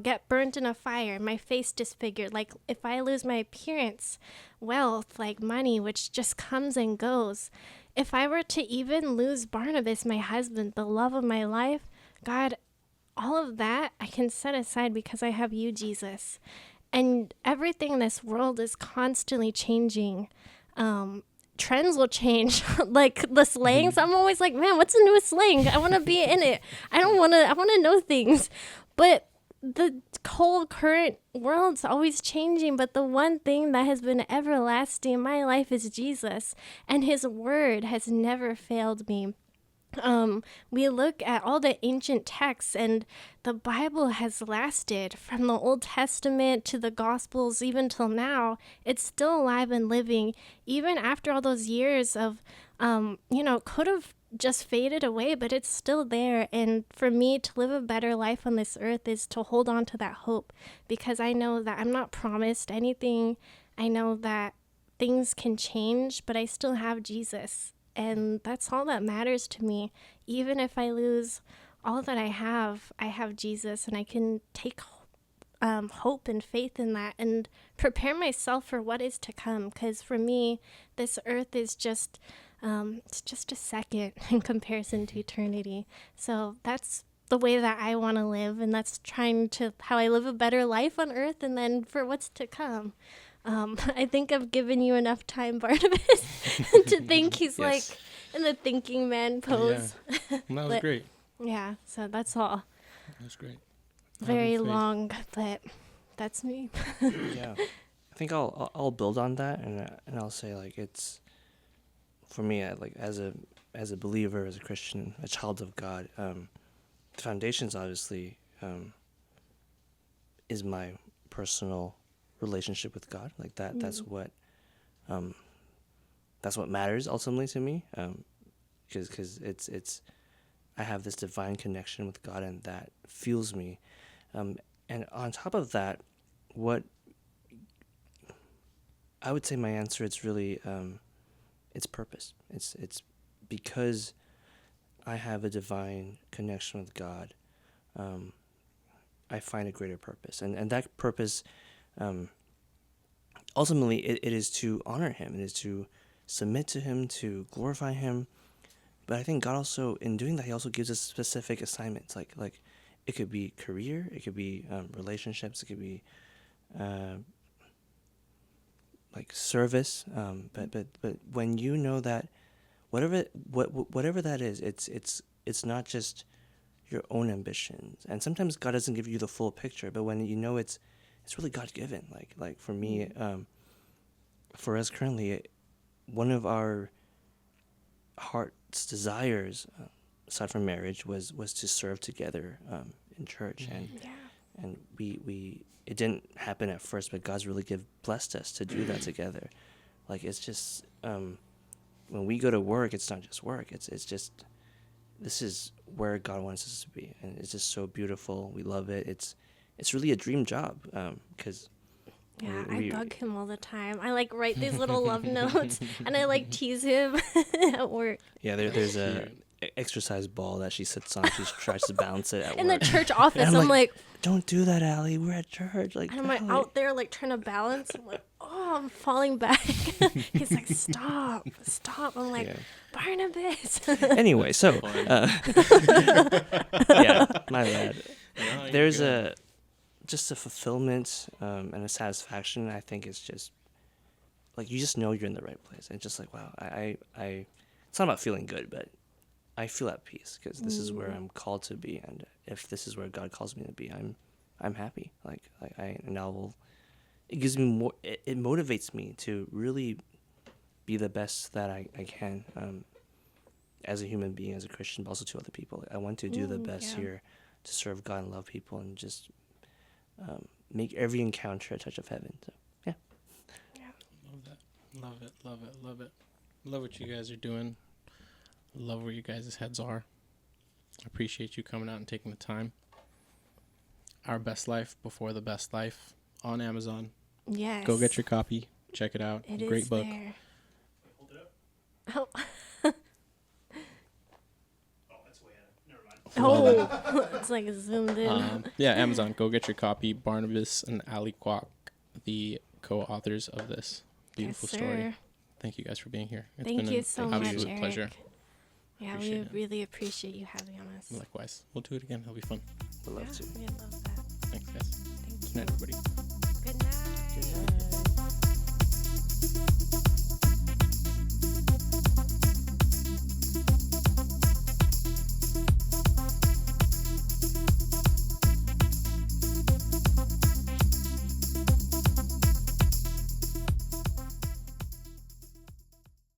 get burnt in a fire, my face disfigured. Like, if I lose my appearance, wealth, like money, which just comes and goes. If I were to even lose Barnabas, my husband, the love of my life, God, all of that I can set aside because I have you, Jesus. And everything in this world is constantly changing. Trends will change. Like the slangs, I'm always like, man, what's the newest slang? I want to be in it. I want to know things. But the whole current world's always changing. But the one thing that has been everlasting in my life is Jesus. And his word has never failed me. We look at all the ancient texts, and the Bible has lasted from the Old Testament to the Gospels, even till now. It's still alive and living, even after all those years of, could have just faded away, but it's still there. And for me to live a better life on this earth is to hold on to that hope, because I know that I'm not promised anything. I know that things can change, but I still have Jesus. And that's all that matters to me. Even if I lose all that I have Jesus, and I can take hope and faith in that and prepare myself for what is to come. Because for me, this earth is just it's just a second in comparison to eternity. So that's the way that I want to live, and that's trying to how I live a better life on earth, and then for what's to come. I think I've given you enough time, Barnabas, to think he's Yes. like in the thinking man pose. Yeah. Well, that was But- great. Yeah, so that's all. That was great. Very Having faith. long, but that's me. Yeah, I think I'll build on that, and I'll say like it's for me like as a believer, as a Christian, a child of God. The foundations obviously is my personal relationship with God. Like that. That's what matters ultimately to me. Because it's I have this divine connection with God, and that fuels me. And on top of that, what I would say my answer, it's really it's purpose. It's because I have a divine connection with God. I find a greater purpose, and that purpose, ultimately, it is to honor Him. It is to submit to Him, to glorify Him. But I think God also, in doing that, He also gives us specific assignments. Like it could be career, it could be relationships, it could be like service. But when you know that whatever that is, it's not just your own ambitions. And sometimes God doesn't give you the full picture. But when you know it's really God given. Like for me, for us currently, one of our heart's desires, aside from marriage, was to serve together in church, and we it didn't happen at first, but God's really blessed us to do that together. Like it's just when we go to work, it's not just work. It's just this is where God wants us to be, and it's just so beautiful. We love it. It's really a dream job because. Yeah, I bug him all the time. I like write these little love notes, and I like tease him at work. Yeah, there's a exercise ball that she sits on. She tries to balance it at In work. the church office, And I'm like, don't do that, Allie. We're at church. Like, and I'm like Allie. out there like trying to balance. I'm like, oh, I'm falling back. He's like, stop. I'm like, Yeah. Barnabas. Anyway, so yeah, my bad. No, you're There's good. just a fulfillment and a satisfaction. I think it's just like you just know you're in the right place. And just like wow, I it's not about feeling good, but I feel at peace because this is where I'm called to be, and if this is where God calls me to be, I'm happy. It gives me more. It motivates me to really be the best that I can as a human being, as a Christian, but also to other people. I want to do the best here to serve God and love people and just make every encounter a touch of heaven. So yeah. Love that. Love it. Love what you guys are doing. Love where you guys' heads are. Appreciate you coming out and taking the time. Our Best Life Before the Best Life on Amazon. Yes. Go get your copy. Check it out. It Great is book. there. Hold it up. Oh. Oh, that's way out. Never mind. Oh, it's like zoomed in. Yeah, Amazon. Go get your copy. Barnabas and Allie Kwok, the co-authors of this beautiful Yes, story. sir. Thank you guys for being here. It's Thank been you an so much, absolute Eric. pleasure. Yeah, Appreciate we it. really appreciate you having us. Likewise. We'll do it again. It'll be fun. Would love to. We love that. Thanks, guys. Thank Good you. night, everybody. Good night. Good night.